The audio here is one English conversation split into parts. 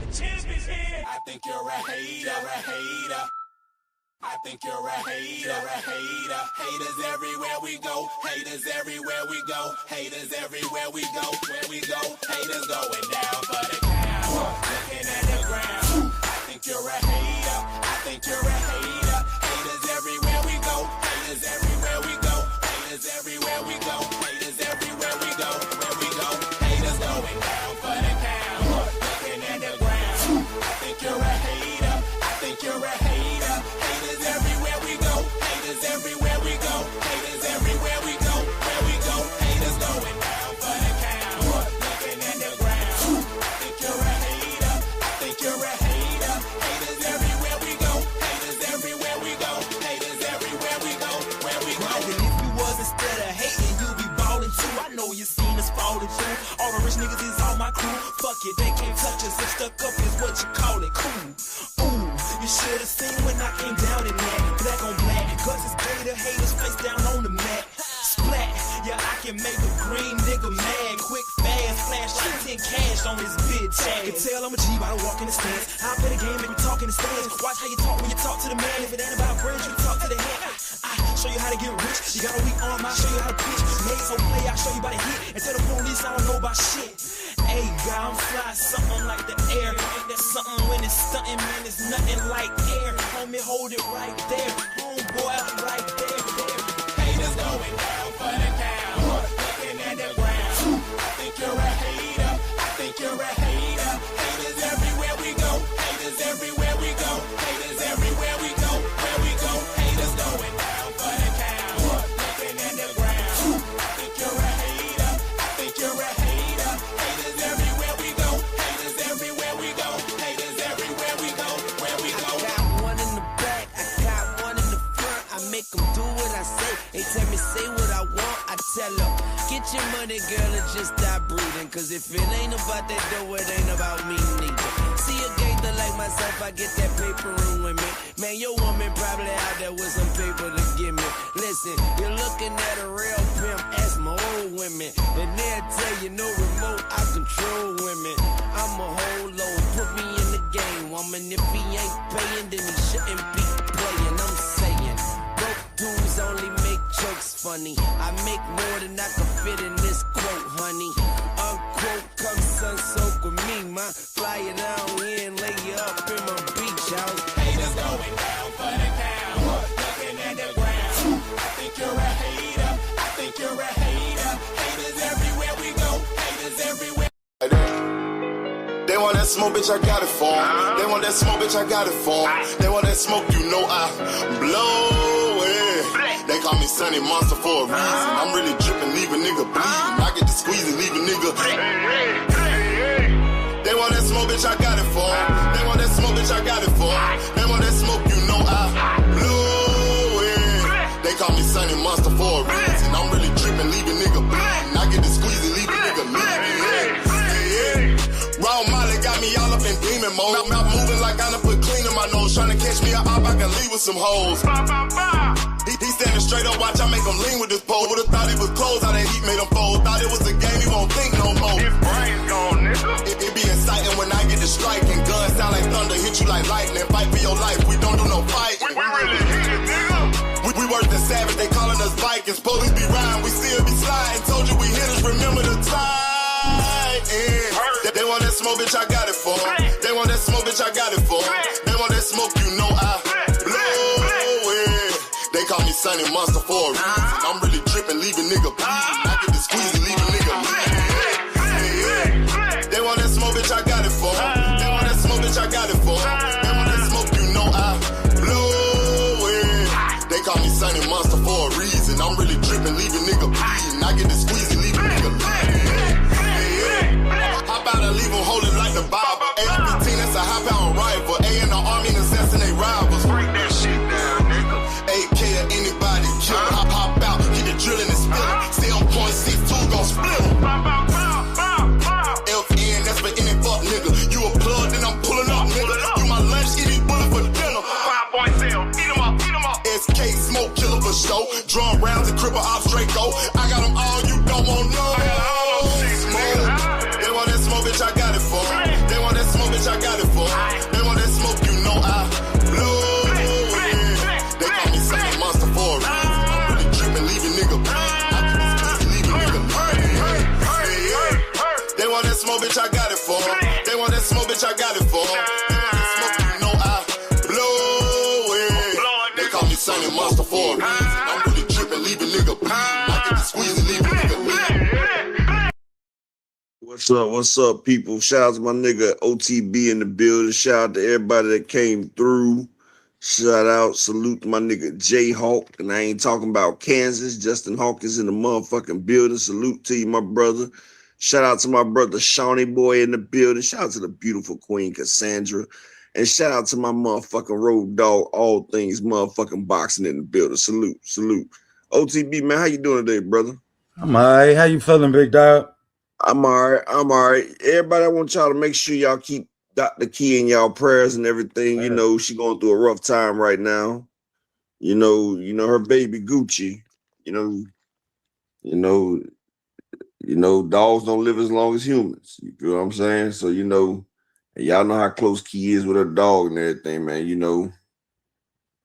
I think you're a hater. I think you're a hater. Haters everywhere we go. Haters everywhere we go. Haters everywhere we go. Where we go, haters going down for the count. Looking at the ground. I think you're a hater. I think you're a hater. Haters everywhere we go. Haters everywhere we go. Haters everywhere we go. Haters everywhere we go. Where we go, haters going down for the count. Looking at the ground. I think you're a hater. I think you're a hater. Haters everywhere we go. Haters everywhere we go. Haters everywhere we go. Where we go, haters going down for the count. Looking at the ground. I think you're a hater. I think you're a hater. Haters everywhere we go. Haters everywhere we go. Haters everywhere we go. Where we go. And if you was instead of hating, you be ballin' too. I know you seen us fallin' too. All the rich niggas is all my crew. Fuck it, they can't touch us. If stuck up is what you call it, cool. Ooh, you should've seen when I came down in that. Black on black, cause it's gay to haters face down on the mat. Splat, yeah, I can make a green nigga mad. Quick, fast, flash like 10 cash on this bitch. You can tell I'm a G by the walk in the stands. I play the game, make me talk in the stands. Watch how you talk when you talk to the man. If it ain't about bread, you talk to the hand. I show you how to get rich. You got a weak arm, I'll show you how to pitch. Made so play, I'll show you about to hit. And tell the police I don't know about shit. Hey, God, I'm fly, something like the air. Ain't that something when it's stunting, man? It's nothing like air. Homie, hold it right there. Homeboy, I'm right there. Haters going down for the count. Looking at the ground. I think you're a hater. I think you're a hater. Haters everywhere we go. Haters everywhere we go. Haters everywhere we go. Where we go, haters going down for the count. Looking at the ground. I think you're a hater. I think you're a hater. Haters everywhere we go. Haters everywhere we go. Haters everywhere we go. Where we go. I got one in the back, I got one in the front. I make them do what I say. They tell me say what I want, I tell them. Get your money, girl, and just stop breathing. Cause if it ain't about that dough, it ain't about me neither. See a gangster like myself, I get that paper and women. Man, your woman probably out there with some paper to give me. Listen, you're looking at a real pimp, ask my old women. And they'll tell you no remote, I control women. I'm a whole load, put me in the game, woman. If he ain't paying, then he shouldn't be playing. I'm saying, broke dudes only make jokes funny. I make more than I can fit in this quote, honey. Unquote, come sun soak with me, ma. Fly it down here and lay you up in my beach house. Haters going down for the count. Looking at the ground. I think you're a hater. I think you're a hater. Haters everywhere we go. Haters everywhere. They want that smoke, bitch, I got it for 'em. They want that smoke, bitch, I got it for 'em. They want that smoke, you know I blow it. They call me Sunny Monster for a reason. I'm really dripping, leave a nigga bleeding. I get to squeeze and leave a nigga. They want that smoke, bitch, I got it for 'em. They want that smoke, bitch, I got it for 'em. They want that smoke, you know I blow it. They call me Sunny Monster for a reason. I'm really dripping, leave a nigga bleeding. I get to squeeze and leave a nigga bleeding. Raw Molly got me all up in demon mode. Mouth moving like I done put clean in my nose. Tryna catch me a op, I can leave with some hoes. He standing straight up, watch I make him lean with this pole. Would've thought he was closed, how that heat made him fold. Thought it was a game, he won't think no more. His brain's gone, nigga. It be exciting when I get to striking. Guns sound like thunder, hit you like lightning. Fight for your life, we don't do no fighting. We really hit it, nigga. We worse than savage, they calling us Vikings. Police be riding, we still be sliding. Told you we hitters, remember the time. They want that smoke, bitch, I got it for 'em. They want that smoke, bitch, I got it for 'em. They want that smoke, you know I blow it. They call me Sunny Monster for a reason. I'm really dripping, leave a nigga bleeding. I get to squeeze and leave a nigga bleeding. They want that smoke, bitch, I got it for 'em. They want that smoke, bitch, I got it for 'em. They want that smoke, you know I blow it. They call me Sunny Monster for a reason. I'm really dripping, leave a nigga bleeding. I get to squeeze and leave a nigga bleeding. Hop out and leave them holding like the Bible. AR-15, that's a high-power rifle. A in the army and assassinate rivals. Break that shit down, nigga. AK or anybody kill. Hop out, get the drilling and spilling. Stay on point, 6-2, gon' split 'em. FN, that's for any fuck nigga. You a plug, then I'm pulling up, nigga. You my lunch, eat these bullets for dinner. 5.0, eat 'em up, eat 'em up. SK, smoke killer for show. Drum rounds and cripple ops, Draco. I got them all, you don't want no. I got all those shit, nigga. They want that smoke, bitch, I got it for 'em. They want that smoke, bitch, I got it want that smoke, bitch, I got it for 'em. They want that smoke, bitch, I got it for 'em. They want that smoke, you know I blow it. They call me Sunny Monster for a reason. I'm really tripping, leave a nigga bleeding. I get the squeeze and leave a nigga bleeding. What's up, people? Shout out to my nigga OTB in the building. Shout out to everybody that came through. Shout out, salute to my nigga J Hawk. And I ain't talking about Kansas. Justin Hawk is in the motherfucking building. Salute to you, my brother. Shout out to my brother Shawnee Boy in the building. Shout out to the beautiful Queen Cassandra. And shout out to my motherfucking road dog, all things motherfucking boxing in the building. Salute, salute. OTB, man, how you doing today, brother? I'm all right. How you feeling, big dog? I'm all right. I'm all right. Everybody, I want y'all to make sure y'all keep Dr. Key in y'all prayers and everything. You know, she going through a rough time right now. You know, her baby Gucci. You know, dogs don't live as long as humans. You feel what I'm saying? So, you know, y'all know how close Key is with her dog and everything, man. You know,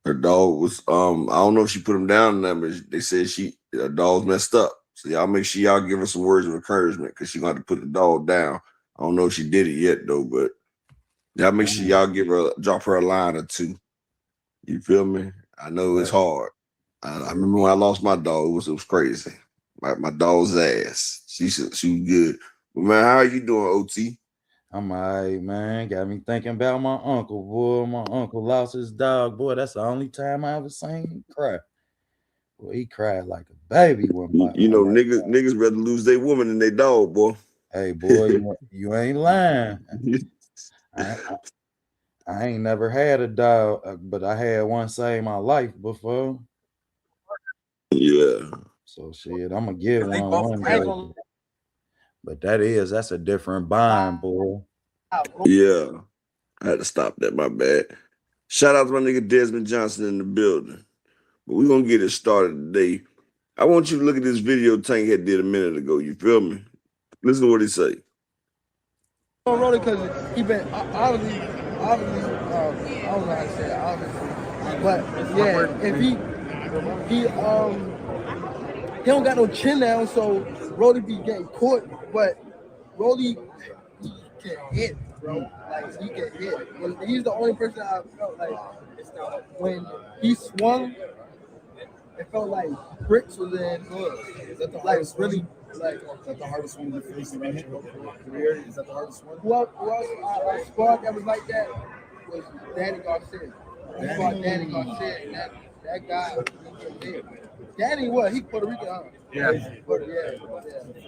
her dog was I don't know if she put him down or not, but they said her dog's messed up. So y'all make sure y'all give her some words of encouragement because she's gonna have to put the dog down. I don't know if she did it yet though, but y'all make sure y'all drop her a line or two. You feel me? I know it's hard. I remember when I lost my dog, it was crazy. My dog's ass. She was good. But man, how are you doing, OT? I'm all right, man. Got me thinking about my uncle, boy. My uncle lost his dog, boy. That's the only time I ever seen him cry. Boy, he cried like a baby. Niggas rather lose their woman than their dog, boy. Hey, boy, you ain't lying. I ain't never had a dog, but I had one save my life before. Yeah. So shit, I'm gonna get one day. But that's a different bond, boy. Yeah. I had to stop that, my bad. Shout out to my nigga Desmond Johnson in the building. But we're gonna get it started today. I want you to look at this video Tank had did a minute ago. You feel me? Listen to what he say. On Rolly because he been obviously, I don't know how to say it, obviously, but yeah, if he don't got no chin down, so Rolly be getting caught, but Rolly he can hit, bro. Like he can hit. And he's the only person I felt like when he swung, it felt like bricks was in his hood. Is that the hardest really? Like, is that the hardest one you faced in your career? Is that the hardest one? Who else I sparred that was like that was Danny Garcia. I fought Danny Garcia, and that guy, he hit. Danny what? He Puerto Rican, huh? Yeah. Yeah.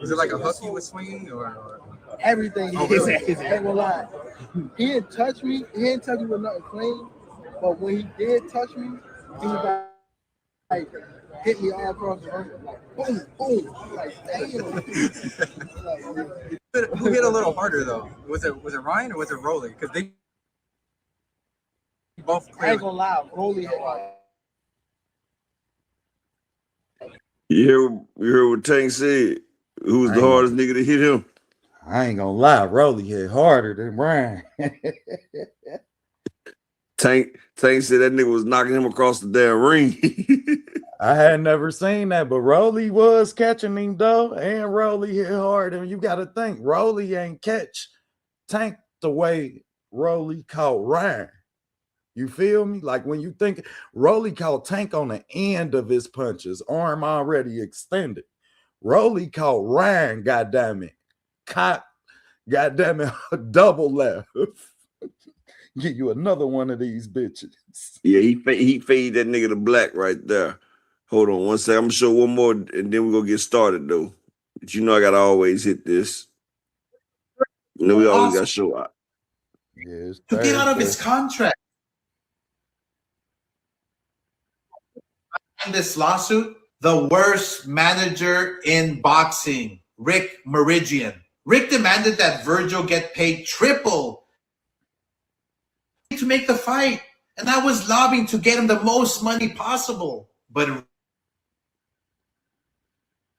Was it like a hook he was swinging or? Everything. I ain't gonna lie. He didn't touch me. He didn't touch me with nothing clean. But when he did touch me, he was like hit me all across the room. Like boom, boom. Like damn. Who hit a little harder though? Was it Ryan or was it Rolly? Because they both clearly. I ain't gonna lie, Rolly hit hard. You hear what Tank said? Who was the hardest nigga to hit him? I ain't gonna lie, Rolly hit harder than Brian. Tank said that nigga was knocking him across the damn ring. I had never seen that, but Rolly was catching him though, and Rolly hit hard. And you got to think, Rolly ain't catch Tank the way Rolly caught Ryan. You feel me? Like when you think Rolly caught Tank on the end of his punches, arm already extended. Rolly caught Ryan, goddammit. Goddammit, double left. Give you another one of these bitches. Yeah, he fade that nigga to black right there. Hold on one second. I'm gonna show one more, and then we're gonna get started though. But you know I gotta always hit this. You know we always gotta show up. Yes, to get out of his contract. In this lawsuit, the worst manager in boxing, Rick Meridian. Rick demanded that Virgil get paid triple to make the fight, and I was lobbying to get him the most money possible. But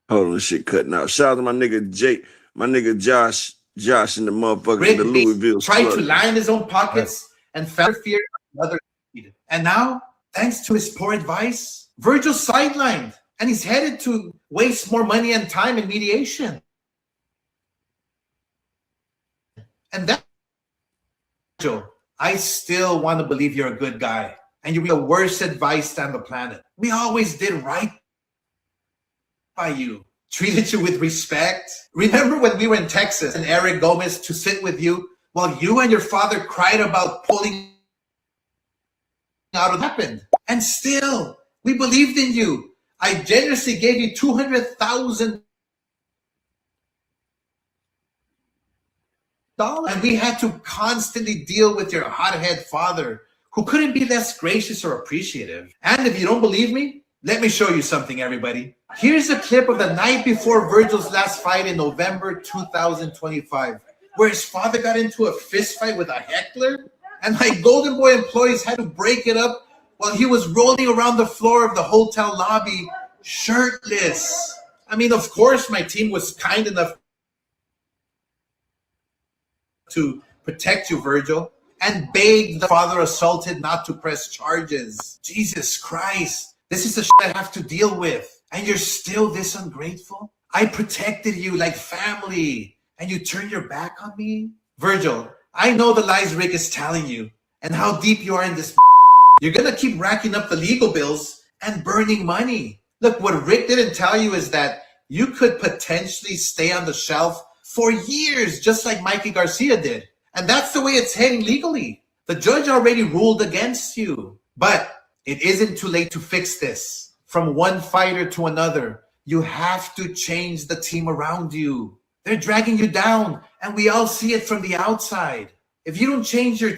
hold on, shit cutting out. Shout out to my nigga Josh in the motherfucker Rick in the Louisville. Tried to line his own pockets and fell fear another. And now, thanks to his poor advice, Virgil's sidelined, and he's headed to waste more money and time in mediation. And that, I still want to believe you're a good guy. And you're the worst advice on the planet. We always did right by you. Treated you with respect. Remember when we were in Texas and Eric Gomez to sit with you while you and your father cried about pulling out of happened. And still, we believed in you. I generously gave you $200,000. And we had to constantly deal with your hothead father who couldn't be less gracious or appreciative. And if you don't believe me, let me show you something, everybody. Here's a clip of the night before Virgil's last fight in November 2025, where his father got into a fist fight with a heckler, and my Golden Boy employees had to break it up while he was rolling around the floor of the hotel lobby shirtless. I mean, of course, my team was kind enough to protect you, Virgil, and begged the father assaulted not to press charges. Jesus Christ, this is the shit I have to deal with. And you're still this ungrateful? I protected you like family, and you turn your back on me? Virgil, I know the lies Rick is telling you and how deep you are in this. You're gonna keep racking up the legal bills and burning money. Look, what Rick didn't tell you is that you could potentially stay on the shelf for years, just like Mikey Garcia did. And that's the way it's heading legally. The judge already ruled against you. But it isn't too late to fix this. From one fighter to another, you have to change the team around you. They're dragging you down, and we all see it from the outside. If you don't change your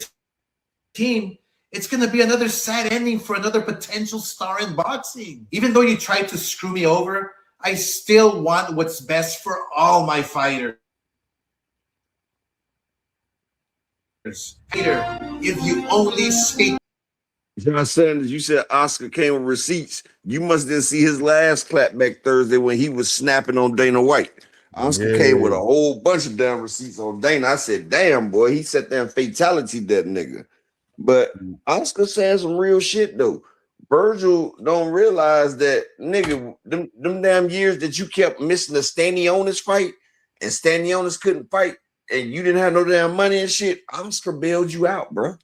team, it's going to be another sad ending for another potential star in boxing. Even though you tried to screw me over, I still want what's best for all my fighters. Peter, if you only speak. John Sanders, you said Oscar came with receipts. You must didn't see his last clapback Thursday when he was snapping on Dana White. Oscar came with a whole bunch of damn receipts on Dana. I said, damn, boy, he sat there and fatality that nigga. But Oscar saying some real shit, though. Virgil don't realize that, nigga, them damn years that you kept missing the Stanionis fight and Stanionis couldn't fight and you didn't have no damn money and shit, Oscar bailed you out, bro.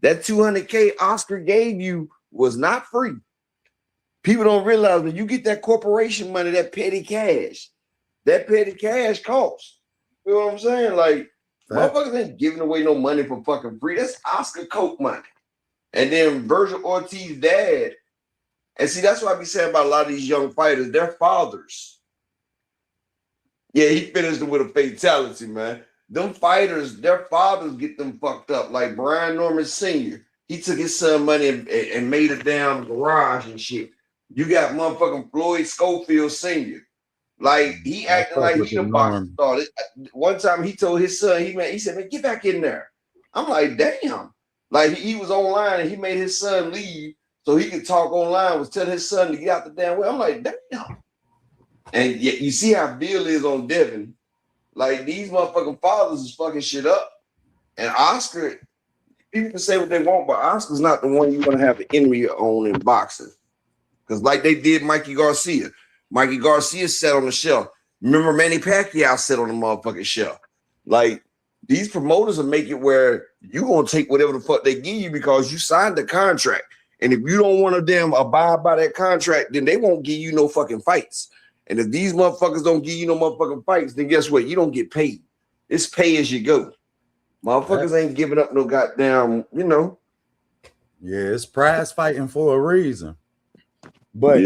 That $200K Oscar gave you was not free. People don't realize when you get that corporation money, that petty cash costs. You know what I'm saying? Like, motherfuckers ain't giving away no money for fucking free. That's Oscar Coke money. And then Virgil Ortiz dad. And see, that's what I be saying about a lot of these young fighters. Their fathers. Yeah, he finished them with a fatality, man. Them fighters, their fathers get them fucked up. Like Brian Norman Sr. He took his son money and made a damn garage and shit. You got motherfucking Floyd Schofield Sr. Like, he acting like he a boxing star. One time he told his son, he said, man, get back in there. I'm like, damn. Like, he was online and he made his son leave so he could talk online, was telling his son to get out the damn way. I'm like, damn. And yet you see how Bill is on Devin. Like, these motherfucking fathers is fucking shit up. And Oscar, people can say what they want, but Oscar's not the one you want to have an enemy on in boxing. Because like they did Mikey Garcia. Mikey Garcia sat on the shelf. Remember Manny Pacquiao sat on the motherfucking shelf. Like, these promoters will make it where you gonna take whatever the fuck they give you because you signed the contract. And if you don't want to damn abide by that contract, then they won't give you no fucking fights. And if these motherfuckers don't give you no motherfucking fights, then guess what? You don't get paid. It's pay as you go. Motherfuckers ain't giving up no goddamn, you know. Yeah, it's prize fighting for a reason. But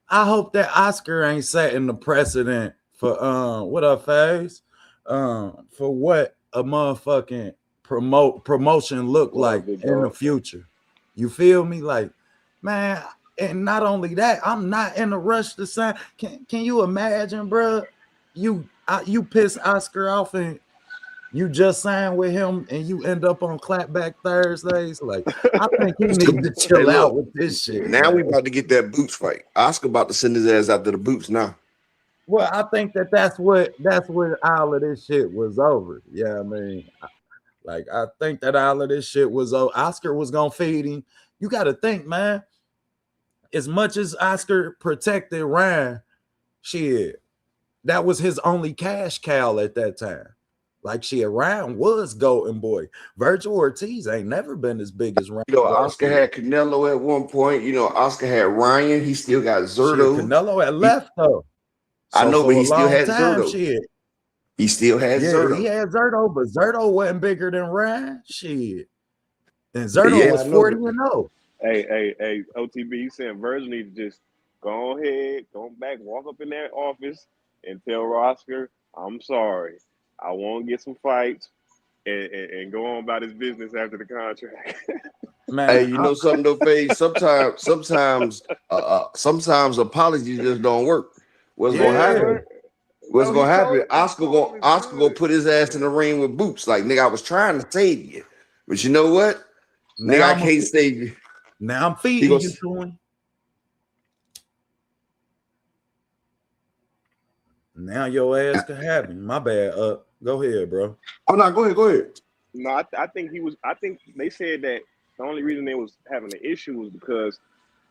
I hope that Oscar ain't setting the precedent for what up, Faze? For what a motherfucking promotion look like in the future. You feel me? Like, man, and not only that, I'm not in a rush to sign. Can you imagine, bro? You piss Oscar off and you just signed with him and you end up on Clapback Thursdays. Like, I think he needs to chill out with this shit. Now we about to get that Boots fight. Oscar about to send his ass out to the Boots now. Well, I think that's what all of this shit was over. Yeah, I mean, like, I think that all of this shit was over. Oscar was gonna feed him. You got to think, man. As much as Oscar protected Ryan, shit, that was his only cash cow at that time. Like shit, Ryan was Golden Boy. Virgil Ortiz ain't never been as big as Ryan. You know, Oscar had Canelo at one point. You know, Oscar had Ryan. He still got Zerto. Shit, Canelo had left though. I know, but he still had time, Zerto. shit. He still had Zerto. He had Zerto, but Zerto wasn't bigger than Ryan. Shit. And Zerto was 40-0. Hey, OTB, you saying Virgil need to just go ahead, go back, walk up in that office and tell Oscar, I'm sorry. I won't get some fights and go on about his business after the contract. Man, hey, you know something though, Faye? Sometimes apologies just don't work. What's gonna happen? What's gonna happen? Oscar gonna put his ass in the ring with Boots. Like, nigga, I was trying to save you, but you know what? Nigga, I can't save you. Now I'm feeding you to him. Now your ass can have him. My bad. Go ahead, bro. Oh no, go ahead. No, I think they said that the only reason they was having an issue was because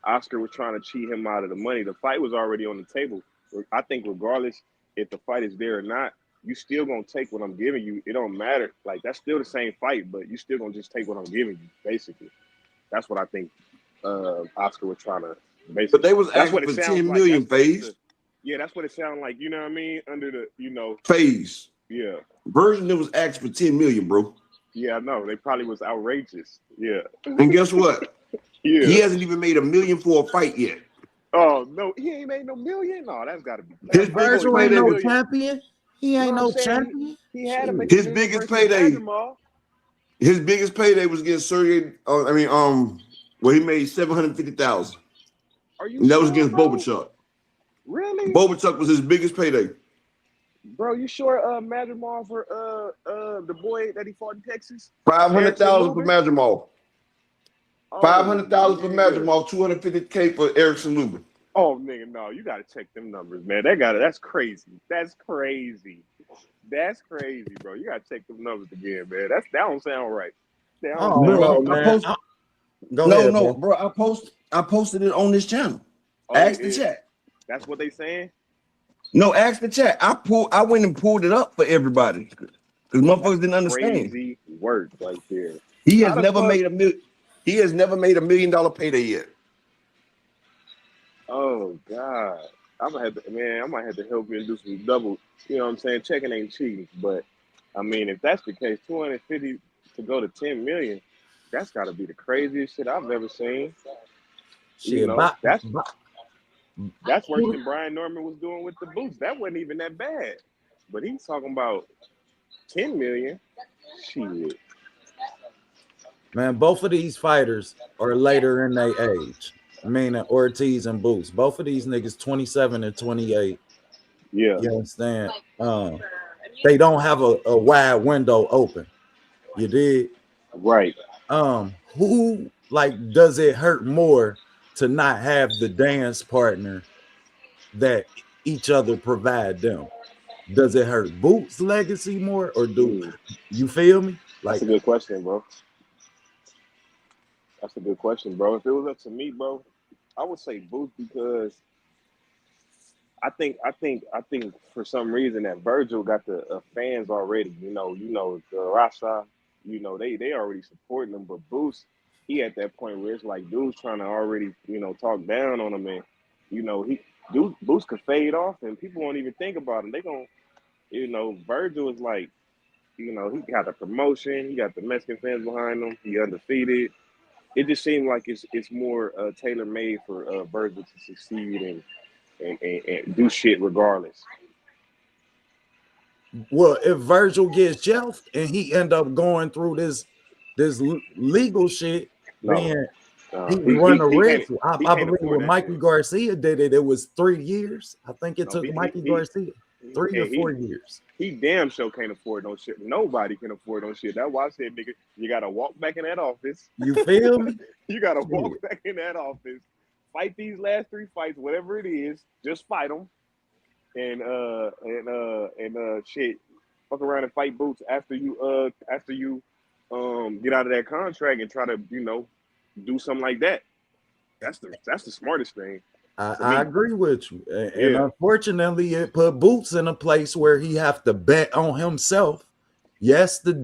Oscar was trying to cheat him out of the money. The fight was already on the table. I think regardless if the fight is there or not, you still gonna take what I'm giving you. It don't matter. Like, that's still the same fight, but you still gonna just take what I'm giving you, basically. That's what I think Oscar was trying to basically. But they was asking for 10 million, Phase. Yeah, that's what it sounded like. You know what I mean? Under the, Phase. Yeah. Virgil was asked for 10 million, bro. Yeah, I know. They probably was outrageous. Yeah. And guess what? Yeah. He hasn't even made $1 million for a fight yet. Oh no, he ain't made no million. No, that's got to be. His Virgil ain't no champion. He ain't no champion. He had to make his biggest payday. His biggest payday was getting Sergey. Where he made $750,000. And that was against Bobachuck. Really? Bobachuck was his biggest payday. Bro, you sure Madrimal for the boy that he fought in Texas? $500,000 for Madrimal. $500,000 for Madrimal, $250K for Erickson Lubin. Oh nigga, no, you gotta check them numbers, man. That's crazy. That's crazy, bro. You gotta check them numbers again, man. That don't sound right. Bro, I posted it on this channel. Ask the chat. That's what they saying? No, ask the chat. I went and pulled it up for everybody because motherfuckers didn't understand. Crazy work right there. He has never made $1 million payday yet. Oh God, I might have to help you and do some double. You know what I'm saying? Checking ain't cheating, but I mean, if that's the case, 250 to go to 10 million, that's got to be the craziest shit I've ever seen. That's worse than Brian Norman was doing with the Boots. That wasn't even that bad, but he's talking about 10 million. Shit. Man, both of these fighters are later in their age. I mean, Ortiz and Boots. Both of these niggas 27 and 28. Yeah. You understand? They don't have a wide window open. You did? Right. Who, does it hurt more to not have the dance partner that each other provide them? Does it hurt Boots' legacy more, or you feel me? That's a good question, bro. That's a good question, bro. If it was up to me, bro, I would say Boots, because I think for some reason that Virgil got the fans already. You know the Rasa. They already supporting him, but Boots, he at that point where it's like dudes trying to already talk down on him, and Boots could fade off and people won't even think about him. They gonna Virgil is like he got the promotion, he got the Mexican fans behind him, he undefeated. It just seemed like it's more tailor-made for Virgil to succeed and do shit regardless. Well, if Virgil gets shelved and he end up going through this legal shit, then he run a risk. I believe when Mikey Garcia did it, it was 3 years. I think it took Mikey Garcia 3 to 4 years. He damn sure can't afford no shit. Nobody can afford no shit. That's why I said, nigga, you gotta walk back in that office. You feel me? You gotta walk back in that office, fight these last 3 fights, whatever it is, just fight them, and shit, fuck around and fight Boots after you get out of that contract and try to do something like that. That's the smartest thing. I agree with you, and unfortunately, it put Boots in a place where he have to bet on himself Yes, the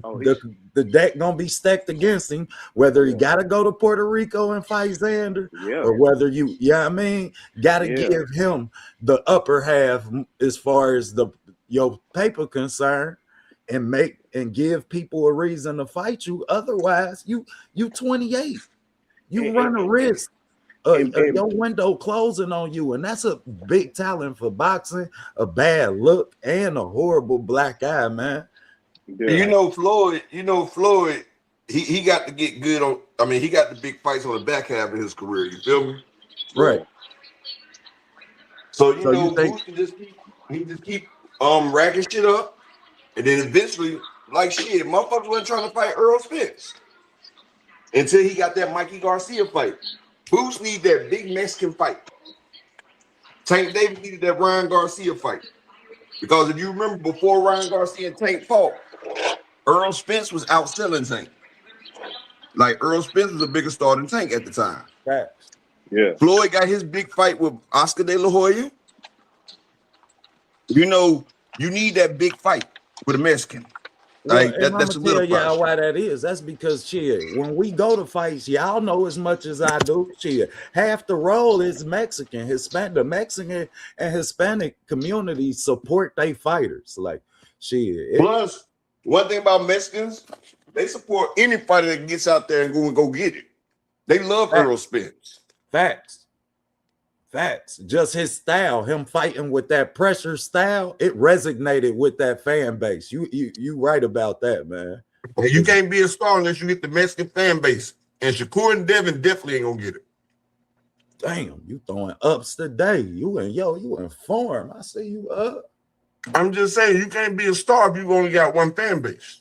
deck gonna be stacked against him, whether he gotta go to Puerto Rico and fight Xander, or whether gotta give him the upper half as far as your paper concerned, and give people a reason to fight you. Otherwise, you 28, you run a risk your window closing on you, and that's a big talent for boxing, a bad look, and a horrible black eye, man. Yeah. Floyd, he got to get good on. I mean, he got the big fights on the back half of his career. You feel me? Right. So Boots can just keep racking shit up, and then eventually, like shit, motherfuckers wasn't trying to fight Earl Spence until he got that Mikey Garcia fight. Boots need that big Mexican fight. Tank Davis needed that Ryan Garcia fight. Because if you remember, before Ryan Garcia and Tank fought, Earl Spence was outselling Tank. Like, Earl Spence was a bigger star than Tank at the time. Right. Yeah. Floyd got his big fight with Oscar De La Hoya. You need that big fight with a Mexican. Well, that's I'm gonna tell y'all why that is. That's because when we go to fights, y'all know as much as I do. Half the role is Mexican, Hispanic. The Mexican and Hispanic community support their fighters. Like Plus, one thing about Mexicans, they support any fighter that gets out there and go get it. They love Earl Spence. Facts. Just his style, him fighting with that pressure style, it resonated with that fan base. You right about that, man. And you can't be a star unless you get the Mexican fan base. And Shakur and Devin definitely ain't gonna get it. Damn, you throwing ups today. You in form. I see you up. I'm just saying, you can't be a star if you only got one fan base.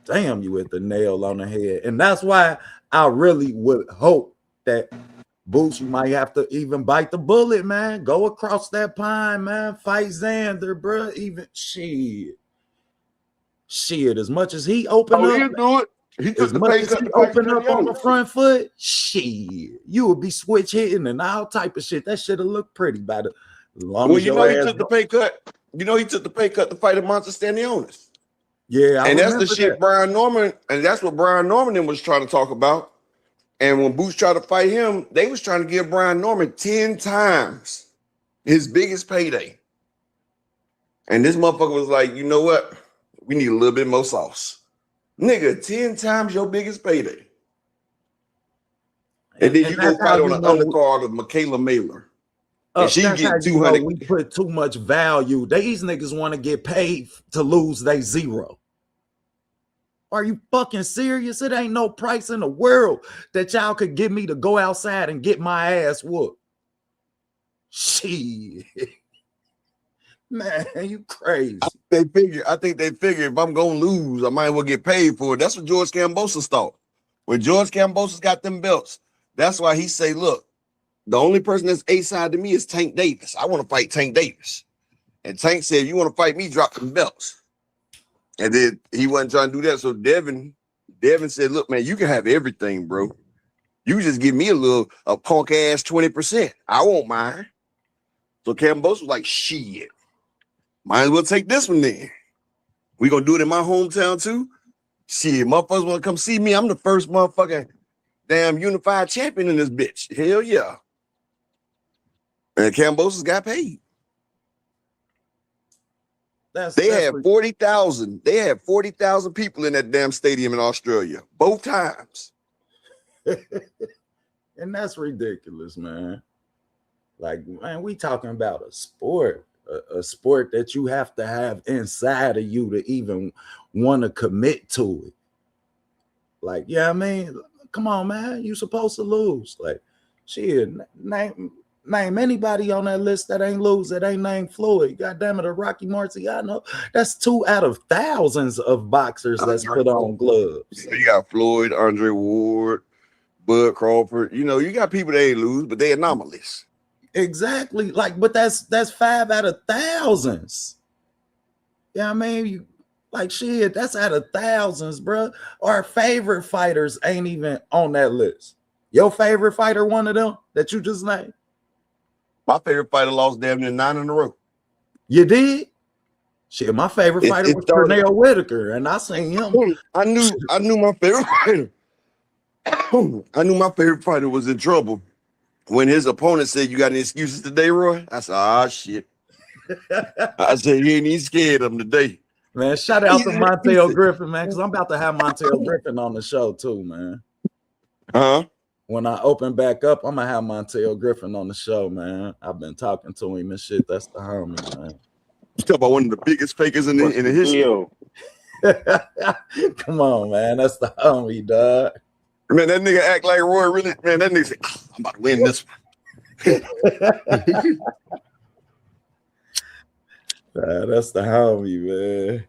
Damn, you hit the nail on the head. And that's why I really would hope that Boots, you might have to even bite the bullet, man. Go across that pine, man. Fight Xander, bro. Even shit. As much as he opened up, he'll do it. He took the pay cut to open up on the front foot. Shit, you would be switch hitting and all type of shit. That should have looked pretty by the long. Well, he took the pay cut. He took the pay cut to fight a Monster Stanionis. Yeah, and that's the shit Brian Norman, and that's what Brian Norman was trying to talk about. And when Boots tried to fight him, they was trying to give Brian Norman 10 times his biggest payday. And this motherfucker was like, you know what? We need a little bit more sauce. Nigga, 10 times your biggest payday. And then you go fight on the undercard of Michaela Mailer. And she get 200. We put too much value. These niggas want to get paid to lose they zero. Are you fucking serious? It ain't no price in the world that y'all could give me to go outside and get my ass whooped. Shit. Man, you crazy. I think they figure if I'm gonna lose, I might as well get paid for it. That's what George Kambosos thought. When George Kambosos got them belts, that's why he say, look, the only person that's A-side to me is Tank Davis. I want to fight Tank Davis. And Tank said, if you want to fight me, drop them belts. And then he wasn't trying to do that. So Devin said, look, man, you can have everything, bro. You just give me a punk ass 20%. I won't mind. So Kambosos was like, shit. Might as well take this one then. We gonna do it in my hometown too? Shit, motherfuckers wanna come see me. I'm the first motherfucking damn unified champion in this bitch. Hell yeah. And Kambosos got paid. They had 40,000. They had 40,000 people in that damn stadium in Australia, both times. And that's ridiculous, man. Like, man, we talking about a sport that you have to have inside of you to even want to commit to it. Like, yeah, I mean, come on, man, you supposed to lose. Like, shit, name anybody on that list that ain't lose, that ain't named Floyd. God damn it, a Rocky Marciano. That's 2 out of thousands of boxers that's put on gloves. You got Floyd, Andre Ward, Bud Crawford. You know, you got people that ain't lose, but they anomalies. Exactly. Like, but that's 5 out of thousands. Yeah, I mean, like, shit, that's out of thousands, bro. Our favorite fighters ain't even on that list. Your favorite fighter, one of them that you just named? My favorite fighter lost damn near 9 in a row. You did? Shit, my favorite fighter was started. Pernell Whitaker, and I seen him. I knew my favorite fighter. I knew my favorite fighter was in trouble when his opponent said, "You got any excuses today, Roy?" I said, "Ah, shit." I said, "He ain't even scared of him today." Man, shout out to Montel Griffin, man, because I'm about to have Montel Griffin on the show too, man. When I open back up, I'm gonna have Montel Griffin on the show, man. I've been talking to him and shit. That's the homie, man. You talk about one of the biggest fakers in the history. Come on, man. That's the homie, dog. Man, that nigga act like Roy really. Man, that nigga say, "I'm about to win this one." That's the homie, man.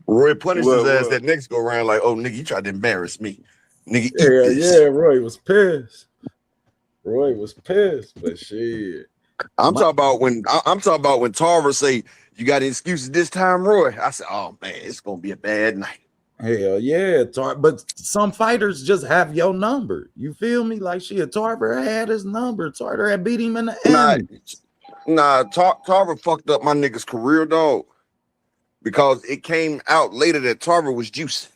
Roy punished his ass that next go around like, "Oh, nigga, you tried to embarrass me, nigga." Yeah, Roy was pissed. But shit. I'm talking about when Tarver say, "You got any excuses this time, Roy?" I said, "Oh man, it's gonna be a bad night." Hell yeah, but some fighters just have your number. You feel me? Like shit, Tarver had his number. Tarver had beat him in the end. Tarver fucked up my nigga's career, dog, because it came out later that Tarver was juicing.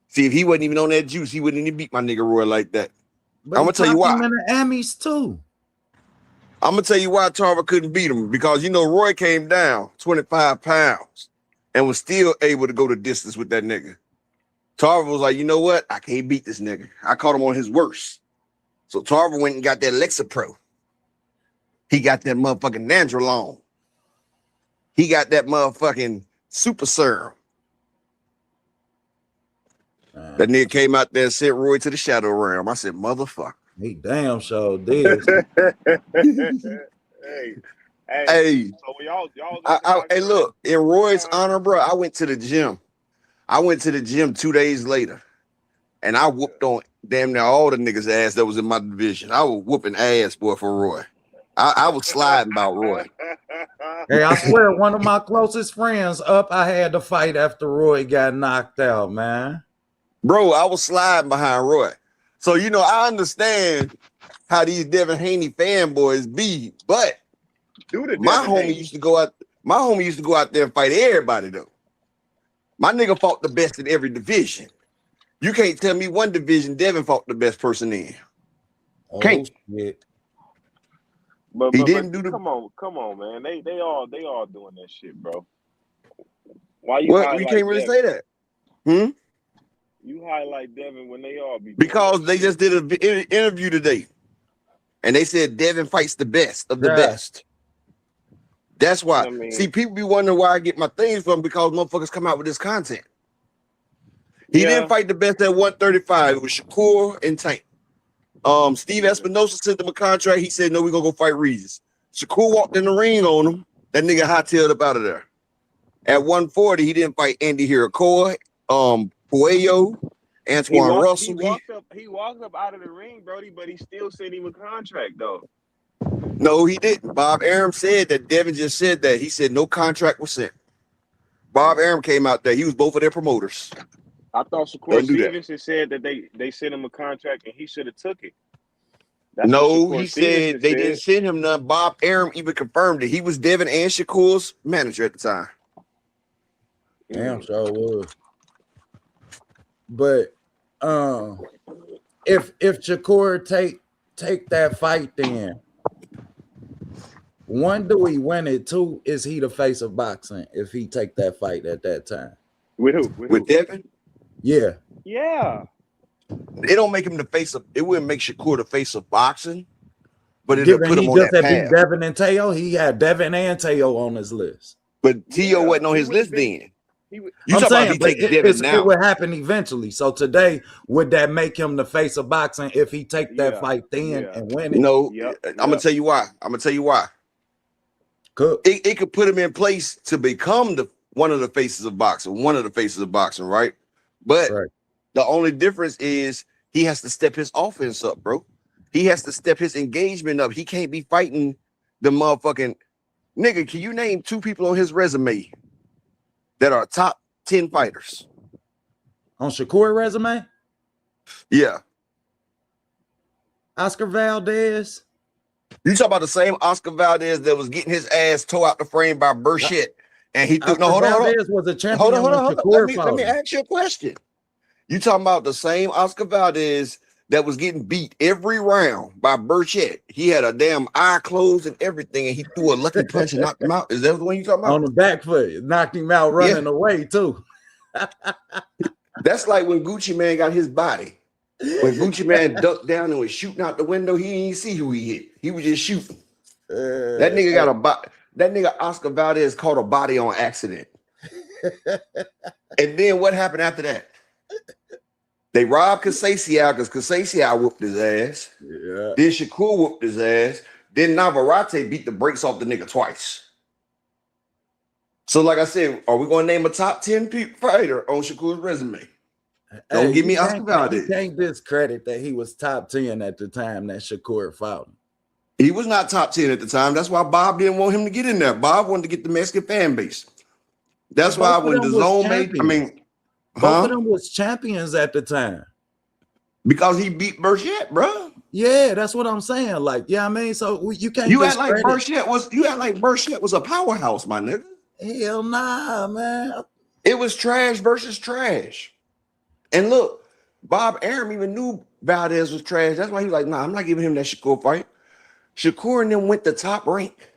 See, if he wasn't even on that juice, he wouldn't even beat my nigga Roy like that. But I'm gonna tell you why. Him in the Emmys too. I'm gonna tell you why Tarver couldn't beat him, because Roy came down 25 pounds and was still able to go the distance with that nigga. Tarver was like, "You know what? I can't beat this nigga. I caught him on his worst." So Tarver went and got that Lexapro. He got that motherfucking Nandrolone. He got that motherfucking Super Serum. That nigga came out there and sent Roy to the shadow realm. I said, "Motherfucker." He damn sure did. Hey. So hey, look, in Roy's honor, bro, I went to the gym. 2 days later, and I whooped on damn near all the niggas' ass that was in my division. I was whooping ass, boy, for Roy. I was sliding about Roy. Hey, I swear, one of my closest friends I had to fight after Roy got knocked out, man. Bro, I was sliding behind Roy. So, I understand how these Devin Haney fanboys be, but my homie used to go out there and fight everybody, though. My nigga fought the best in every division. You can't tell me one division Devin fought the best person in. Can't. Shit. But he didn't do the. Come on, man. They all doing that shit, bro. Why you? What? You can't really say that. You highlight Devin when they all be. Because they just did an interview today, and they said Devin fights the best of the best. That's why. See, people be wondering where I get my things from, because motherfuckers come out with this content. He didn't fight the best at 135. It was Shakur and Tank. Steve Espinosa sent him a contract. He said, "No, we're gonna go fight Regis." Shakur walked in the ring on him. That nigga hightailed up out of there. At 140, he didn't fight Andy Hirakoa, Puello, Antoine Russell. He walked up out of the ring, Brody, but he still sent him a contract, though. No, he didn't. Bob Arum said that. Devin just said that. He said no contract was sent. Bob Arum came out there. He was both of their promoters. I thought Shakur Stevenson said that they sent him a contract and he should have took it. No, he said they didn't send him none. Bob Arum even confirmed it. He was Devin and Shakur's manager at the time. Damn, sure was. But if Shakur take that fight, then one, do he win it? Two, is he the face of boxing if he take that fight at that time? With who? With Devin? Yeah. Yeah. It don't make him the face of. It wouldn't make Shakur the face of boxing, but it'll put him on that path. Devin and Teo. He had Devin and Teo on his list, but Teo wasn't on his list then. I'm saying, but it would happen eventually. So today, would that make him the face of boxing if he take that fight then and win it? No, I'm gonna tell you why. Cool. It could put him in place to become one of the faces of boxing, right? But the only difference is he has to step his offense up, bro. He has to step his engagement up. He can't be fighting the motherfucking nigga. Can you name 2 people on his resume that are top 10 fighters? On Shakur resume? Yeah. Oscar Valdez. You talk about the same Oscar Valdez that was getting his ass tore out the frame by Burchett And he threw. Oscar No, hold on. Valdez was a champion when Hold on. Shakur Let me fought him. ask you a question. You talking about the same Oscar Valdez that was getting beat every round by Burchett? He had a damn eye closed and everything, and he threw a lucky punch and knocked him out. Is that the one you talking about? On the back foot, knocked him out running away too. That's like when Gucci Man got his body. When Gucci Man ducked down and was shooting out the window, he didn't see who he hit. He was just shooting. That nigga got a body. That nigga Oscar Valdez caught a body on accident. And then what happened after that? They robbed Casasiao because Casasiao whooped his ass. Yeah. Then Shakur whooped his ass. Then Navarrete beat the brakes off the nigga twice. So, like I said, are we going to name a top 10 fighter on Shakur's resume? Don't give me Oscar Valdez. You can't discredit that he was top 10 at the time that Shakur fought him. He was not top 10 at the time. That's why Bob didn't want him to get in there. Bob wanted to get the Mexican fan base. That's why when the zone made, both of them was champions at the time. Because he beat Burchett, bro. Yeah, that's what I'm saying. Like, yeah, I mean, so you can't. You act like Burchett was a powerhouse, my nigga. Hell nah, man. It was trash versus trash. And look, Bob Arum even knew Valdez was trash. That's why he was like, nah, I'm not giving him that Shakur fight. Shakur and them went to Top Rank.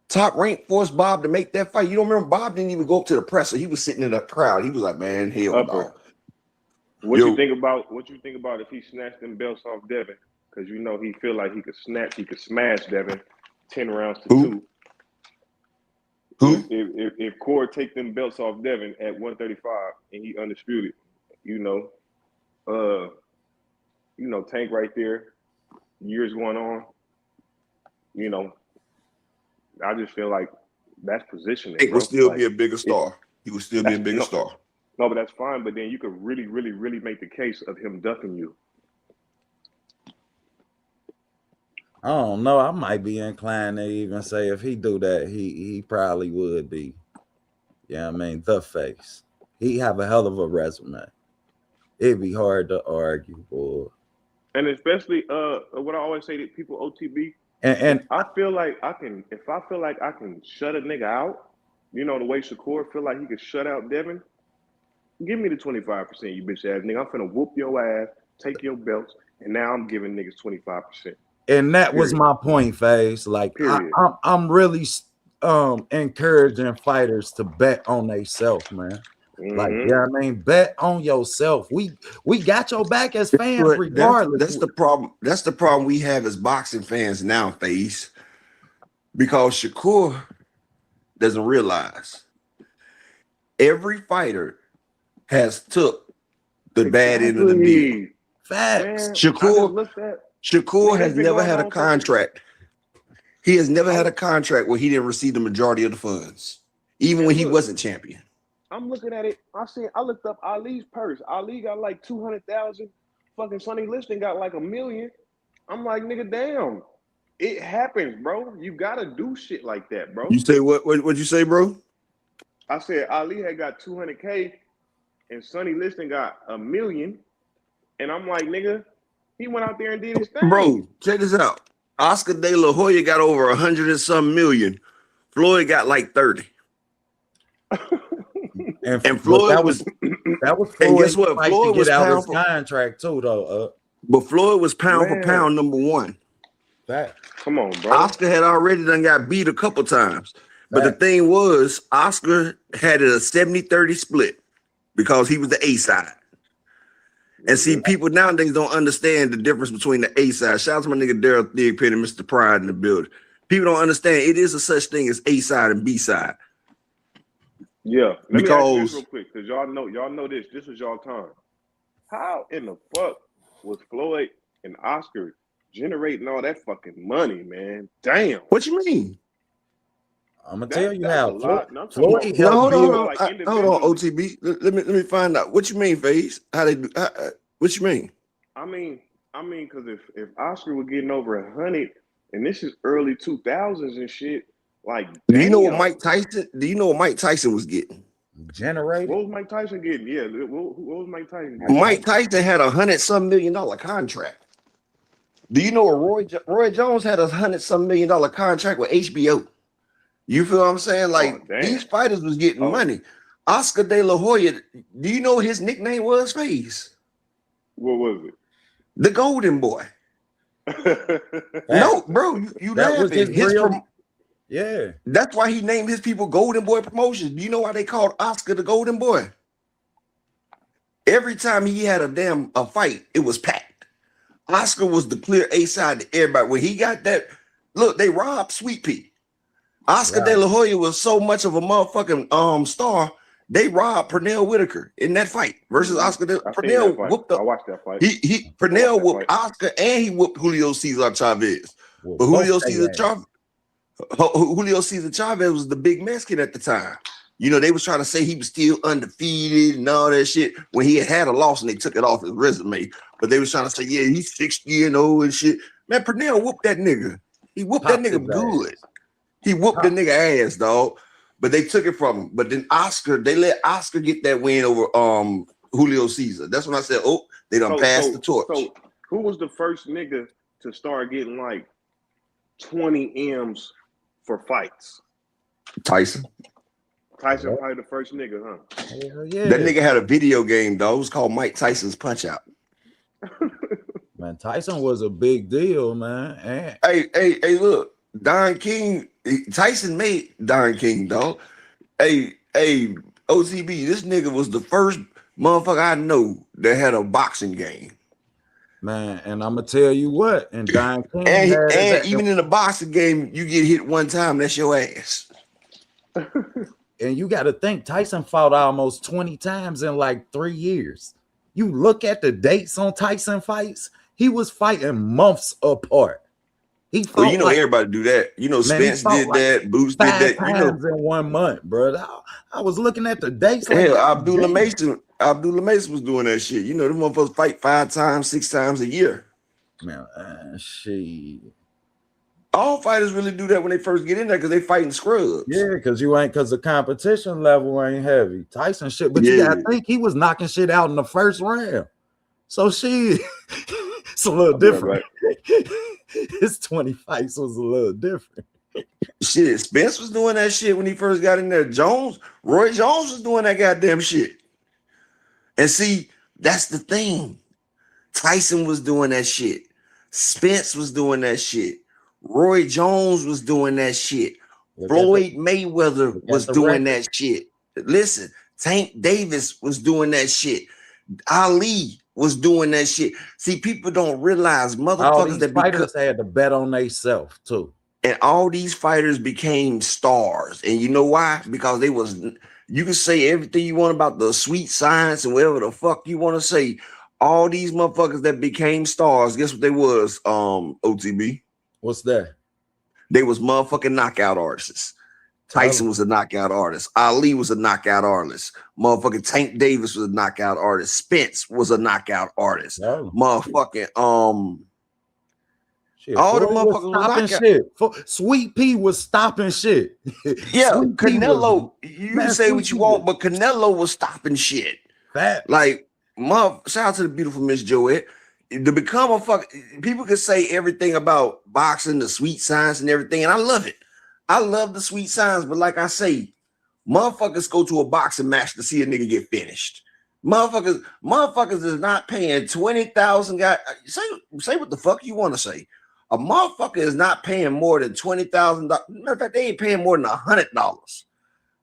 Top Rank forced Bob to make that fight. You don't remember Bob didn't even go up to the presser. He was sitting in the crowd. He was like, man, hell no. What you think about if he snatched them belts off Devin? Because you know he feel like he could smash Devin 10 rounds to 2. Who? If Cord take them belts off Devin at 135 and he undisputed, Tank right there, years going on, I just feel like that's positioning. It would still be a bigger star. He would still be a bigger star. No, but that's fine. But then you could really, really, really make the case of him ducking you. I don't know. I might be inclined to even say if he do that, he probably would be. Yeah, I mean, the face. He have a hell of a resume. It'd be hard to argue for. And especially what I always say to people, OTB. And I feel like I can shut a nigga out, the way Shakur feel like he could shut out Devin, give me the 25%, you bitch ass nigga. I'm finna whoop your ass, take your belts, and now I'm giving niggas 25%. And that was my point, Faze. Like I'm really encouraging fighters to bet on themselves, man. Like, yeah, I mean, bet on yourself. We got your back as fans, regardless. That's the problem. That's the problem we have as boxing fans now, Faze. Because Shakur doesn't realize every fighter has took the bad end of the deal. Facts. Shakur has never had a contract. He has never had a contract where he didn't receive the majority of the funds, even when he wasn't champion. I'm looking at it. I looked up Ali's purse. Ali got like 200,000. Fucking Sonny Liston got like $1 million. I'm like, nigga, damn. It happens, bro. You gotta do shit like that, bro. You say what? What'd you say, bro? I said Ali had got 200K and Sonny Liston got $1 million. And I'm like, nigga, he went out there and did his thing. Bro, check this out. Oscar De La Hoya got over 100 and some million. Floyd got like 30. And Floyd was Floyd. And guess what? Floyd was out his contract too, though. But Floyd was pound for pound number one. That come on, bro. Oscar had already done got beat a couple times. But the thing was, Oscar had a 70-30 split because he was the A side. And see, people nowadays don't understand the difference between the A side. Shout out to my nigga Daryl Thigpen and Mr. Pride in the building. People don't understand it is a such thing as A side and B side. Yeah, let me ask you this real quick, because y'all know this. This was y'all time. How in the fuck was Floyd and Oscar generating all that fucking money, man? Damn. What you mean? I'm gonna tell you how. Floyd, hold on, OTB. Let me find out. What you mean, FaZe? How they do? What you mean? I mean, because if Oscar was getting over 100, and this is early 2000s and shit, like, do you know what Mike Tyson? Do you know what Mike Tyson was getting? Generated. What was Mike Tyson getting? Yeah, what was Mike Tyson getting? Mike Tyson had $100-some million contract. Do you know Roy Jones had $100-some million contract with HBO? You feel what I'm saying? Like damn. these fighters was getting money. Oscar De La Hoya, do you know his nickname was Face? What was it? The Golden Boy. No, bro, you That was laughing. his real. Yeah. That's why he named his people Golden Boy Promotions. Do you know why they called Oscar the Golden Boy? Every time he had a fight, it was packed. Oscar was the clear A side to everybody. When he got that, look, they robbed Sweet Pea. Oscar De La Hoya was so much of a motherfucking star, they robbed Pernell Whitaker in that fight versus Oscar. Pernell whooped up. I watched that fight. Pernell whooped Oscar and he whooped Julio Cesar Chavez. But Julio Cesar Chavez was the big Mexican at the time. You know, they was trying to say he was still undefeated and all that shit when he had a loss and they took it off his resume. But they was trying to say, yeah, he's 60-0 and shit. Man, Pernell whooped that nigga. He whooped that nigga good. He whooped the nigga ass, dog. But they took it from him. But then they let Oscar get that win over Julio Cesar. That's when I said, oh, they done passed the torch. So who was the first nigga to start getting like 20 M's for fights? Tyson. Tyson probably the first nigga, huh? Yeah. That nigga had a video game, dog. It was called Mike Tyson's Punch Out. Man, Tyson was a big deal, man. Hey, look. Don King, Tyson made Don King, dog. Hey, OTB, this nigga was the first motherfucker I know that had a boxing game. Man, and I'm gonna tell you what, and Don King and even in the boxing game, you get hit one time, that's your ass. And you got to think Tyson fought almost 20 times in like 3 years. You look at the dates on Tyson fights, he was fighting months apart. He fought you know, everybody do that. You know, Spence did that, Boots did that. You know, in 1 month, bro. I was looking at the dates. Hell, Abdullah Mason was doing that shit. You know, them motherfuckers fight 5 times, 6 times a year. Man, shit. All fighters really do that when they first get in there because they fighting scrubs. Yeah, because the competition level ain't heavy. Tyson shit, but you gotta think he was knocking shit out in the first round. So it's a little different. His 20 fights was a little different. Shit, Spence was doing that shit when he first got in there. Roy Jones was doing that goddamn shit. And see, that's the thing. Tyson was doing that shit. Spence was doing that shit. Roy Jones was doing that shit. Floyd Mayweather was doing that shit. Listen, Tank Davis was doing that shit. Ali was doing that shit. See, people don't realize motherfuckers that fighters had to bet on themselves too. And all these fighters became stars. And you know why? Because you can say everything you want about the sweet science and whatever the fuck you want to say. All these motherfuckers that became stars, guess what they was, OTB? What's that? They was motherfucking knockout artists. Tyson was a knockout artist. Ali was a knockout artist. Motherfucking Tank Davis was a knockout artist. Spence was a knockout artist. Motherfucking all the motherfuckers was shit. Sweet Pea was stopping shit. Yeah, Canelo. You can say what you want, but Canelo was stopping shit. Like, shout out to the beautiful Miss Joette. To become a people can say everything about boxing, the sweet science and everything, and I love it. I love the sweet science, but like I say, motherfuckers go to a boxing match to see a nigga get finished. Motherfuckers is not paying 20,000 guys. Say what the fuck you want to say. A motherfucker is not paying more than $20,000. Matter of fact, they ain't paying more than $100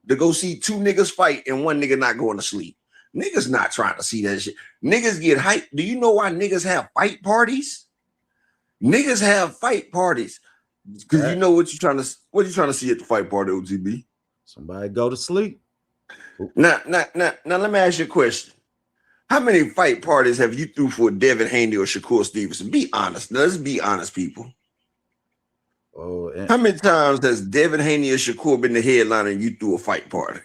to go see 2 niggas fight and 1 nigga not going to sleep. Niggas not trying to see that shit. Niggas get hyped. Do you know why niggas have fight parties? Niggas have fight parties because you know what you trying to see at the fight party, OTB. Somebody go to sleep. Now, let me ask you a question. How many fight parties have you threw for Devin Haney or Shakur Stevenson? Be honest. Let's be honest, people. How many times has Devin Haney or Shakur been the headliner and you threw a fight party?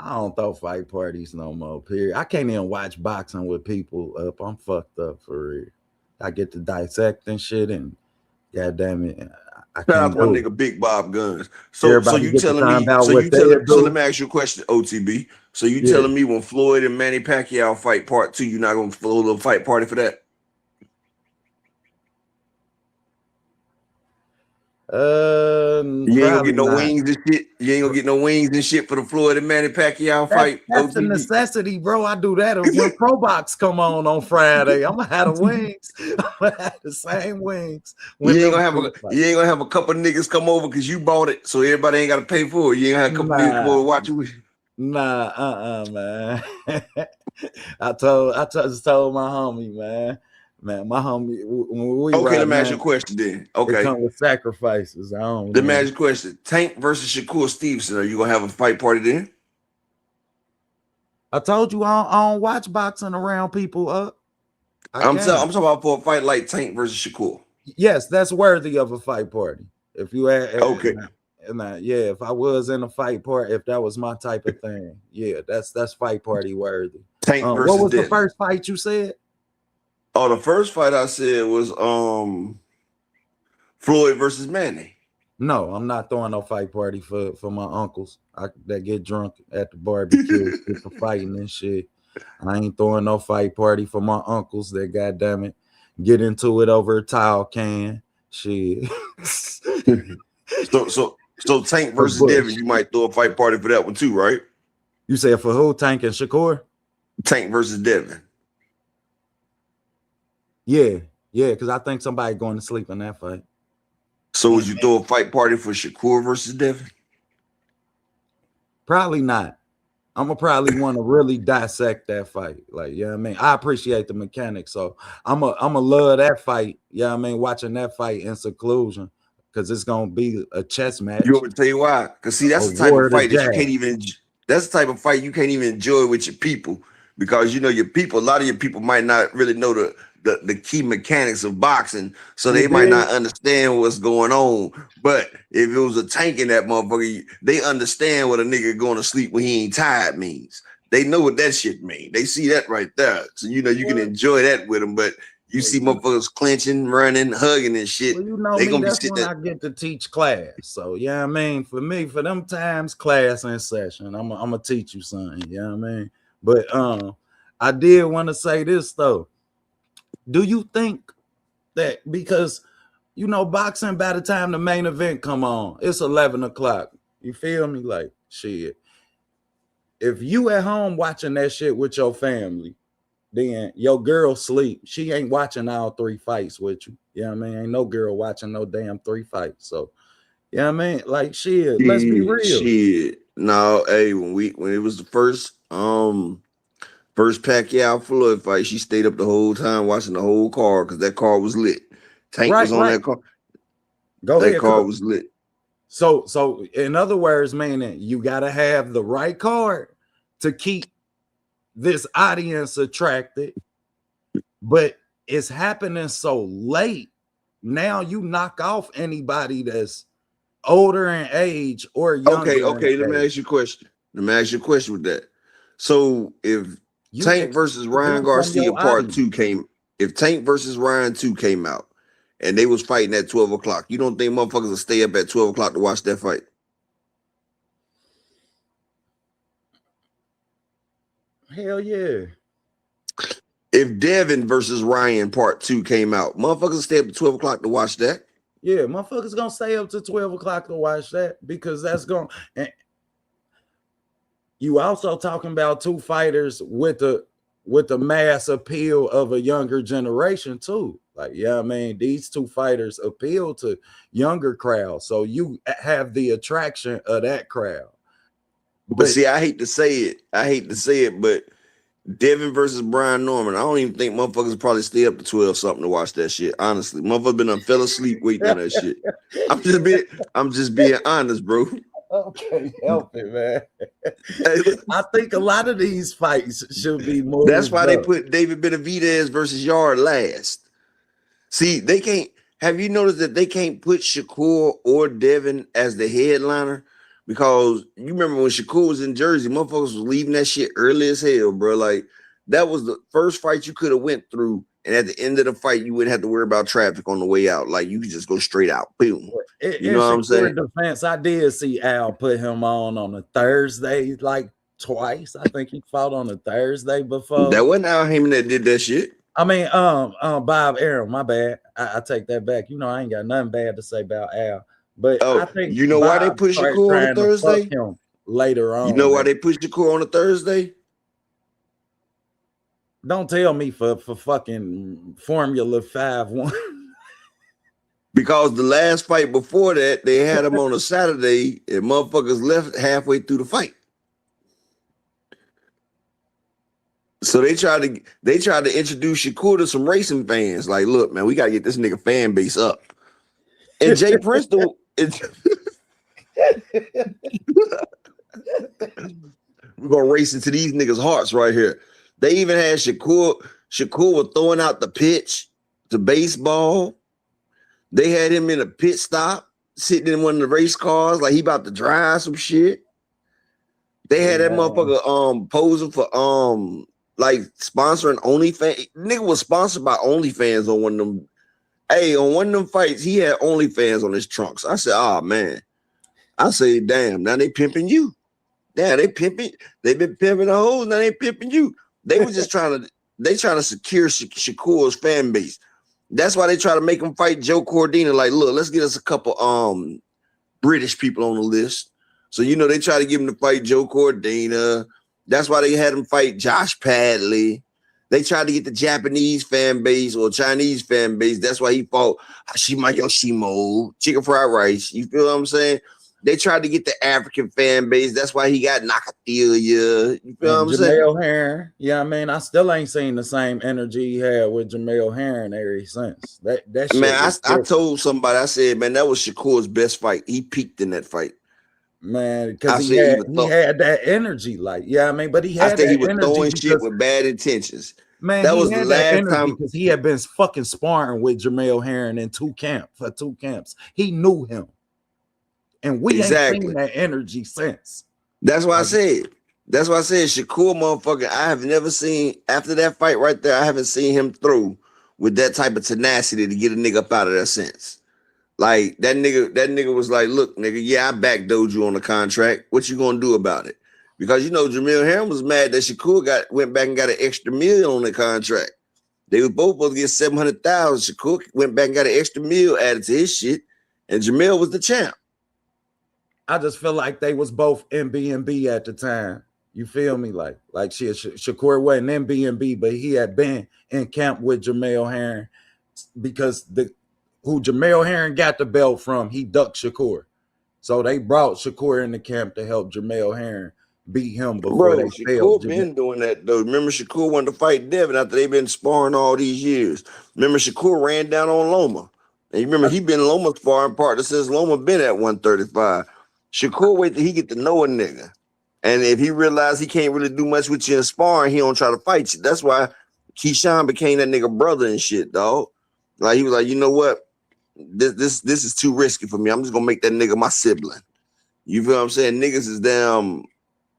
I don't throw fight parties no more, period. I can't even watch boxing with people up. I'm fucked up for real. I get to dissecting shit and goddamn it. I can't one nigga Big Bob Guns. So you telling me, so let me ask you a question, OTB. So you telling me when Floyd and Manny Pacquiao fight part 2, you're not gonna throw a little fight party for that? You ain't gonna Probably get no not. wings and shit. You ain't gonna get no wings and shit for the Floyd and Manny Pacquiao fight. That's the necessity, bro. I do that when Pro Box come on Friday. I'm gonna have the wings. I'm gonna have the same wings. You ain't gonna have a couple niggas come over because you bought it, so everybody ain't gotta pay for it. You ain't gonna have a couple niggas come over and watch you. Nah, man. I just told my homie, man, my homie. When we okay, ride, let me ask man, you a question then. Okay, it come with sacrifices. Let me ask you a question. Tank versus Shakur Stevenson. Are you gonna have a fight party then? I told you I don't watch boxing around people up. I'm talking about for a fight like Tank versus Shakur. Yes, that's worthy of a fight party. If you okay. Yeah, if I was in a fight party, if that was my type of thing, yeah, that's fight party worthy. Tank versus what was Devin. the first fight you said? Oh, the first fight I said was Floyd versus Manny. No, I'm not throwing no fight party for my uncles that get drunk at the barbecue for fighting and shit. I ain't throwing no fight party for my uncles that goddamn it get into it over a towel can. Shit. So Tank versus Devin, you might throw a fight party for that one too, right? You said for who? Tank and Shakur? Tank versus Devin. Yeah, because I think somebody going to sleep in that fight. So would you throw a fight party for Shakur versus Devin? Probably not. I'm gonna probably want to really dissect that fight. Like, you know what I mean? I appreciate the mechanics, so I'm a love that fight. You know what I mean? Watching that fight in seclusion, because it's gonna be a chess match. You want me to tell you why? Because see, that's the type of fight that you can't even. That's the type of fight you can't even enjoy with your people, because you know your people. A lot of your people might not really know the key mechanics of boxing, so they might not understand what's going on. But if it was a Tank in that motherfucker, they understand what a nigga going to sleep when he ain't tired means. They know what that shit mean. They see that right there. So you know you can enjoy that with them. But you see motherfuckers clenching, running, hugging and shit. Well, you know they me, gonna that's when I get to teach class. So yeah, I mean, for me, for them times, class in session, I'm gonna teach you something. You know what I mean? But I did want to say this though. Do you think that because you know boxing, by the time the main event come on, it's 11 o'clock. You feel me? Like shit. If you at home watching that shit with your family, then your girl sleep. She ain't watching all 3 fights with you. You know what I mean? Ain't no girl watching no damn 3 fights. So, you know what I mean? Like shit, let's be real. Shit. No, hey, when it was the first Pacquiao Floyd fight, she stayed up the whole time watching the whole card because that card was lit. Tank was on that card. That card was lit. So in other words, meaning you gotta have the right card to keep this audience attracted, but it's happening so late. Now you knock off anybody that's older in age or younger. Okay. Let me ask you a question. With that. So if Tank versus Ryan Garcia Part 2 came, if Tank versus Ryan 2 came out and they was fighting at 12 o'clock, you don't think motherfuckers will stay up at 12 o'clock to watch that fight? Hell yeah. If Devin versus Ryan Part 2 came out, motherfuckers stay up at 12 o'clock to watch that? Yeah, motherfuckers gonna stay up to 12 o'clock to watch that because that's going. And you also talking about 2 fighters with the mass appeal of a younger generation too. Like, yeah, I mean, these 2 fighters appeal to younger crowds, so you have the attraction of that crowd. But see, I hate to say it, but Devin versus Brian Norman, I don't even think motherfuckers probably stay up to 12 something to watch that shit. Honestly, motherfuckers fell asleep waiting on that shit. I'm just being honest, bro. Okay, help it, man. I think a lot of these fights should be more. That's why they put David Benavidez versus Yard last. See, they can't. Have you noticed that they can't put Shakur or Devin as the headliner? Because you remember when Shakur was in Jersey, motherfuckers was leaving that shit early as hell, bro. Like, that was the first fight you could have went through, and at the end of the fight, you wouldn't have to worry about traffic on the way out. Like, you could just go straight out. Boom. You know what I'm saying? Defense, I did see Al put him on a Thursday, like twice. I think he fought on a Thursday before. That wasn't Al Heyman that did that shit. I mean, Bob Arum, my bad. I take that back. You know, I ain't got nothing bad to say about Al. But I Oh, think you know why they Bob put started Shakur on a trying to fuck Thursday? him later You know on. why they put Shakur on a Thursday? Don't tell me for fucking Formula 5-1. Because the last fight before that, they had him on a Saturday, and motherfuckers left halfway through the fight. So they tried to introduce Shakur to some racing fans. Like, look, man, we gotta get this nigga fan base up. And Jay Prince, we're gonna race into these niggas' hearts right here. They even had Shakur was throwing out the pitch to baseball. They had him in a pit stop, sitting in one of the race cars, like he about to drive some shit. They had that motherfucker posing for like sponsoring OnlyFans. Nigga was sponsored by OnlyFans on one of them. Hey, on one of them fights, he had OnlyFans on his trunks. I said, oh man. I say, damn, now they pimping you. Damn, they pimping. They've been pimping the hoes, now they pimping you. They were just trying to secure Shakur's fan base. That's why they try to make him fight Joe Cordina. Like, look, let's get us a couple British people on the list. So, you know, they try to give him to fight Joe Cordina. That's why they had him fight Josh Padley. They tried to get the Japanese fan base or Chinese fan base. That's why he fought Hashima Yoshimo, chicken fried rice. You feel what I'm saying? They tried to get the African fan base. That's why he got Nakatilia. You feel what I'm saying? Jamel Herring. Yeah, I mean, I still ain't seen the same energy he had with Jamel Herring ever since. That shit man, I told somebody, I said, man, that was Shakur's best fight. He peaked in that fight. Man, because he had that energy, like, yeah, I mean, but he had he was throwing shit with bad intentions. Man, that was the last time because he had been fucking sparring with Jamel Herring in two camps. He knew him. And we ain't seen that energy since. That's why I said Shakur, motherfucker, I have never seen, after that fight right there, I haven't seen him throw with that type of tenacity to get a nigga up out of that sense. Like, that nigga was like, look, nigga, yeah, I backdoored you on the contract. What you gonna do about it? Because, you know, Jamel Herring was mad that Shakur went back and got an extra $1 million on the contract. They were both supposed to get $700,000. Shakur went back and got an extra $1 million added to his shit, and Jamel was the champ. I just feel like they was both MB&B at the time. You feel me? Like Shakur wasn't MB&B, but he had been in camp with Jamel Herring because who Jamel Herring got the belt from, he ducked Shakur. So they brought Shakur in the camp to help Jamel Herring beat him before they failed. Shakur been doing that though. Remember, Shakur wanted to fight Devin after they've been sparring all these years. Remember, Shakur ran down on Loma. And you remember, he been Loma's sparring partner since Loma been at 135. Shakur wait till he get to know a nigga. And if he realize he can't really do much with you in sparring, he don't try to fight you. That's why Keyshawn became that nigga brother and shit, dog. Like, he was like, you know what? This is too risky for me. I'm just gonna make that nigga my sibling. You feel what I'm saying? Niggas is damn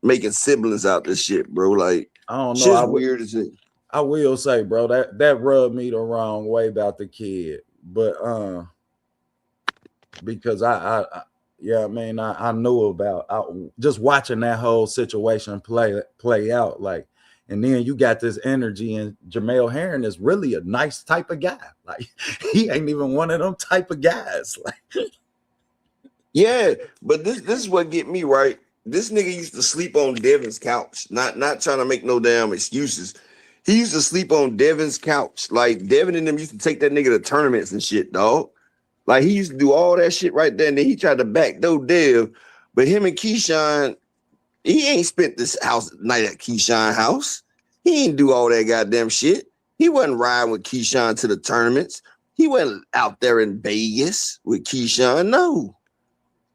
making siblings out this shit, bro. Like, I don't know. Shit's weird as it. I will say, bro, that rubbed me the wrong way about the kid. But because I knew about just watching that whole situation play out, like, and then you got this energy, and Jamel Herring is really a nice type of guy. Like, he ain't even one of them type of guys. Like, yeah, but this is what get me right. This nigga used to sleep on Devin's couch. Not trying to make no damn excuses. He used to sleep on Devin's couch. Like, Devin and them used to take that nigga to tournaments and shit, dog. Like, he used to do all that shit right there, and then he tried to backdoor Dev. But him and Keyshawn, he ain't spent this night at Keyshawn house. He ain't do all that goddamn shit. He wasn't riding with Keyshawn to the tournaments. He wasn't out there in Vegas with Keyshawn, no.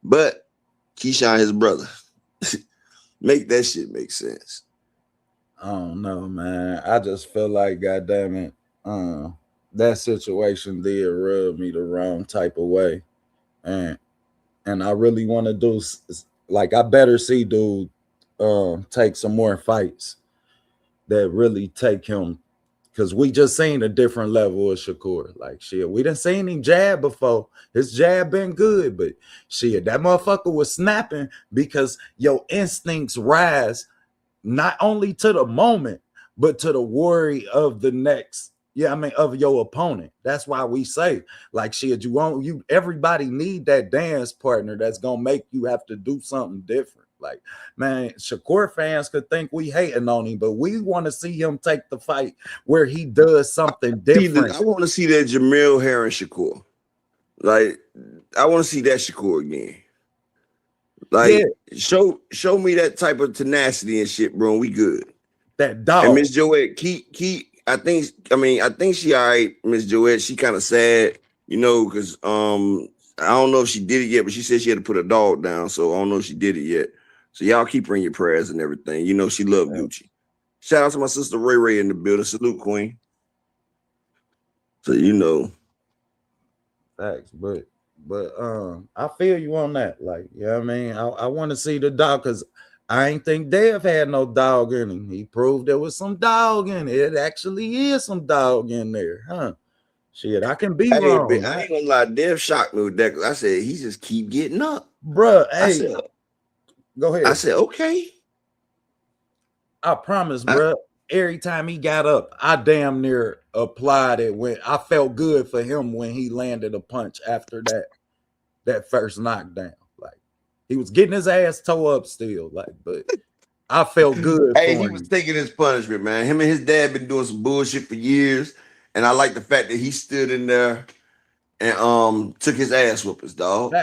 But Keyshawn, his brother. Make that shit make sense. I don't know, man. I just feel like, goddamn it, that situation did rub me the wrong type of way, and I really want to do, like, I better see dude take some more fights that really take him, because we just seen a different level of Shakur. Like, shit, we done seen him jab before. His jab been good, but shit, that motherfucker was snapping because your instincts rise not only to the moment, but to the worry of the next, Yeah, I mean, of your opponent. That's why we say, like, shit, everybody need that dance partner that's gonna make you have to do something different. Like, man, Shakur fans could think we hating on him, but we want to see him take the fight where he does something different. I want to see that Jamil Harris Shakur. Like, I want to see that Shakur again. Like, show me that type of tenacity and shit, bro. We good. That dog. And Miss Joette, I think she all right, Miss Joette. She kind of sad, you know, because I don't know if she did it yet, but she said she had to put a dog down, so I don't know if she did it yet. So y'all keep her in your prayers and everything. You know she loved Gucci. Shout out to my sister Ray Ray in the building. Salute, Queen. So you know. Facts, but I feel you on that. Like, you know what I mean? I want to see the dog because I ain't think Dev had no dog in him. He proved there was some dog in it. It actually is some dog in there, huh? Shit, I can be wrong. I ain't gonna lie, Dev shocked me with that. I said he just keep getting up, bruh. Hey, go ahead. I said okay. I promise, bruh. Every time he got up, I damn near applied it. When I felt good for him when he landed a punch after that first knockdown. Like, he was getting his ass toe up still, like, but I felt good. Hey, he was taking his punishment, man. Him and his dad been doing some bullshit for years, and I like the fact that he stood in there and took his ass whoopers, dog.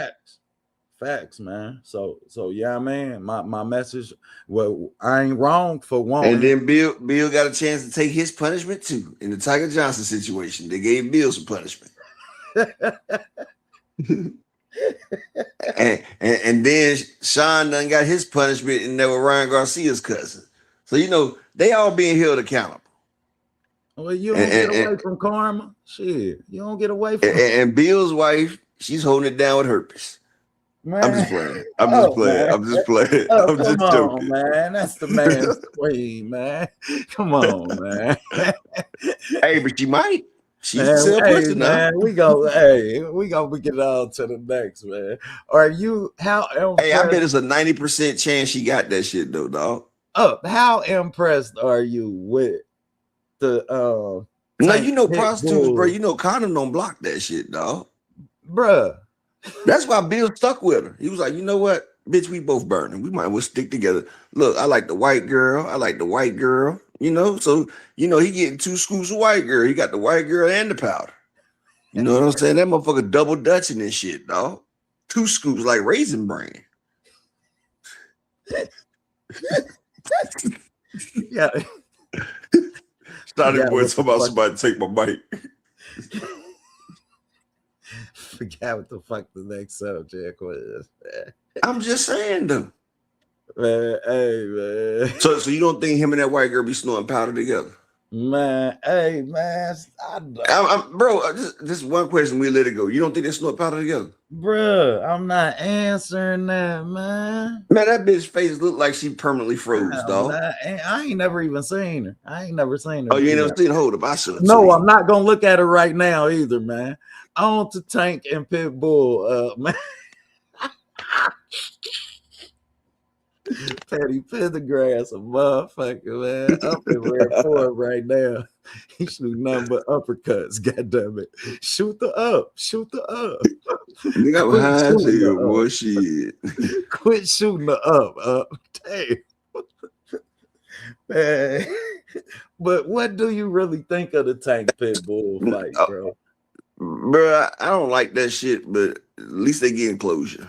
Facts, man. So yeah, man. My message. Well, I ain't wrong for one. And then Bill got a chance to take his punishment too in the Tiger Johnson situation. They gave Bill some punishment. and then Sean done got his punishment, and that was Ryan Garcia's cousin. So you know they all being held accountable. Well, you don't get away from karma. Shit, you don't get away from. And Bill's wife, she's holding it down with herpes. Man. I'm just playing. I'm just playing. I'm just joking, man. That's the man's queen, man. Come on, man. Hey, but she might. She's still pushing now. We gonna get on to the next, man. Are you Hey, I bet it's a 90% chance she got that shit though, dog. How impressed are you with the now you know prostitutes, bro. You know condom don't block that shit, dog. Bruh. That's why Bill stuck with her. He was like, you know what, bitch, we both burning. We might as well stick together. Look, I like the white girl. I like the white girl. You know, so you know he getting 2 scoops of white girl. He got the white girl and the powder. You know what I'm saying? That motherfucker double dutching this shit, dog. 2 scoops like Raisin Bran. Yeah. Started boy talking about somebody take my mic. Forgot what the fuck the next subject was. I'm just saying though. Man, hey man. So you don't think him and that white girl be snorting powder together? Man, hey man. Bro, this one question, we let it go. You don't think they snort powder together? Bro, I'm not answering that, man. Man, that bitch face looked like she permanently froze, dog. I ain't never even seen her. I ain't never seen her. Oh, you ain't never seen her? Hold up, I should. No, I'm not gonna look at her right now either, man. On to Tank and Pitbull, man. Patty Pendergrass, a motherfucker, man. Up in red form right now. He shoot nothing but uppercuts, goddamn it. Shoot the up. You got behind you, boy. Shit. Quit shooting the up. Damn. Man. But what do you really think of the Tank Pitbull fight, bro? Bro, I don't like that shit, but at least they getting closure.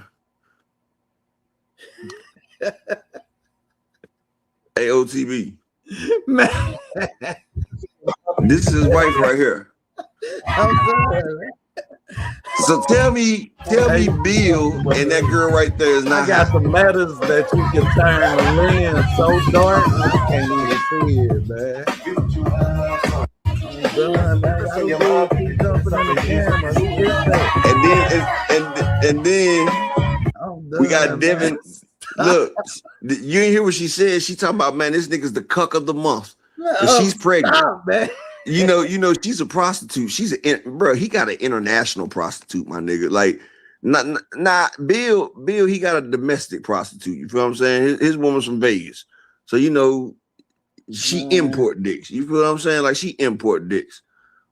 AOTB. Man. This is his wife right here. So tell me, Bill and that girl right there is not. I got some matters that you can turn the lens so dark I can't even see it, man. And then we got Devin. Look, you ain't hear what she said. She talking about, man, this nigga's the cuck of the month. She's pregnant. Man. You know, she's a prostitute. Bro, he got an international prostitute, my nigga. Like, Bill, he got a domestic prostitute. You feel what I'm saying? His woman's from Vegas. So, you know, she import dicks. You feel what I'm saying? Like, she import dicks.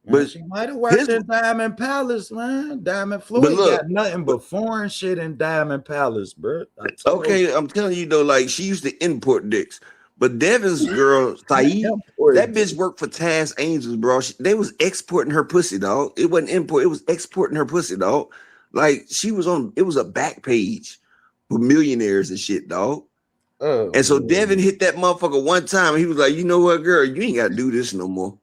But she might have worked in Diamond Palace, man. Diamond Floyd got nothing but foreign shit in Diamond Palace, bro. Okay, I'm telling you though, like she used to import dicks. But Devin's girl, Saeed, that bitch worked for Taz Angels, bro. They was exporting her pussy, dog. It wasn't import, it was exporting her pussy, dog. Like she was on, it was a back page for millionaires and shit, dog. Oh, and so Devin hit that motherfucker one time and he was like, you know what, girl, you ain't gotta do this no more.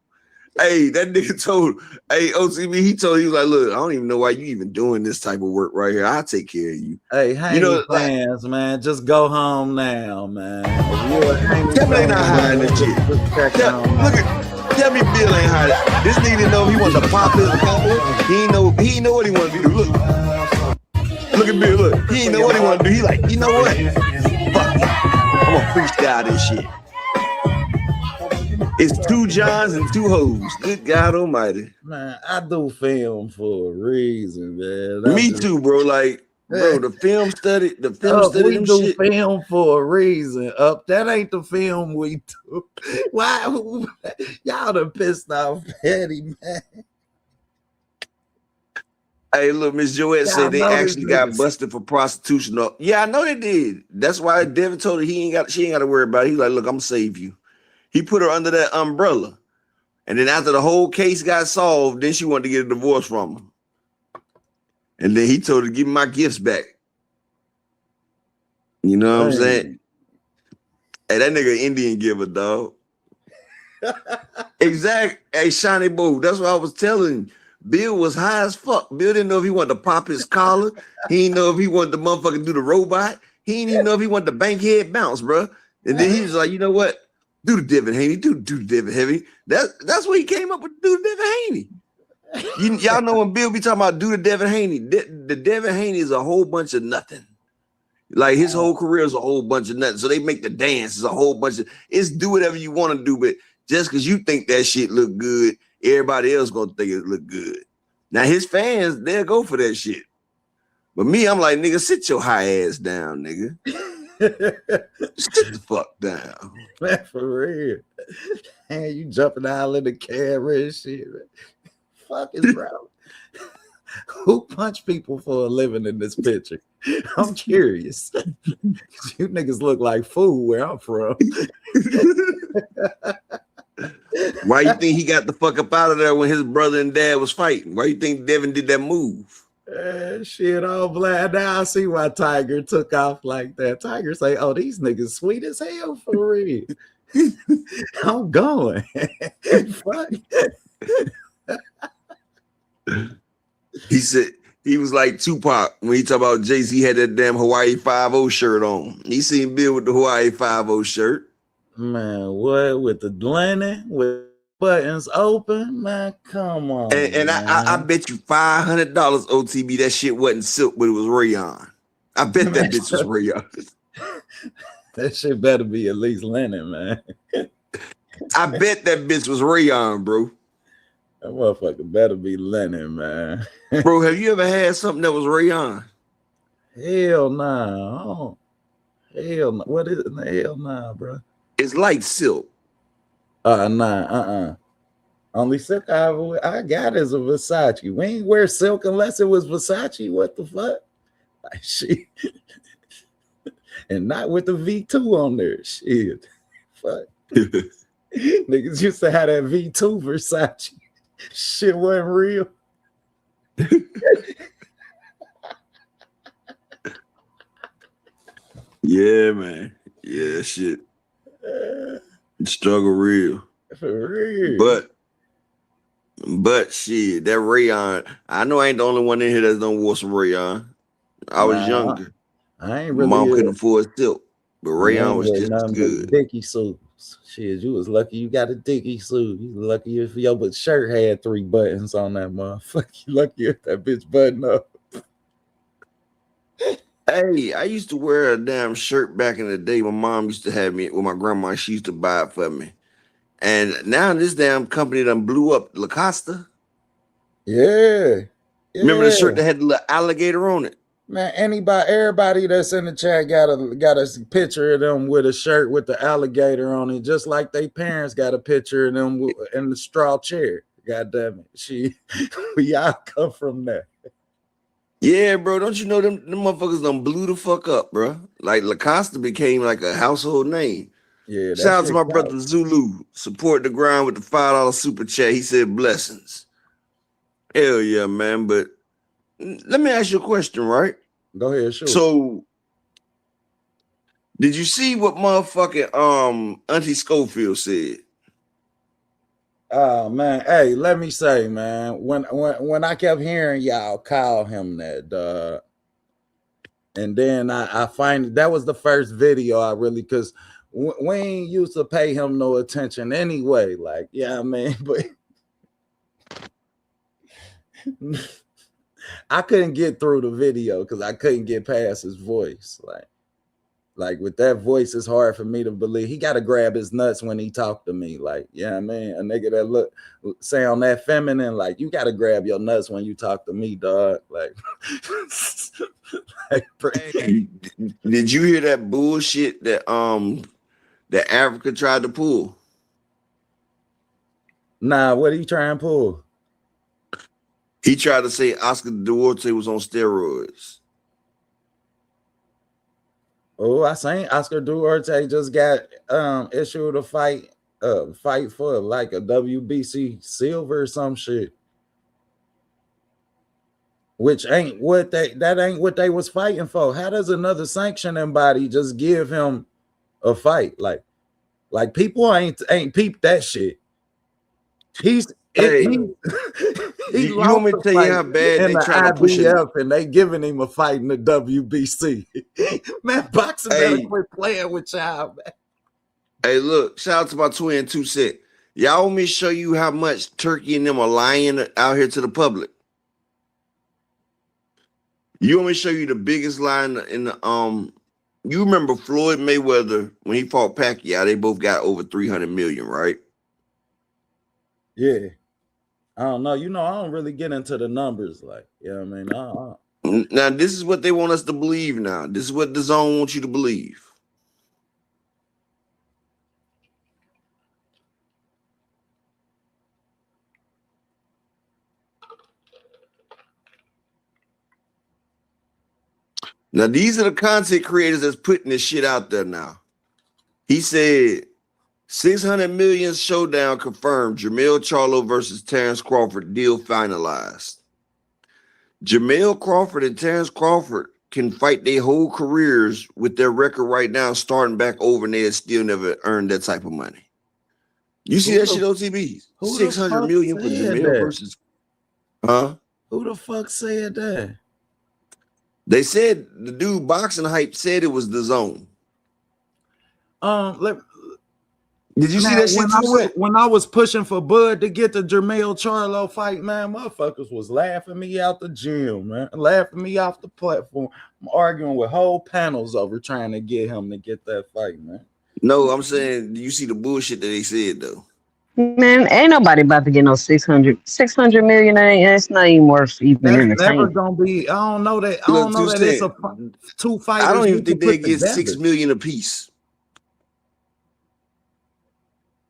Hey, that nigga told, hey, OCB, he was like, look, I don't even know why you even doing this type of work right here. I'll take care of you. Hey, Haney fans, man, just go home now, man. Tell me they not hiding this shit. Tell me Bill ain't hiding. This nigga didn't know if he wanted to pop his collar. He ain't know what he wanted to do. Look at Bill, look. He ain't know what he wanted to do. He like, you know what? Fuck it. I'm gonna freestyle this shit. It's 2 Johns and 2 hoes. Good God Almighty. Man, I do film for a reason, man. Me too, bro. Like, bro, the film study, we do shit. Film for a reason. That ain't the film we do. Why y'all done pissed off Petty, man? Hey, look, Miss Joette said they actually got busted for prostitution. Yeah, I know they did. That's why Devin told her she ain't got to worry about it. He's like, look, I'm gonna save you. He put her under that umbrella. And then after the whole case got solved, then she wanted to get a divorce from him. And then he told her to give me my gifts back. You know what I'm saying? Hey, that nigga Indian giver, dog. Exactly. Hey, Shiny Boo, that's what I was telling you. Bill was high as fuck. Bill didn't know if he wanted to pop his collar. He didn't know if he wanted the motherfucker do the robot. He didn't even know if he wanted the bankhead bounce, bro. And then he was like, you know what? Do the Devin Haney. Do the Devin Heavy. That's what he came up with. Do the Devin Haney. Y'all know when Bill be talking about do the Devin Haney. The Devin Haney is a whole bunch of nothing. Like his whole career is a whole bunch of nothing. So they make the dance is a whole bunch of. It's do whatever you want to do, but just because you think that shit look good, everybody else gonna think it look good. Now his fans, they'll go for that shit. But me, I'm like, nigga, sit your high ass down, nigga. Sit the fuck down. Man, for real. Man, you jumping out in the camera and shit. Man. Fuck is bro. Who punch people for a living in this picture? I'm curious. You niggas look like fool where I'm from. Why you think he got the fuck up out of there when his brother and dad was fighting? Why you think Devin did that move? Shit, all black. Now I see why Tiger took off like that. Tiger say, oh, these niggas sweet as hell for real. I'm going. Fuck. He said he was like Tupac when he talk about Jay-Z had that damn Hawaii 5-0 shirt on. He seen Bill with the Hawaii 5-0 shirt. Man, what with the linen with buttons open? Man, come on. And I bet you $500 OTB that shit wasn't silk, but it was rayon. I bet that bitch was rayon. That shit better be at least linen, man. I bet that bitch was rayon, bro. That motherfucker better be linen, man. Bro, have you ever had something that was rayon? Hell nah. Hell nah. What is it? Hell nah, bro. It's like silk. Nah. Only silk I got is a Versace. We ain't wear silk unless it was Versace. What the fuck? Like, shit. And not with the V2 on there. Shit. Fuck. Niggas used to have that V2 Versace. Shit wasn't real. Yeah, man. Yeah, shit. Struggle real. For real. But shit, that rayon. I know I ain't the only one in here that don't wore some rayon. I was younger. I ain't really. Mom couldn't afford silk, but rayon was just as good. Dickie suits. Shit, you was lucky you got a Dickie suit. You was lucky if your shirt had 3 buttons on that motherfucker. You lucky if that bitch button up. Hey, I used to wear a damn shirt back in the day. My mom used to have me with my grandma. She used to buy it for me. And now this damn company done blew up, Lacoste. Yeah. Remember the shirt that had the little alligator on it? Man, everybody that's in the chat got a picture of them with a shirt with the alligator on it, just like their parents got a picture of them in the straw chair. God damn it. We all come from there. Yeah, bro. Don't you know them motherfuckers done blew the fuck up, bro? Like Lacosta became like a household name. Yeah, Shout out to my brother Zulu. Support the grind with the $5 super chat. He said blessings. Hell yeah, man. But let me ask you a question, right? Go ahead, sure. So did you see what motherfucking Auntie Schofield said? Oh man, hey, let me say, man, when I kept hearing y'all call him that, dog, and then I find that was the first video I really, because we ain't used to pay him no attention anyway. Like, yeah, I mean, but I couldn't get through the video because I couldn't get past his voice. Like with that voice, it's hard for me to believe. He got to grab his nuts when he talk to me. Like, yeah, man, a nigga that sound that feminine, like you got to grab your nuts when you talk to me, dog. Like, hey, did you hear that bullshit that that Africa tried to pull? Nah, what he trying to pull? He tried to say Oscar Duarte was on steroids. Oh, I seen Oscar Duarte just got issued a fight for like a WBC silver or some shit. Which ain't what that ain't what they was fighting for. How does another sanctioning body just give him a fight? Like people ain't peeped that shit. You want me to tell you how bad they try to push it? And they giving him a fight in the WBC. Man, boxing better quit playing with y'all, man. Hey, look, shout out to my twin 2 Cent. Y'all want me to show you how much Turki and them are lying out here to the public? You want me to show you the biggest lie in the you remember Floyd Mayweather when he fought Pacquiao, they both got over 300 million, right? Yeah. I don't know. You know, I don't really get into the numbers. Like, you know what I mean? Now, this is what they want us to believe now. This is what the zone wants you to believe. Now, these are the content creators that's putting this shit out there now. He said, 600 million showdown confirmed. Jermell Charlo versus Terrence Crawford deal finalized. Jermell Crawford and Terrence Crawford can fight their whole careers with their record right now, starting back over, and they still never earned that type of money. You see that shit, OTB? 600 million for Jermell versus... Huh? Who the fuck said that? They said the dude boxing hype said it was the zone. Did you see that shit? When I was pushing for Bud to get the Jermell Charlo fight, man, motherfuckers was laughing me out the gym, man, laughing me off the platform. I'm arguing with whole panels over trying to get him to get that fight, man. No, I'm saying, do you see the bullshit that they said though? Man, ain't nobody about to get no 600 million. It's not even worth even entertaining. That's never gonna be. I don't know that. I don't know that it's a two fighters. I don't even think they get 6 million apiece.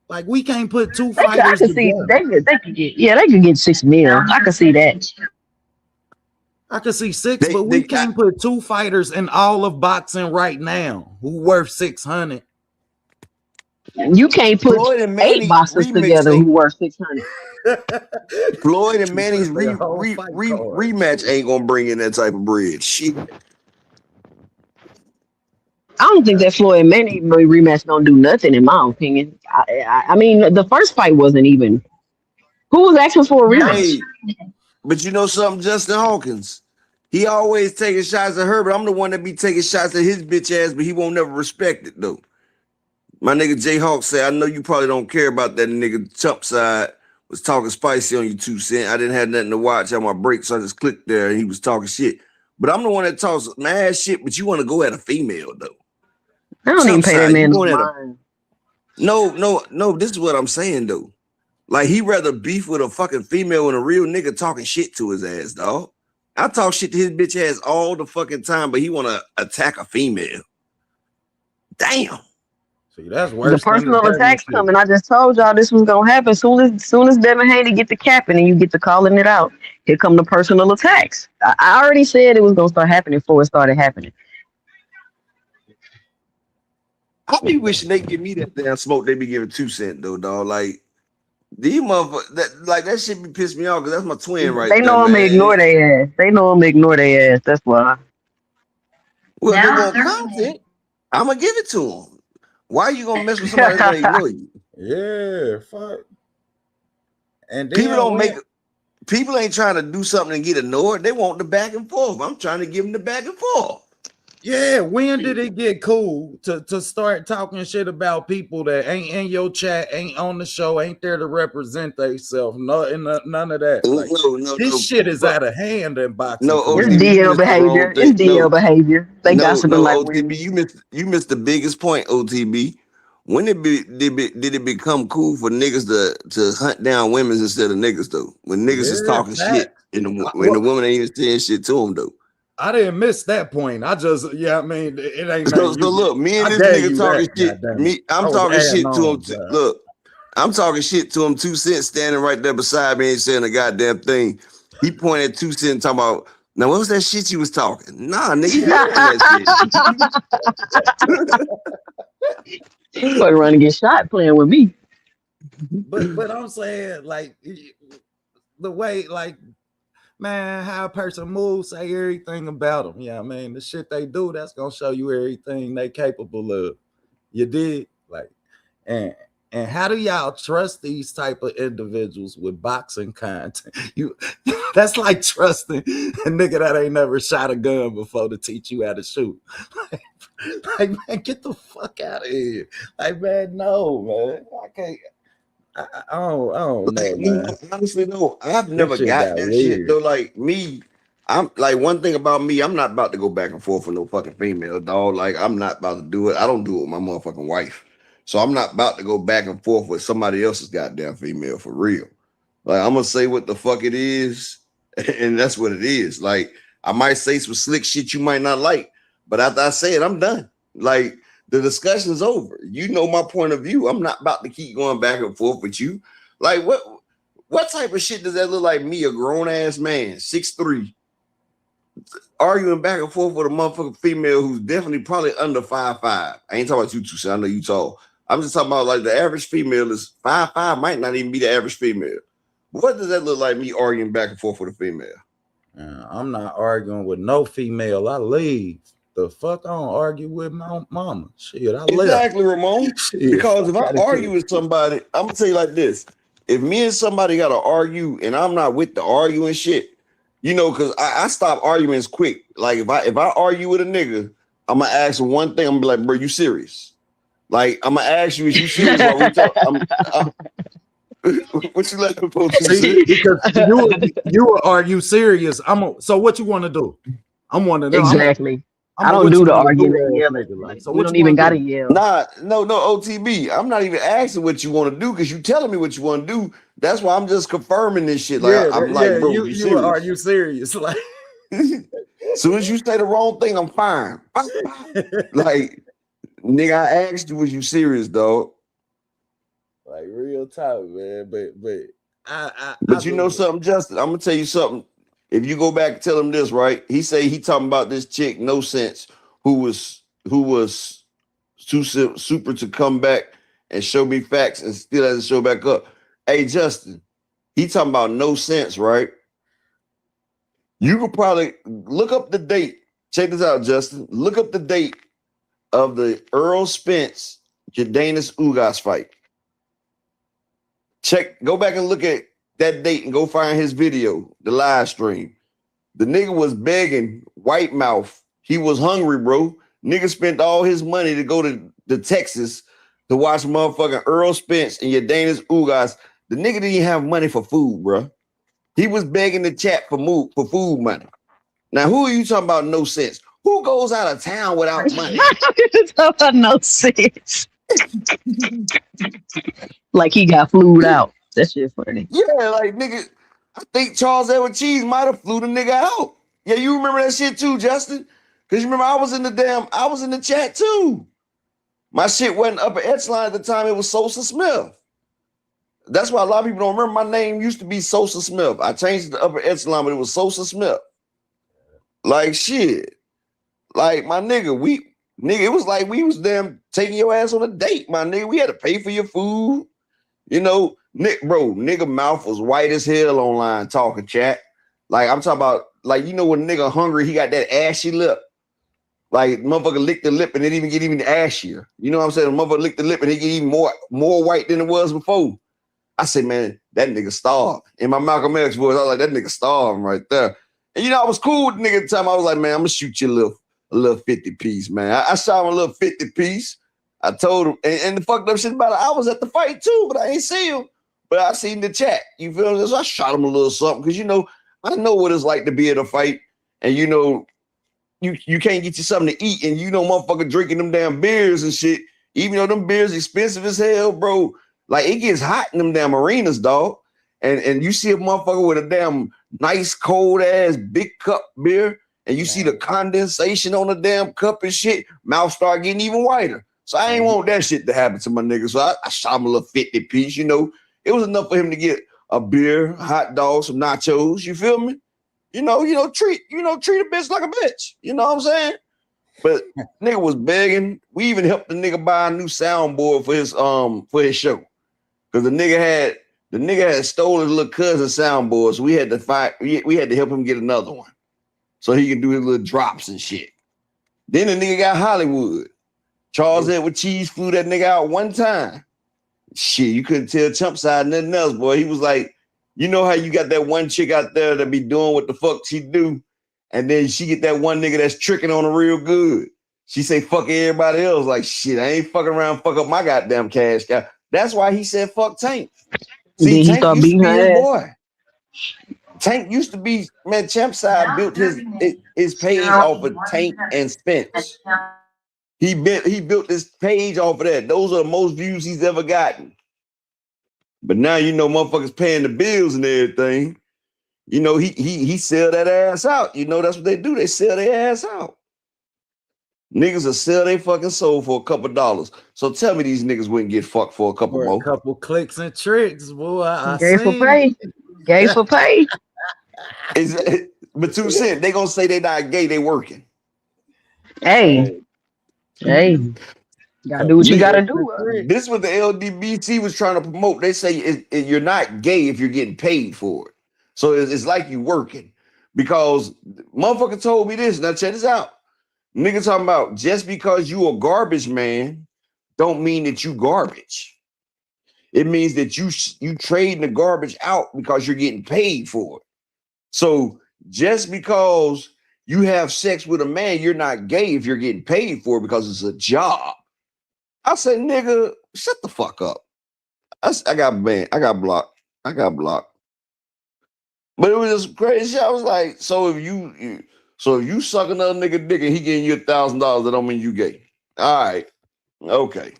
Like we can't put two fighters together. They could get 6 million. I can see that. I could see 6, but we can't put two fighters in all of boxing right now who worth 600. You can't put 8 boxers together who worth 600. Floyd and Manning's rematch ain't gonna bring in that type of bread. Shit. I don't think that Floyd Manning rematch don't do nothing, in my opinion. I mean, the first fight wasn't even. Who was asking for a rematch? Hey, but you know something, Justin Hawkins, he always taking shots at her, but I'm the one that be taking shots at his bitch ass, but he won't never respect it though. My nigga J Hawk said, I know you probably don't care about that nigga Chump side was talking spicy on you 2 Cent. I didn't have nothing to watch on my break, so I just clicked there and he was talking shit. But I'm the one that talks mad shit, but you want to go at a female though. I don't even pay that man no mind. No, this is what I'm saying though. Like he rather beef with a fucking female than a real nigga talking shit to his ass, dog. I talk shit to his bitch ass all the fucking time, but he want to attack a female. Damn. See, that's The worse than the personal Devin attacks shit. coming. I just told y'all this was gonna happen. Soon as Devin Haney get to capping and you get to calling it out, here come the personal attacks. I already said it was gonna start happening before it started happening. I be wishing they give me that damn smoke they be giving 2 cents though, dog. Like these motherfuckers, that shit be pissing me off because that's my twin right They there, know I'm gonna man. ignore their ass. They know I'm gonna ignore their ass. That's why. Well, if they want content, I'm gonna give it to them. Why are you gonna mess with somebody that's gonna ignore you? Yeah, fuck. And then People don't make people ain't trying to do something and get ignored. They want the back and forth. I'm trying to give them the back and forth. Yeah, when did it get cool to start talking shit about people that ain't in your chat, ain't on the show, ain't there to represent themselves? None of that. Like, this shit is out of hand in boxing. No, It's OTB, you DL missed the wrong behavior. thing. It's DL behavior. They gossiping like OTB, weird. you missed the biggest point, OTB. When did it become cool for niggas to hunt down women instead of niggas though? When niggas is talking shit and when the woman ain't even saying shit to them though. I didn't miss that point. I just, I mean, it ain't. So look, me and this nigga talking shit. I'm talking shit to him. Look, I'm talking shit to him. 2 cents standing right there beside me, ain't saying a goddamn thing. He pointed at 2 cents talking about. Now what was that shit you was talking? Nah, nigga, you doing that shit. Fuck around and get shot playing with me. But I'm saying like the way like. Man, how a person moves, say everything about them. Yeah, I mean, the shit they do, that's gonna show you everything they capable of. You did? Like, and how do y'all trust these type of individuals with boxing content? That's like trusting a nigga that ain't never shot a gun before to teach you how to shoot. Like man, get the fuck out of here. Like, man, no, man. I can't. I don't know, man. Honestly, though, I've never got that shit though. Like me, I'm like one thing about me, I'm not about to go back and forth with no fucking female dog. Like I'm not about to do it. I don't do it with my motherfucking wife. So I'm not about to go back and forth with somebody else's goddamn female for real. Like I'm gonna say what the fuck it is, and that's what it is. Like I might say some slick shit you might not like, but after I say it, I'm done. Like the discussion's over. You know my point of view. I'm not about to keep going back and forth with you. Like what type of shit does that look like me, a grown ass man, 6'3", arguing back and forth with a motherfucking female who's definitely probably under 5'5". I ain't talking about you two, so I know you tall. I'm just talking about like the average female is 5'5", might not even be the average female. What does that look like me arguing back and forth with a female? I'm not arguing with no female. I leave. The fuck I don't argue with my mama. Shit, I left. Exactly, Ramon. Because if I argue with somebody, I'm gonna tell you like this: if me and somebody gotta argue and I'm not with the arguing shit, you know, because I stop arguments quick. Like if I argue with a nigga, I'm gonna ask him one thing. I'm gonna be like, bro, you serious? Like I'm gonna ask you, is you serious while we talk? What you laughing for? See, because are you serious? So what you want to do? I'm one of them. Exactly. I don't do the arguing and yelling. Like, so we don't even gotta yell. Nah, no, OTB. I'm not even asking what you want to do because you telling me what you want to do. That's why I'm just confirming this shit. Like I'm like, bro, you serious? Are you serious? Like, soon as you say the wrong thing, I'm fine. Like, nigga, I asked you, was you serious, dog? Like real talk, man. But you know something, Justin? I'm gonna tell you something. If you go back and tell him this, right? He talking about this chick, No Sense, who was too super to come back and show me facts and still hasn't show back up. Hey, Justin, he talking about No Sense, right? You could probably look up the date. Check this out, Justin. Look up the date of the Earl Spence Jadanis Ugas fight. Go back and look at that date and go find his video, the live stream. The nigga was begging, white mouth. He was hungry, bro. Nigga spent all his money to go to Texas to watch motherfucking Earl Spence and Jadanis Ugas. The nigga didn't even have money for food, bro. He was begging the chat for food money. Now, who are you talking about? No Sense. Who goes out of town without money? Talking about No Sense. Like he got flued out. That shit funny. Yeah, like nigga, I think Charles Edward Cheese might have flew the nigga out. Yeah, you remember that shit too, Justin? Because you remember I was in the chat too. My shit wasn't upper echelon at the time. It was Sosa Smith. That's why a lot of people don't remember my name used to be Sosa Smith. I changed it to upper echelon, but it was Sosa Smith. Like shit. Like my nigga, it was like we was damn taking your ass on a date, my nigga. We had to pay for your food. You know, nigga mouth was white as hell online talking chat. Like I'm talking about, like, you know, when a nigga hungry, he got that ashy lip. Like motherfucker lick the lip and it even get even ashier. You know what I'm saying? Motherfucker lick the lip and it get even more white than it was before. I said, man, that nigga starved. In my Malcolm X voice, I was like, that nigga starved right there. And you know, I was cool with the nigga at the time. I was like, man, I'm gonna shoot you a little 50 piece, man. I shot him a little 50 piece. I told him, and the fucked up shit about it, I was at the fight too, but I ain't see him. But I seen the chat. You feel me? So I shot him a little something because, you know, I know what it's like to be at a fight, and you know, you can't get you something to eat, and you know, motherfucker drinking them damn beers and shit. Even though them beers expensive as hell, bro. Like it gets hot in them damn arenas, dog. And you see a motherfucker with a damn nice cold ass big cup beer, and you see the condensation on the damn cup and shit, mouth start getting even whiter. So I ain't want that shit to happen to my nigga. So I shot him a little 50 piece, you know. It was enough for him to get a beer, hot dog, some nachos, you feel me? You know, treat a bitch like a bitch. You know what I'm saying? But nigga was begging. We even helped the nigga buy a new soundboard for his show. Cause the nigga had stolen his little cousin's soundboard, so we had to help him get another one. So he can do his little drops and shit. Then the nigga got Hollywood. Charles Edward Cheese flew that nigga out one time. Shit, you couldn't tell Chump side nothing else, boy. He was like, you know how you got that one chick out there that be doing what the fuck she do, and then she get that one nigga that's tricking on her real good. She say fuck everybody else. Like, shit, I ain't fucking around, fuck up my goddamn cash cow. That's why he said fuck Tank. See, Tank used to be his boy. Tank used to be, man, Champ side built his page off of Tank and Spence. He built this page off of that. Those are the most views he's ever gotten. But now, you know, motherfuckers paying the bills and everything. You know, he sell that ass out. You know, that's what they do. They sell their ass out. Niggas will sell their fucking soul for a couple dollars. So tell me these niggas wouldn't get fucked for a couple more. A couple clicks and tricks, boy. Gay for pay. Gay for pay. But 2 cents, they gonna say they not gay, they working. Hey. Gotta do what you gotta do. This is what the LGBT was trying to promote. They say you're not gay if you're getting paid for it. So it's like you working. Because motherfucker told me this. Now check this out. Nigga talking about just because you a garbage man don't mean that you garbage. It means that you trading the garbage out because you're getting paid for it. So just because you have sex with a man, you're not gay if you're getting paid for it because it's a job. I said, nigga, shut the fuck up. I got banned. I got blocked. But it was just crazy. I was like, so if you suck another nigga dick and he getting you $1,000, that don't mean you gay. All right. Okay.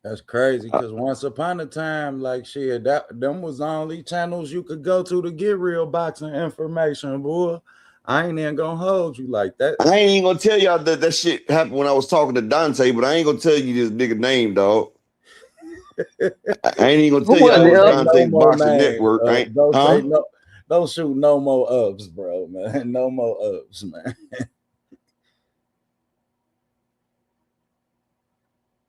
That's crazy because once upon a time, like shit, them was the only channels you could go to get real boxing information, boy. I ain't even gonna hold you like that. I ain't even gonna tell y'all that shit happened when I was talking to Dante, but I ain't gonna tell you this nigga name, dog. I ain't even gonna tell y'all it was Dante's Boxing Network. Don't shoot no more ups, bro, man. No more ups, man.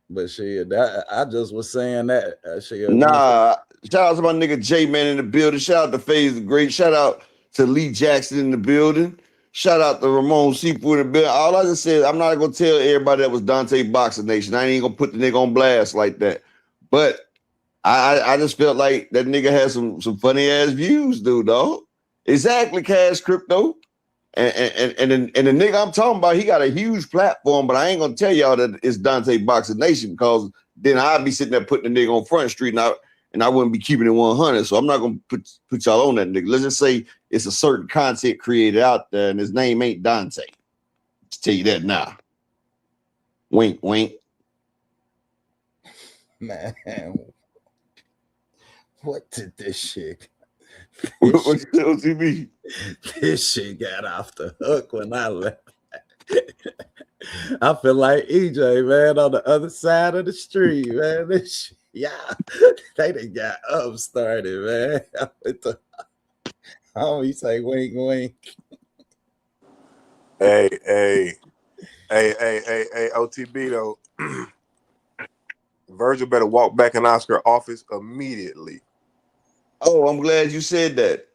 But shit, I just was saying that. Shit, nah, shout out to my nigga J Man in the building. Shout out to FaZe the Great. Shout out to Lee Jackson in the building. Shout out to Ramon Seafood in the building. All I just said, I'm not gonna tell everybody that was Dante Boxing Nation. I ain't gonna put the nigga on blast like that. But I just felt like that nigga had some funny ass views, dude, dog. Exactly, Cash Crypto. And the nigga I'm talking about, he got a huge platform, but I ain't gonna tell y'all that it's Dante Boxing Nation because then I'd be sitting there putting the nigga on Front Street and I wouldn't be keeping it 100. So I'm not gonna put y'all on that nigga. Let's just say it's a certain content creator out there and his name ain't Dante. Let's tell you that now. Wink, wink. Man, what did this shit? What you mean? This shit got off the hook when I left. I feel like EJ, man, on the other side of the street, man. They done got up started, man. You say wink, wink. Hey, OTB though. Virgil better walk back in Oscar office immediately. Oh, I'm glad you said that.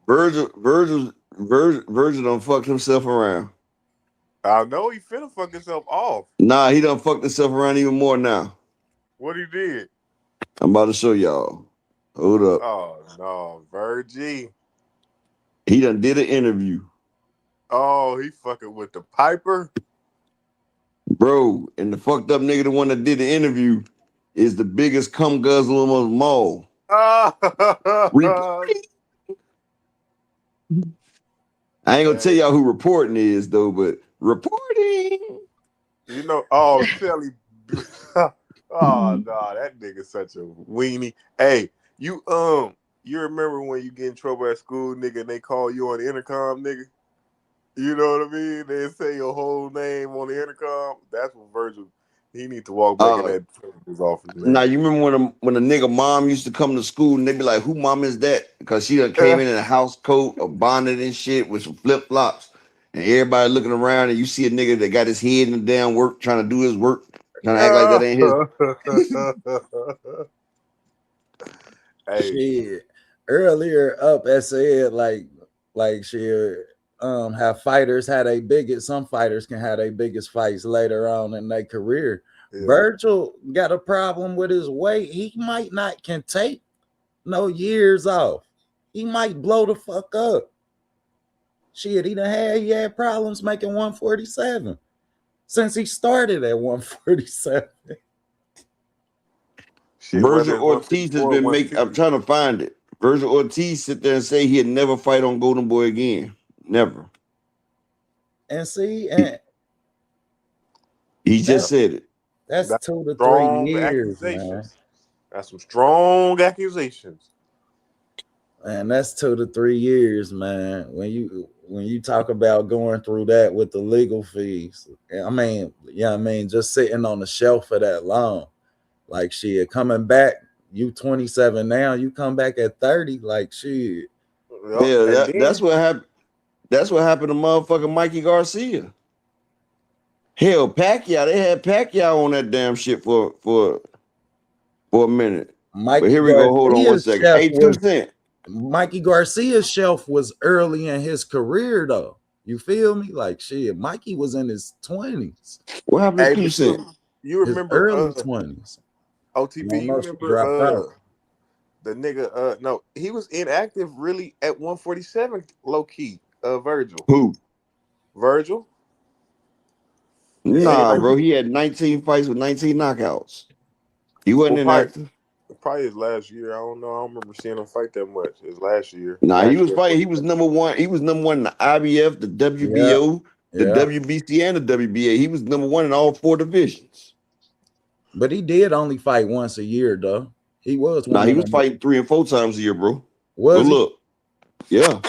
Virgil done fucked himself around. I know he finna fuck himself off. Nah, he done fucked himself around even more now. What he did? I'm about to show y'all. Hold up. Oh no, Virgie. He done did an interview. Oh, he fucking with the Piper. Bro, and the fucked up nigga, the one that did the interview, is the biggest cum guzzler of them all. Reporting. I ain't gonna tell y'all who reporting is though, but reporting. You know, oh, Shelly. Oh no, that nigga such a weenie. Hey, you remember when you get in trouble at school, nigga, and they call you on the intercom, nigga? You know what I mean? They say your whole name on the intercom. That's what Virgil. He need to walk back in that principal's office, man. Now you remember when a nigga mom used to come to school and they be like, "Who mom is that?" Because she done came in a house coat, a bonnet and shit with some flip flops, and everybody looking around, and you see a nigga that got his head in the damn work, trying to do his work, trying to act like that ain't his. Hey. Shit. Earlier up, I said like shit. Have fighters had a biggest, some fighters can have their biggest fights later on in their career. Yeah. Virgil got a problem with his weight. He might not can take no years off. He might blow the fuck up. Shit, he had problems making 147 since he started at 147. Virgil Ortiz has been making, I'm trying to find it. Virgil Ortiz sit there and say he'd never fight on Golden Boy again. Never. And see, and he just said it. That's 2 to 3 years, man. That's some strong accusations. And that's 2 to 3 years, man. When you talk about going through that with the legal fees, I mean, just sitting on the shelf for that long, like shit, coming back, you 27 now, you come back at 30, like shit. Yeah, that's what happened. That's what happened to motherfucking Mikey Garcia. Hell, Pacquiao, they had Pacquiao on that damn shit for a minute. But here we go. Hold on 1 second. Hey, 2 cents. Mikey Garcia's shelf was early in his career, though. You feel me? Like shit, Mikey was in his 20s. What happened to 2 cents? You remember early 20s? OTB, you remember the nigga? No, he was inactive really at 147, low key. Virgil. Who? Virgil? Nah, bro. He had 19 fights with 19 knockouts. He wasn't inactive. Probably his last year. I don't know. I don't remember seeing him fight that much. His last year. Nah, he was fighting. He was number one. He was number one in the IBF, the WBO, the WBC, and the WBA. He was number one in all 4 divisions. But he did only fight once a year, though. He was. He was fighting 3 and 4 times a year, bro. Was look. Yeah.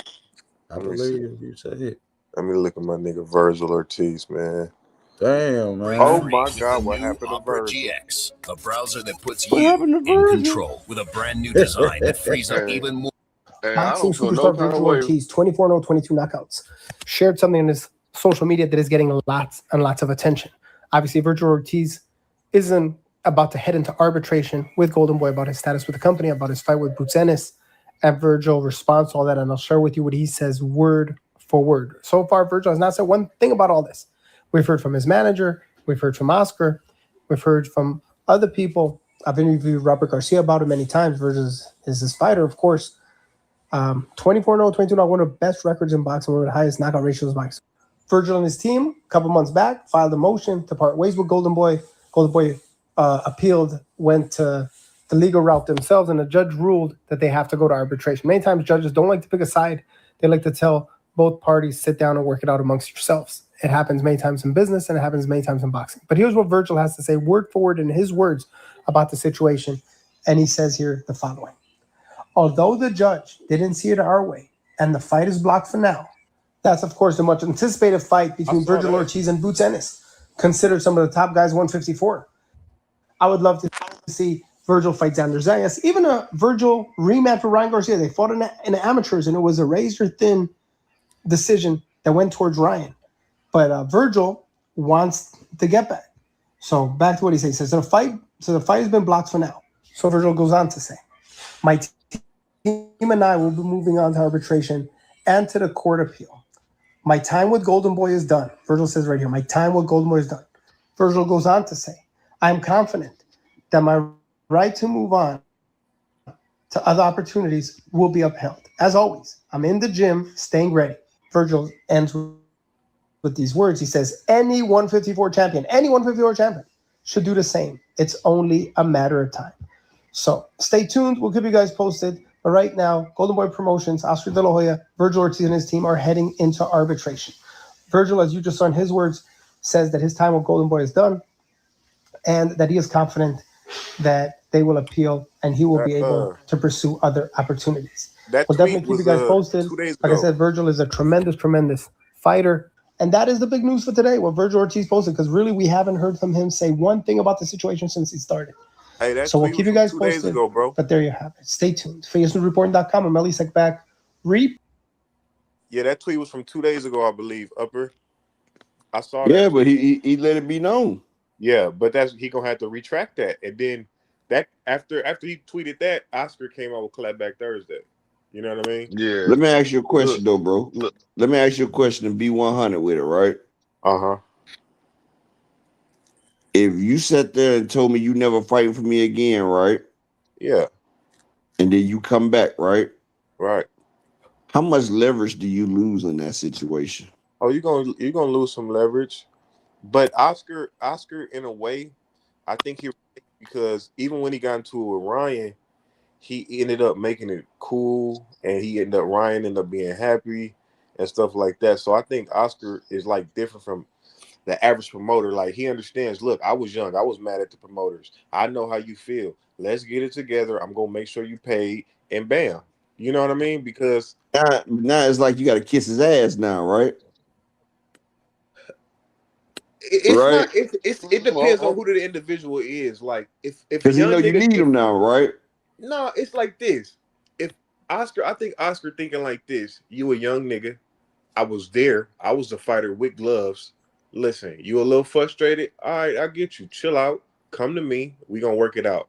I believe you said it. Let me look at my nigga Virgil Ortiz, man. Damn, man. Oh my God, what happened to Virgil? GX, a browser that puts you in control with a brand new design that frees up even more. Boxing superstar Virgil Ortiz, 24-0, 22 knockouts, shared something on his social media that is getting lots and lots of attention. Obviously, Virgil Ortiz isn't about to head into arbitration with Golden Boy about his status with the company, about his fight with Boots Ennis, and Virgil responds to all that, and I'll share with you what he says word for word. So far, Virgil has not said one thing about all this. We've heard from his manager, we've heard from Oscar, we've heard from other people. I've interviewed Robert Garcia about it many times. Virgil is his fighter, of course. 24-0, 22 one of the best records in boxing, one of the highest knockout ratios in boxing. Virgil and his team, a couple months back, filed a motion to part ways with Golden Boy. Golden Boy appealed, went to the legal route themselves, and the judge ruled that they have to go to arbitration. Many times judges don't like to pick a side. They like to tell both parties, sit down and work it out amongst yourselves. It happens many times in business, and it happens many times in boxing. But here's what Virgil has to say word for word in his words about the situation. And he says here the following. Although the judge didn't see it our way, and the fight is blocked for now, that's, of course, the much anticipated fight between Virgil Ortiz and Boots Ennis. considered some of the top guys 154. I would love to see Virgil fight Xander Zayas. Even a Virgil rematch for Ryan Garcia. They fought in the amateurs, and it was a razor-thin decision that went towards Ryan. But Virgil wants to get back. So back to what he says. He says, the fight has been blocked for now. So Virgil goes on to say, my team and I will be moving on to arbitration and to the court appeal. My time with Golden Boy is done. Virgil says right here, my time with Golden Boy is done. Virgil goes on to say, I am confident that my right to move on to other opportunities will be upheld. As always, I'm in the gym, staying ready. Virgil ends with these words. He says, any 154 champion should do the same. It's only a matter of time. So stay tuned. We'll keep you guys posted. But right now, Golden Boy Promotions, Oscar De La Hoya, Virgil Ortiz and his team are heading into arbitration. Virgil, as you just saw in his words, says that his time with Golden Boy is done and that he is confident that they will appeal and he will be able to pursue other opportunities. We'll definitely keep you guys posted. Like I said, Virgil is a tremendous, tremendous fighter. And that is the big news for today, what Virgil Ortiz posted, because really we haven't heard from him say one thing about the situation since he started. Hey, so we'll keep you guys posted. 2 days ago, bro. But there you have it. Stay tuned. FightnewsReporting.com and Melisek back. Yeah, that tweet was from 2 days ago, I believe. Upper. I saw that. Yeah, but he let it be known. Yeah, but he gonna have to retract that. And then that after he tweeted that, Oscar came out with Clapback Thursday. You know what I mean? Yeah. Let me ask you a question though, bro. Let me ask you a question and be 100 with it, right? Uh-huh. If you sat there and told me you never fighting for me again, right? Yeah. And then you come back, right? Right. How much leverage do you lose in that situation? Oh, you're gonna lose some leverage. But Oscar, in a way, I think because even when he got into it with Ryan, he ended up making it cool, and Ryan ended up being happy and stuff like that. So I think Oscar is like different from the average promoter. Like, he understands, look, I was young, I was mad at the promoters. I know how you feel. Let's get it together. I'm gonna make sure you pay, and bam. You know what I mean? Because now it's like you gotta kiss his ass now, right? It's right. It depends on who the individual is. Like, if because you know you need him now, right? No, it's like this. I think Oscar thinking like this. You a young nigga. I was there. I was a fighter with gloves. Listen, you a little frustrated. All right, I get you. Chill out. Come to me. We gonna work it out.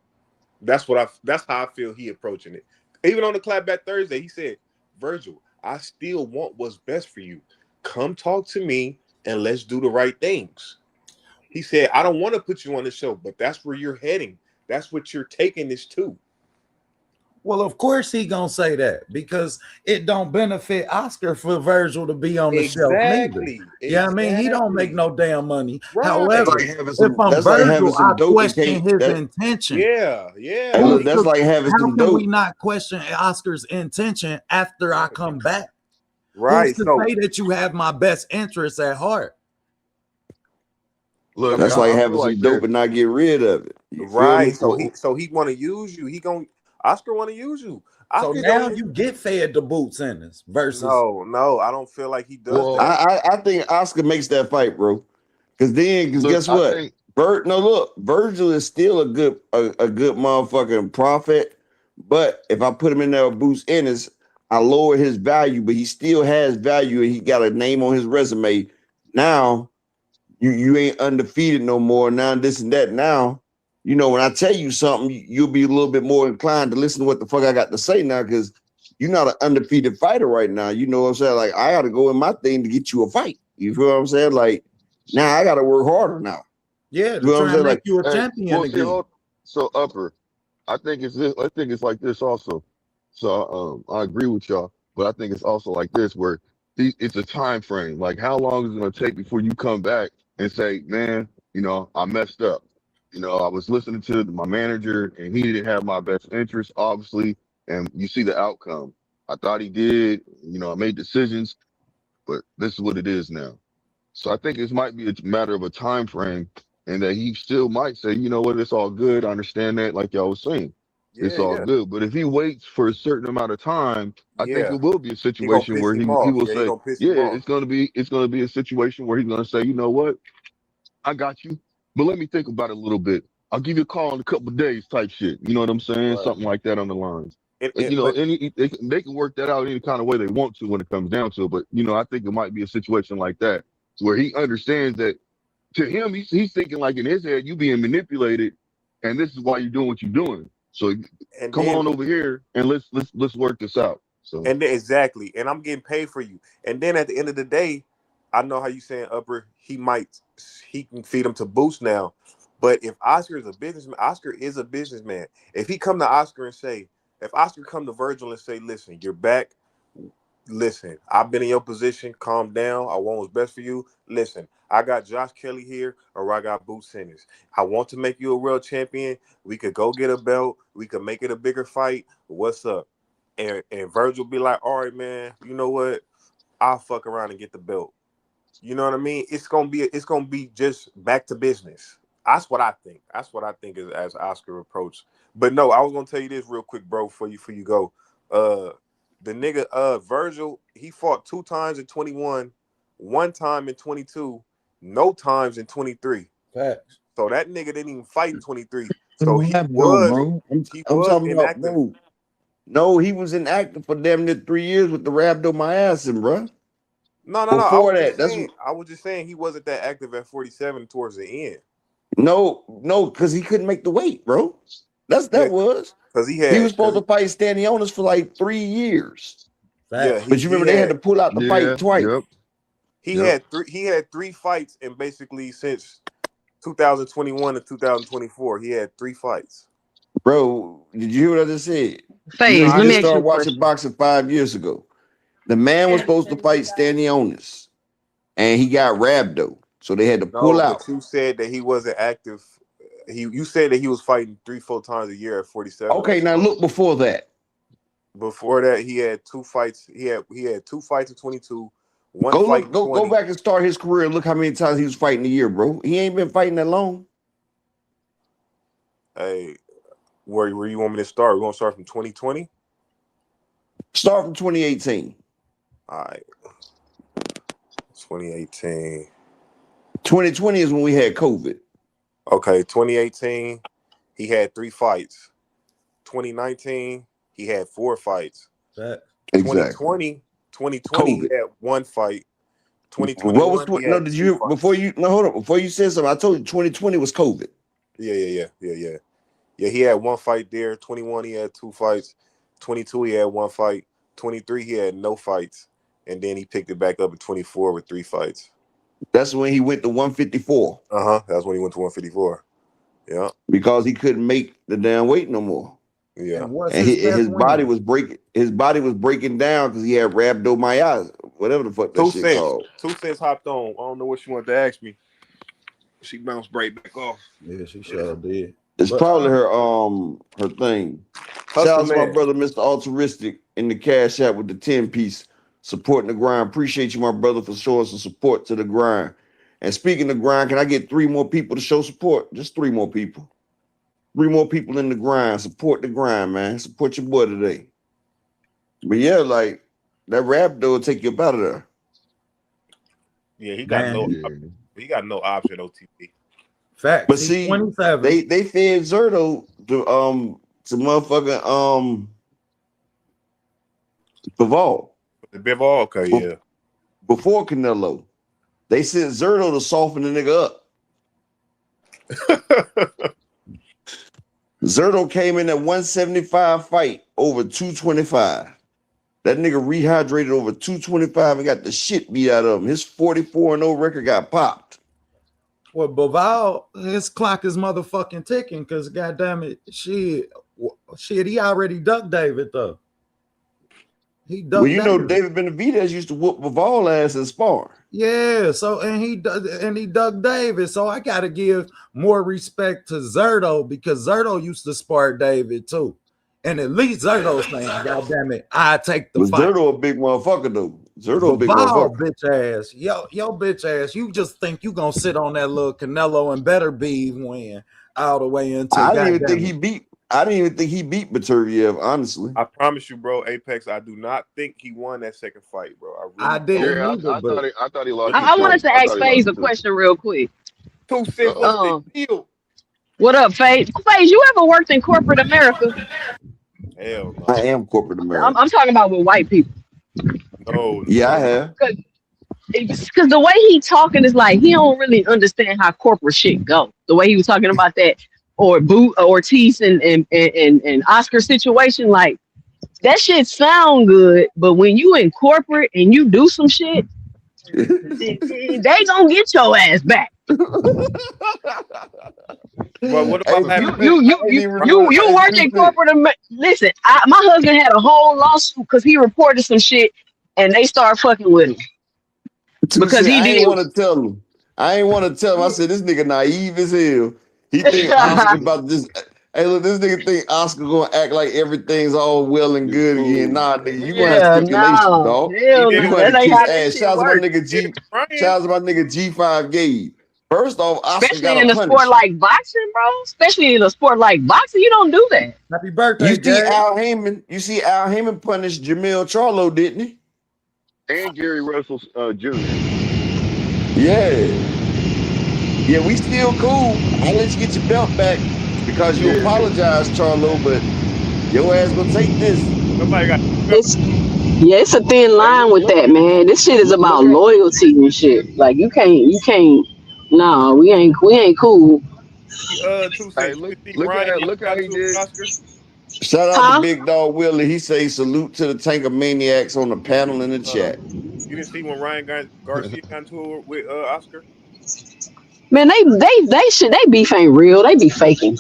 That's how I feel he approaching it. Even on the Clapback Thursday, he said, Virgil, I still want what's best for you. Come talk to me and let's do the right things. He said, I don't want to put you on the show, but that's where you're heading. That's what you're taking this to. Well, of course he gonna say that, because it don't benefit Oscar for Virgil to be on the shelf neither. Yeah, I mean, he don't make no damn money. Right. However, if I'm Virgil, I question his intention. Yeah. Hey, that's like having some dope. How can we not question Oscar's intention after I come back? Right. Who's to say that you have my best interests at heart? Look, that's like having some dope and not get rid of it. Right. So he want to use you. Oscar want to use you. Oscar so now you get fed the boot sentence versus no, I don't feel like he does. Well, I think Oscar makes that fight, bro. Because guess what? Virgil is still a good motherfucking prophet. But if I put him in there with Boots Ennis, I lower his value, but he still has value, and he got a name on his resume. Now you ain't undefeated no more. Now this and that. Now, you know, when I tell you something, you'll be a little bit more inclined to listen to what the fuck I got to say now, because you're not an undefeated fighter right now. You know what I'm saying? Like, I got to go in my thing to get you a fight. You feel what I'm saying? Like, now I got to work harder now. Yeah, to try and make you a champion again. So Upper, I think it's this. I think it's like this also. So I agree with y'all, but I think it's also like this, where it's a time frame. Like, how long is it going to take before you come back and say, man, you know, I messed up. You know, I was listening to my manager, and he didn't have my best interest, obviously, and you see the outcome. I thought he did. You know, I made decisions, but this is what it is now. So I think this might be a matter of a time frame, and that he still might say, you know what, it's all good. I understand that, like y'all was saying. It's all good. But if he waits for a certain amount of time, I think it will be a situation where he will say, it's gonna be a situation where he's gonna say, you know what? I got you. But let me think about it a little bit. I'll give you a call in a couple of days type shit. You know what I'm saying? Right. Something like that on the lines. But They can work that out any kind of way they want to when it comes down to it. But, I think it might be a situation like that where he understands that to him, he's thinking like in his head, you being manipulated and this is why you're doing what you're doing. So come on over here and let's work this out. So and then, exactly. And I'm getting paid for you. And then at the end of the day, I know how you saying Upper, he can feed him to Boost now. But if Oscar is a businessman. If he come to Oscar and say, if Oscar come to Virgil and say, listen, you're back. Listen, I've been in your position. Calm down. I want what's best for you. Listen, I got Josh Kelly here or I got Boost Sanders. I want to make you a world champion. We could go get a belt. We could make it a bigger fight. What's up? And Virgil be like, all right, man, you know what? I'll fuck around and get the belt. You know what I mean? It's gonna be just back to business. That's what I think. That's what I think is as Oscar approach. But no, I was gonna tell you this real quick, bro, before you go. The nigga Virgil, he fought 2 times in 21, 1 time in 22, no times in 23. Facts. So that nigga didn't even fight in 23. So So what he happened, was bro? I'm was talking about, inactive. bro. No, he was inactive for damn near 3 years with the rhabdomyosin, bro. No. Before I was just saying he wasn't that active at 47 towards the end. No, because he couldn't make the weight, bro. That was because he was supposed to fight Stanionis for like 3 years. Yeah, but you remember they had to pull out the fight twice. He had 3 fights, and basically since 2021 to 2024, he had 3 fights. Bro, did you hear what I just said? Phase, I let me just ask you started a watching question. boxing 5 years ago. The man was supposed to fight Stanionis, and he got rhabdo, so they had to pull out. But you said that he wasn't active. You said that he was fighting 3-4 times a year at 47. Okay, now look before that. Before that, he had 2 fights. He had 2 fights in 22. Go back and start his career and look how many times he was fighting a year, bro. He ain't been fighting that long. Hey, where you want me to start? We're gonna start from 2020. Start from 2018. All right. 2018. 2020 is when we had COVID. Okay, 2018, he had 3 fights. 2019, he had 4 fights. Exactly. 2020, he had 1 fight. 2021, what was did you before you hold up before you said something? I told you 2020 was COVID. Yeah. He had 1 fight there. 21, he had 2 fights. 22, he had 1 fight. 23, he had no fights, and then he picked it back up in 24 with 3 fights. That's when he went to 154. That's when he went to 154. Yeah. Because he couldn't make the damn weight no more. Yeah. And his body was breaking. His body was breaking down because he had rhabdomyosis, whatever the fuck that shit called. 2 cents hopped on. I don't know what she wanted to ask me. She bounced right back off. Yeah, she sure did. It's probably her thing. Shout out to my brother, Mr. Altruistic, in the Cash App with the 10-piece, supporting the grind. Appreciate you, my brother, for showing some support to the grind. And speaking of grind, can I get 3 more people to show support? Just 3 more people. 3 more people in the grind. Support the grind, man. Support your boy today. But yeah, like that rap though will take you up out of there. Yeah, he got no option OTP. Fact. But see, 27. they fed Zerto to motherfucking Bivol. Bivol, okay, yeah. Before Canelo. They sent Zerto to soften the nigga up. Zerto came in at 175 fight over 225. That nigga rehydrated over 225 and got the shit beat out of him. His 44-0 record got popped. Well, Bivol, his clock is motherfucking ticking because goddamn it, shit, he already ducked David though. He ducked. Well, you know, David Benavidez used to whoop Bivol ass in spar. Yeah, so and he ducked David. So I gotta give more respect to Zerto because Zerto used to spar David too. And at least Zerto's saying, God damn it, I take the fight. Zerto a big motherfucker though. Zerto a big motherfucker. Bitch ass. Yo bitch ass. You just think you gonna sit on that little Canelo and better be win all the way into. I didn't even think he beat Beterbiev, honestly. I promise you, bro, Apex, I do not think he won that second fight, bro. I didn't either. I thought he lost. I wanted to ask FaZe a question real quick. 2 Cent, what's the deal? What up, Faith? Faith, you ever worked in corporate America? Hell no. I am corporate America. I'm talking about with white people. No. Yeah, I have. Because the way he talking is like he don't really understand how corporate shit go. The way he was talking about that, or Ortiz and Oscar situation, like that shit sound good, but when you in corporate and you do some shit, they gonna get your ass back. Well, what about you work in corporate? Listen, my husband had a whole lawsuit because he reported some shit and they started fucking with him. Because he I did. ain't want to tell him. I said, this nigga naive as hell. He think Oscar about this. Hey, look, this nigga think Oscar gonna act like everything's all well and good again. Nah, nigga, you gonna have stipulations, dog. Hell You no. gonna have That to ain't kiss how that ass. shit Shouts about work. nigga G5 Gabe. First off, Oscar Especially in got a a sport punish. like boxing, bro. Especially in a sport like boxing, you don't do that. Happy birthday, You see Gabe. Al Heyman? You see Al Heyman punish Jamil Charlo, didn't he? And Gary Russell Jr. Yeah, we still cool. I'll let you get your belt back because you apologize, Charlo, but your ass gonna take this. Somebody got It's a thin line with that, man. This shit is about loyalty and shit. Like you can't. No, we ain't cool. 2 Cent. Hey, look how he did. Oscar? Shout out to Big Dog Willie. He say salute to the Tank of Maniacs on the panel in the chat. You didn't see when Ryan Garcia got into it with Oscar? Man, they beef ain't real. They be faking.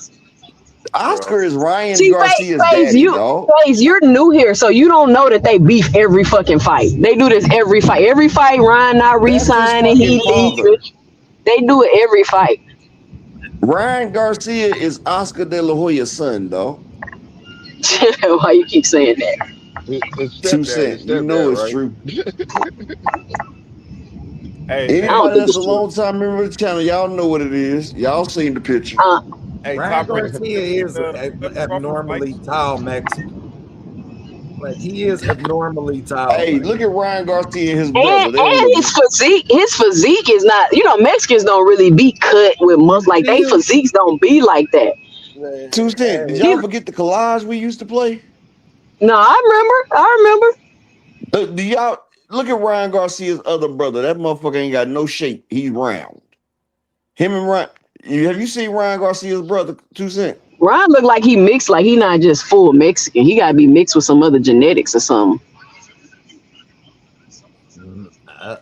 Oscar is Ryan See, Garcia's FaZe, daddy, dog. FaZe, you're new here, so you don't know that they beef every fucking fight. They do this every fight. Every fight, Ryan not re-signing, he leaving. They do it every fight. Ryan Garcia is Oscar De La Hoya's son, dog. Why you keep saying that? 2 Cent, you know it's right? true. Hey, anybody that's a long time member of the channel, y'all know what it is. Y'all seen the picture. Hey, Ryan Garcia is abnormally tall Mexican. Like he is abnormally tall. Hey, look at Ryan Garcia and his brother. And his physique is not. You know, Mexicans don't really be cut with muscle. Like they physiques don't be like that. 2 Cent, did y'all forget the collage we used to play? No, I remember. Do y'all look at Ryan Garcia's other brother? That motherfucker ain't got no shape. He's round. Him and Ryan. Have you seen Ryan Garcia's brother, 2 Cent? Ryan look like he mixed, like he not just full Mexican. He gotta be mixed with some other genetics or something.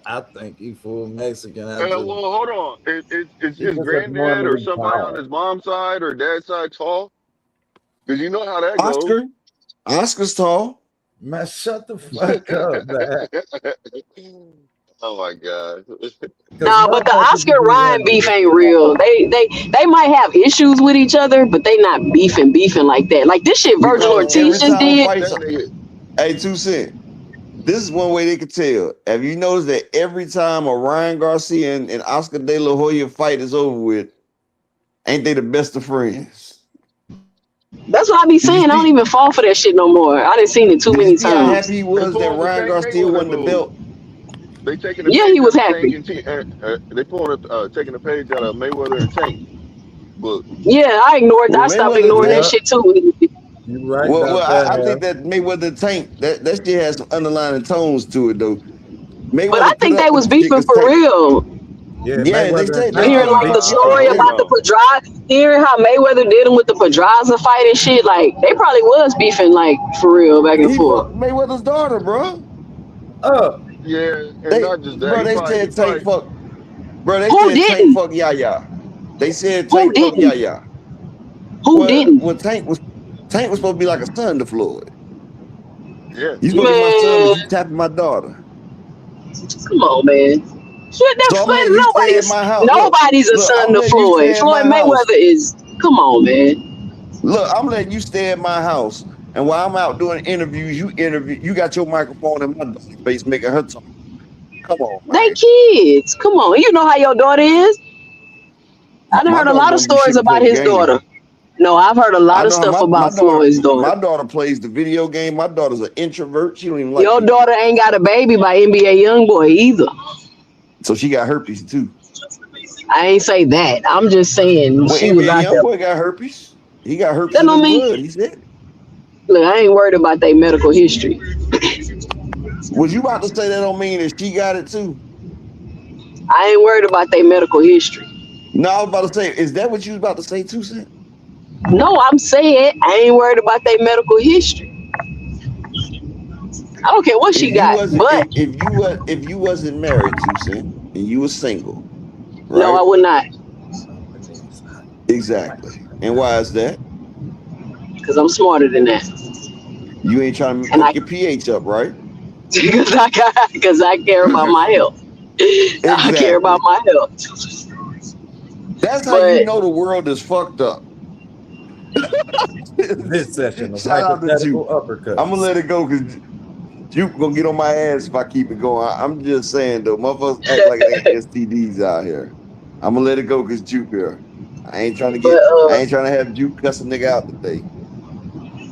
I think he full Mexican. Well, hold on. Is his granddad or somebody on his mom's side or dad's side tall? Because you know how that goes. Oscar's tall. Man, shut the fuck up, man. Oh my god. No, but the Oscar Ryan beef ain't real. They might have issues with each other, but they not beefing like that. Like this shit Virgil Ortiz just did. Hey, 2 Cent. This is one way they could tell. Have you noticed that every time a Ryan Garcia and Oscar De La Hoya fight is over with, ain't they the best of friends? That's what I be saying. I don't even fall for that shit no more. I done seen it too many times. How happy he was that Ryan Garcia won the belt. They taking he was happy. They pulling taking a page out of Mayweather and Tank book. Yeah, I ignored. I stopped ignoring that shit too. You're right. Well, I think that Mayweather Tank that shit has some underlying tones to it though. Mayweather but I think they was beefing for real. Yeah, they said hearing like the story about the Pedraza, hearing how Mayweather did him with the Pedraza fight and shit, like they probably was beefing like for real back and forth. Mayweather's daughter, bro. Yeah, and not just that. Bro, they said Tank fuck. Bro, they Who said didn't? Tank fuck Yaya. They said Tank fuck Yaya. Who didn't? Well, Tank was supposed to be like a son to Floyd. Yeah. You supposed to be my son, but you tapping my daughter. Come on, man. Shit, So nobody's a son to Floyd. Floyd Mayweather is. Come on, man. Look, I'm letting you stay at my house, and while I'm out doing interviews, you got your microphone in my daughter's face making her talk. Come on, man. They kids. Come on. You know how your daughter is. I done heard a lot of stories about his daughter. No, I've heard a lot of stuff about Floyd's daughter. My daughter plays the video game. My daughter's an introvert. She don't even like your daughter ain't got a baby by NBA Youngboy either. So she got herpes too. I ain't say that. I'm just saying Well, she was NBA out there. Youngboy got herpes. He got herpes That in don't his mean. blood. He said. Look, I ain't worried about their medical history. Was you about to say that don't mean that she got it too? I ain't worried about their medical history. No, I was about to say, is that what you was about to say too, Cent? No, I'm saying I ain't worried about their medical history. I don't care what she got, but If you wasn't married to Cent and you were single, no, right? I would not. Exactly. And why is that? Because I'm smarter than that. You ain't trying to And fuck your pH up, right? Because I care about my health. I care about my health. That's how you know the world is fucked up. This session of Shout out to hypothetical Juke. uppercuts. I'm gonna let it go because Juke gonna get on my ass if I keep it going. I'm just saying though, motherfuckers act like it ain't STDs out here. I'm gonna let it go because Juke here. I ain't trying to have Juke cuss a nigga out today.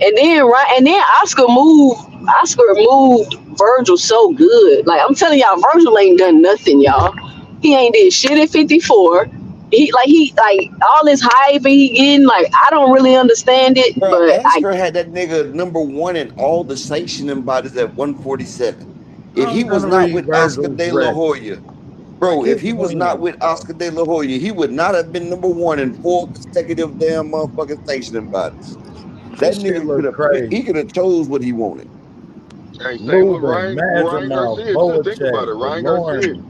And then Oscar moved Virgil so good. Like I'm telling y'all, Virgil ain't done nothing, y'all. He ain't did shit at 54. He all this hype he getting, like I don't really understand it. Bro, But Oscar had that nigga #1 in all the sanctioning bodies at 147. If he I'm was gonna not read with Oscar Virgil's De La record. Hoya, bro, Like, if his he was not win, with Oscar De La Hoya, he would not have been #1 in 4 consecutive damn motherfucking sanctioning bodies. That this shit nigga could look have crazy. chose what he wanted. Hey, same with Moving, Ryan Mazamouth, Garcia too. Think about Boacek, it. Ryan Garcia. DeLorme,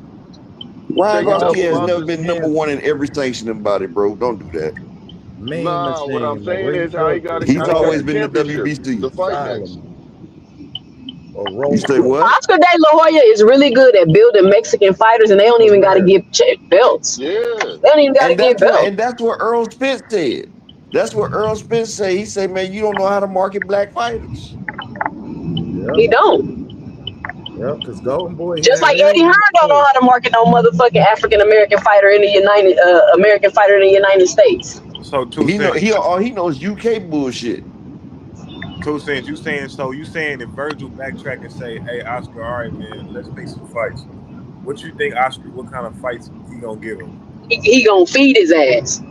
Ryan Taking double Garcia has never losses. been #1 in every sanctioning body, bro. Don't do that. Mean Nah, what I'm Machine, saying is how he got He's always a been the championship, the WBC. fight next. Solomon, or You say what? Oscar De La Hoya is really good at building Mexican fighters, and they don't even got to get belts. Yeah. They don't even got to And get belts. that's what Earl Spence said. That's what Earl Spence said. He said, man, you don't know how to market black fighters. He don't. Yeah, because Golden Boy Just had like hell Eddie Hearn in don't know how to market no motherfucking African American fighter in the United States. So He knows UK bullshit. 2 Cents, you saying if Virgil backtrack and say, hey Oscar, all right man, let's make some fights. What you think Oscar? What kind of fights he gonna give him? He gonna feed his ass.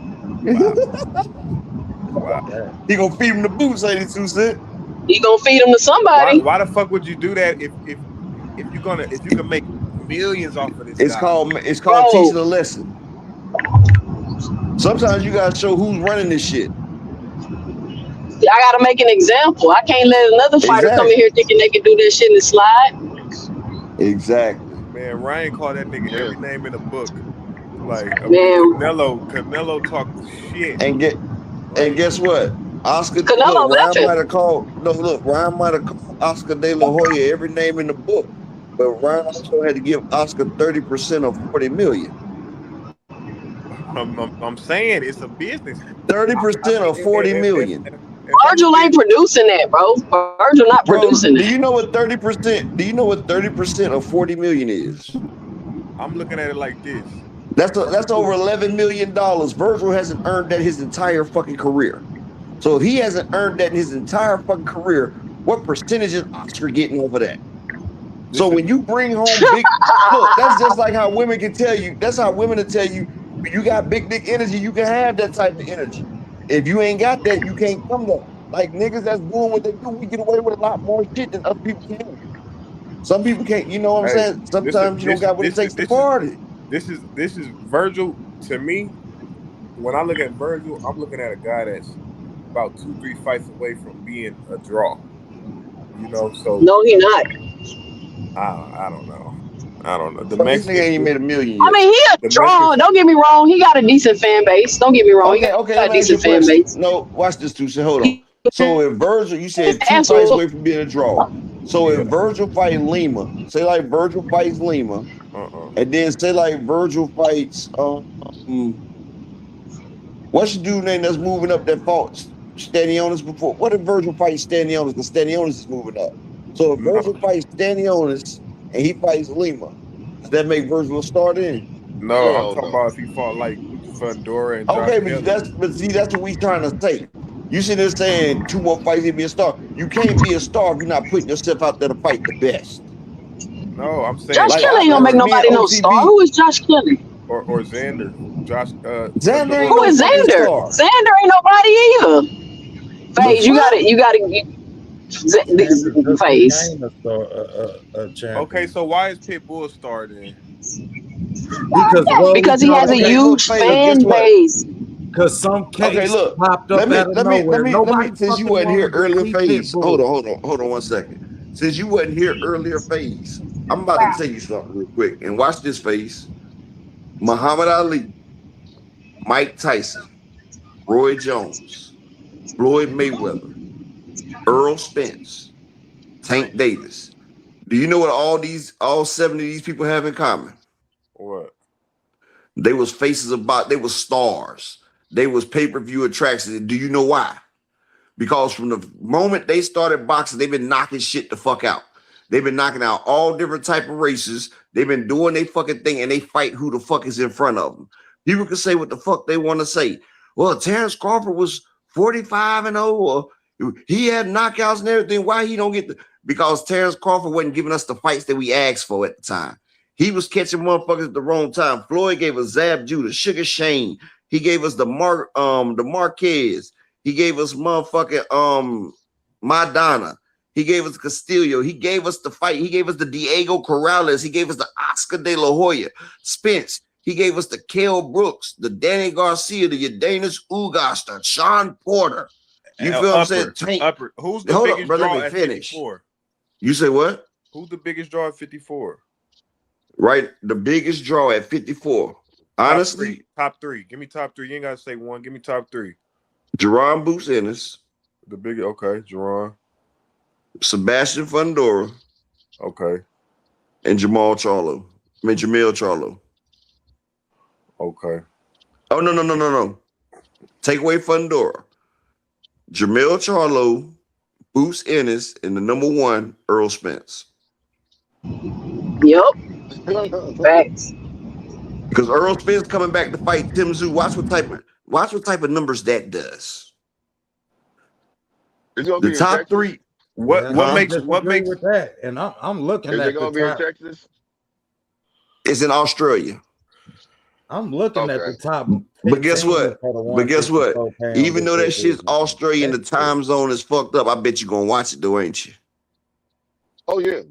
Wow. He gonna feed him the boots, ain't he, 2 Cents? He gonna feed him to somebody. Why the fuck would you do that if you can make millions off of this It's guy? called teaching a lesson. Sometimes you gotta show who's running this shit. I gotta make an example. I can't let another fighter come in here thinking they can do this shit and slide. Exactly. Man, Ryan called that nigga every name in the book. Like Canelo talked shit. And guess what? Oscar Ryan might have called Oscar De La Hoya every name in the book, but Ryan also had to give Oscar 30% of $40 million. I'm saying it's a business. 30% of $40 million. Virgil ain't producing that, bro. Virgil not producing that. Do you know what 30%? Do you know what 30% of $40 million is? I'm looking at it like this. That's over $11 million. Virgil hasn't earned that his entire fucking career. So if he hasn't earned that in his entire fucking career, what percentage is Oscar getting over that? So when you bring home big, look, that's just like how women can tell you. That's how women will tell you, when you got big dick energy, you can have that type of energy. If you ain't got that, you can't come there. Like niggas that's doing what they do, we get away with a lot more shit than other people can. Some people can't, you know what I'm saying? Sometimes you don't got what it takes to party. This is Virgil. To me, when I look at Virgil, I'm looking at a guy that's about 2-3 fights away from being a draw. You know, so no, he not. I don't know. The This nigga ain't made $1 million yet. I mean, he a draw. Don't get me wrong. He got a decent fan base. Don't get me wrong. He got a decent fan base. No, watch this, too. So hold on. So if Virgil, you said 2 fights away from being a draw. So if Virgil fights Lima, say like Virgil fights Lima, and then say like Virgil fights what's the dude name that's moving up that fought Stanionis before? What if Virgil fights Stanionis? Because Stanionis is moving up. So if Virgil fights Stanionis and he fights Lima, does that make Virgil a starter in? No, I'm talking about if he fought like Fundora and Josh Kelly. That's what we trying to say. You sitting there saying 2 more fights he'll be a star. You can't be a star if you're not putting yourself out there to fight the best. No, I'm saying Josh Kelly ain't gonna make nobody no star. Who is Josh Kelly? or Xander. Josh. Xander ain't Who no is fucking Xander? star. Xander ain't nobody either. The Phase, fuck? you gotta Xander just Phase. became a star, a Okay, champion so why is Pitbull starting? because Rolly Because he tried has to a Okay, make. look, huge Phase, guess fan what? base. Because some Okay, case look. popped Let up me out of let me let nowhere. me let me Nobody since you fucking wasn't here wanted to earlier, see Phase. Pitbull. Hold on 1 second. Since you wasn't here earlier, Phase, I'm about to tell you something real quick. And watch this, Phase. Muhammad Ali, Mike Tyson, Roy Jones, Floyd Mayweather, Earl Spence, Tank Davis. Do you know what all 7 of these people have in common? What? They was they was stars. They was pay-per-view attractions. Do you know why? Because from the moment they started boxing, they've been knocking shit the fuck out. They've been knocking out all different type of races. They've been doing their fucking thing, and they fight who the fuck is in front of them. People can say what the fuck they want to say. Well, Terrence Crawford was 45-0, or he had knockouts and everything. Why he don't get the? Because Terrence Crawford wasn't giving us the fights that we asked for at the time. He was catching motherfuckers at the wrong time. Floyd gave us Zab Judah, Sugar Shane. He gave us the Marquez. He gave us motherfucking Madonna. He gave us Castillo. He gave us the fight. He gave us the Diego Corrales. He gave us the Oscar De La Hoya. Spence. He gave us the Kell Brooks, the Danny Garcia, the Yadanis Ugas, the Sean Porter. You feel what I'm saying? Tank. Upper. Who's the Hold biggest up, bro. draw Let me at finish. 54? You say what? Who's the biggest draw at 54? Right, the biggest draw at 54. Honestly, top three. Give me top three. You ain't gotta say one. Give me top three. Jerron Boots Ennis. The biggest. Okay, Jerron. Sebastian Fundora. Okay. And Jamil Charlo. Okay. Oh, no. Take away Fundora. Jamil Charlo, Boots Ennis, and the number 1, Earl Spence. Yep. Facts. Because Earl Spence coming back to fight Tim Tszyu. Watch what type of numbers that does. It's gonna The be in top Texas? 3. What makes with that? And I'm looking Is at it gonna the be top. in Texas? It's in Australia. I'm looking at the top. But guess what? Even though that shit's division. Australian, the time zone is fucked up. I bet you're gonna watch it though, ain't you? Oh yeah.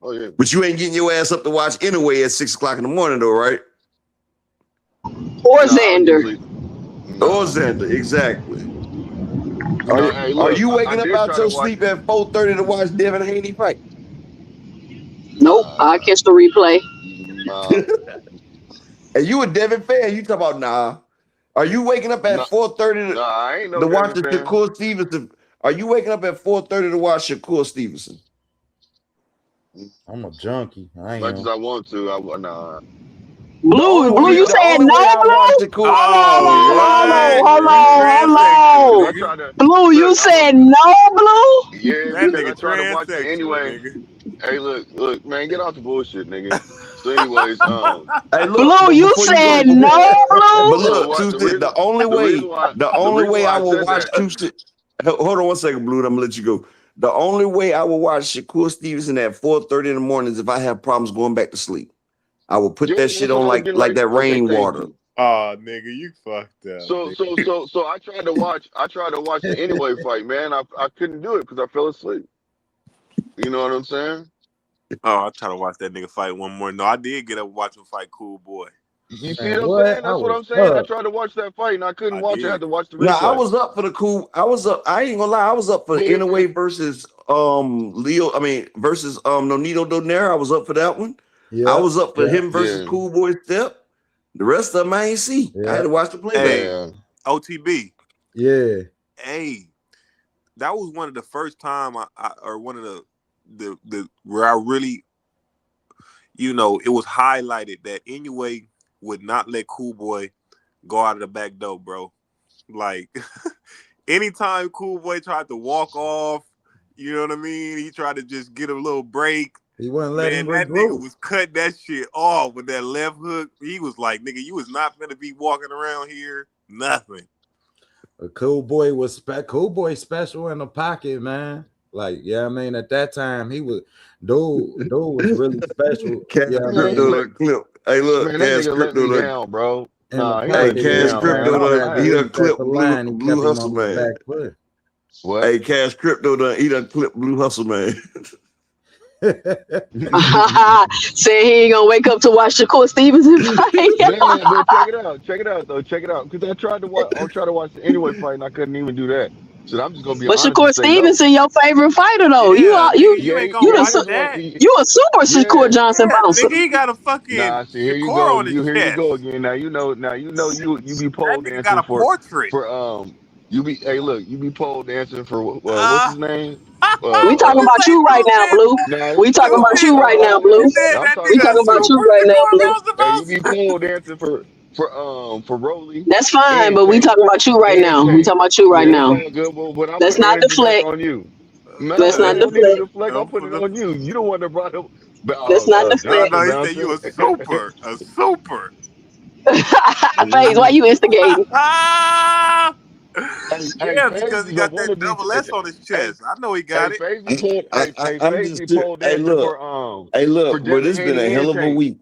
Oh yeah. But you ain't getting your ass up to watch anyway at 6 o'clock in the morning though, right? Or Xander. Or Xander, exactly. Are you waking up out your sleep at 4:30 to watch Devin Haney fight? Nope, I catch the replay. And you a Devin fan? You talk about nah. Are you waking up at 4:30 I ain't no to watch Devin fan. Shakur Stevenson? Are you waking up at 4:30 to watch Shakur Stevenson? I'm a junkie. I ain't As much as I want to, nah. Blue, you said no, Blue? Hold on. Blue, you said no, Blue? Yeah, because I try to watch it anyway. Hey, look, man, get off the bullshit, nigga. So, anyways, hey, look, Blue, you said no, Blue? But look, the only way I will watch Q-Stick. Hold on 1 second, Blue. I'm gonna let you go. The only way I will watch Shakur Stevenson at 4:30 in the morning is if I have problems going back to sleep. I will put that shit on like that rainwater. Oh, nigga, you fucked up. So I tried to watch the anyway fight, man. I couldn't do it because I fell asleep. You know what I'm saying? Oh, I try to watch that nigga fight one more. No, I did get up and watch him fight Cool Boy. You see what I'm saying? That's what I'm saying. I tried to watch that fight and I couldn't watch it. I had to watch the replay. No, I was up for the cool. I ain't gonna lie. I was up for Anyway versus Leo. I mean versus Nonito Donaire. I was up for that one. Yeah, I was up for him versus Cool Boy Step. The rest of them I ain't see. I had to watch the playback. Hey, OTB. Yeah. Hey, that was one of the first time one of the where I really, it was highlighted that Anyway would not let Cool Boy go out of the back door, bro. Like, anytime Cool Boy tried to walk off, you know what I mean? He tried to just get a little break. He wouldn't let him that regroup. nigga was cutting that shit off with that left hook. He was like, nigga, you was not gonna be walking around here. Nothing. A Cool Boy was special in the pocket, man. Like, yeah, I mean, at that time he was dude was really special. Clip. Hey, look, Man, that Cash nigga let me Crypto done. down, bro. In the Nah, he Hey, let me package, Cash his down, man. Crypto fast done. He ass done picked up clipped the line. He Blue kept him Hustle on his Man. back foot. What? Hey, Cash Crypto done. He done clipped Blue Hustle Man. Said he ain't gonna wake up to watch Shakur Stevenson fight. Man, but check it out. Check it out, though. Check it out. Because I tried to watch. I tried to watch the anyway fight, and I couldn't even do that. So I'm just gonna be But honest and Shakur say no. Stevenson, your favorite fighter though. Yeah, nigga, you Yeah, ain't he, gonna You yeah, the watch he was su- on. that. you a super Shakur Yeah. Johnson Yeah, bouncer. nigga, he got a Nah, fucking see, here you Shakur go. on his Here you chest. go again. Now you be That pole nigga got dancing a portrait. for you be hey look, you be pole dancing for what's Uh, his name? We what talking you about say, you right Blue now, said? Blue. Nah, We talking Blue about said, you right now, Blue. he said I'm that talking We nigga a talking about about you. you super right now, Shakur Blue. Johnson Hey, you be bouncer. pole dancing for Rolly That's fine, and but we Tank talking about you right and now. We Tank. talking about you right Yeah, that's now. all good. But I'm Let's putting the not energy back deflect. on you. Let's No, not ain't no need to deflect. deflect. I'm I'm putting it finna, on you. You the one that brought up Let's not no, deflect. Johnson no, he said bouncer. you a super, a super. Face, why you instigating? Hey, Yeah, Faze because he is gonna got want to that be. double S on his Hey, chest. I know he hey, got it. Faze be pole. I'm Faze just be serious. pole dancing Hey, for look, bro. Devin This been a Haney and hell of a Tank. week.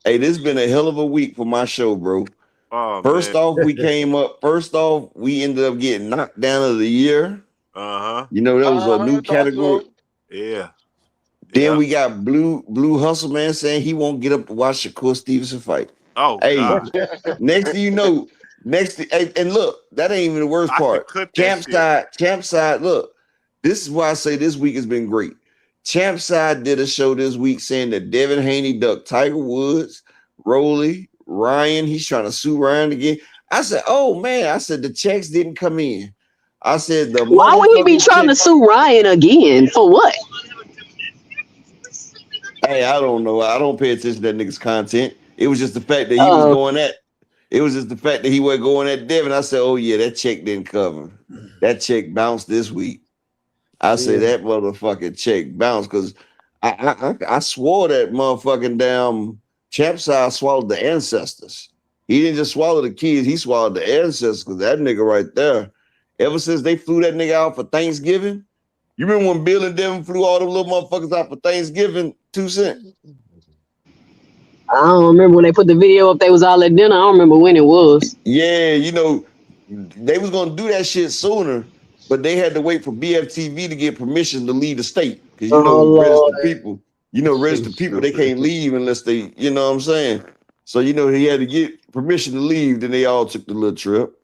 Hey, this been a hell of a week for my show, bro. Oh First man. off, we came up. First off, we ended up getting knocked down of the year. Uh huh. You know, that was a new Thought category. so. Yeah. Then Yeah. we got Blue Hustle Man saying he won't get up to watch Shakur Stevenson fight. Oh Hey, God. next thing you know, and look, that ain't even the worst I should part. clip that shit. Champside, look, this is why I say this week has been great. Champside did a show this week saying that Devin Haney ducked Tiger Woods, Rolly, Ryan. He's trying to sue Ryan again. I said, oh man, I said the checks didn't come in. I said the Why would he be motherfucking trying to check. sue Ryan again? For what? Hey, I don't know. I don't pay attention to that nigga's content. It was just the fact that he was Uh, going at. It was just the fact that he wasn't going at Devin. I said, oh yeah, that check didn't cover. That check bounced this week. I say Yeah. that motherfucking check bounced because I swore that motherfucking damn Champside swallowed the ancestors. He didn't just swallow the kids, he swallowed the ancestors because that nigga right there, ever since they flew that nigga out for Thanksgiving, you remember when Bill and Devin flew all them little motherfuckers out for Thanksgiving, 2 cents? I don't remember when they put the video up. They was all at dinner. I don't remember when it was. Yeah, you know, they was gonna do that shit sooner, but they had to wait for BFTV to get permission to leave the state. Because Oh Lord. registered people, they can't leave unless they, you know what I'm saying? So, he had to get permission to leave, then they all took the little trip.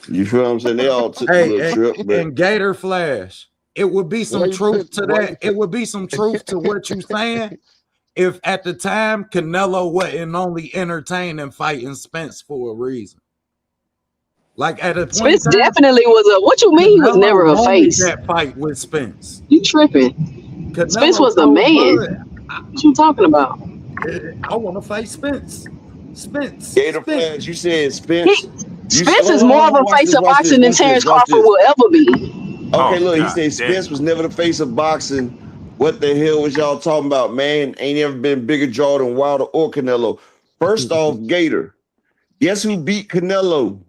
You feel what I'm saying? They all took the little trip, but and Gator Flash, it would be Why some you truth took- to why that. It would be some truth to what you saying if at the time Canelo wasn't only entertaining fighting Spence for a reason. Like at a point Spence in time, definitely was a. What you mean he was Canelo never a wanted face? that fight with Spence. You tripping? Spence Canelo was the told man. Bud, What you talking about? I want to fight Spence. Spence. Gator Flash, you said He, Spence. Spence Hold is on, more of a watch face this, of watch this, boxing than watch this, Terrence watch Crawford this. will ever be. Okay, Oh look, he God said damn. Spence was never the face of boxing. What the hell was y'all talking about, man? Ain't ever been bigger draw than Wilder or Canelo. First off, Gator, guess who beat Canelo?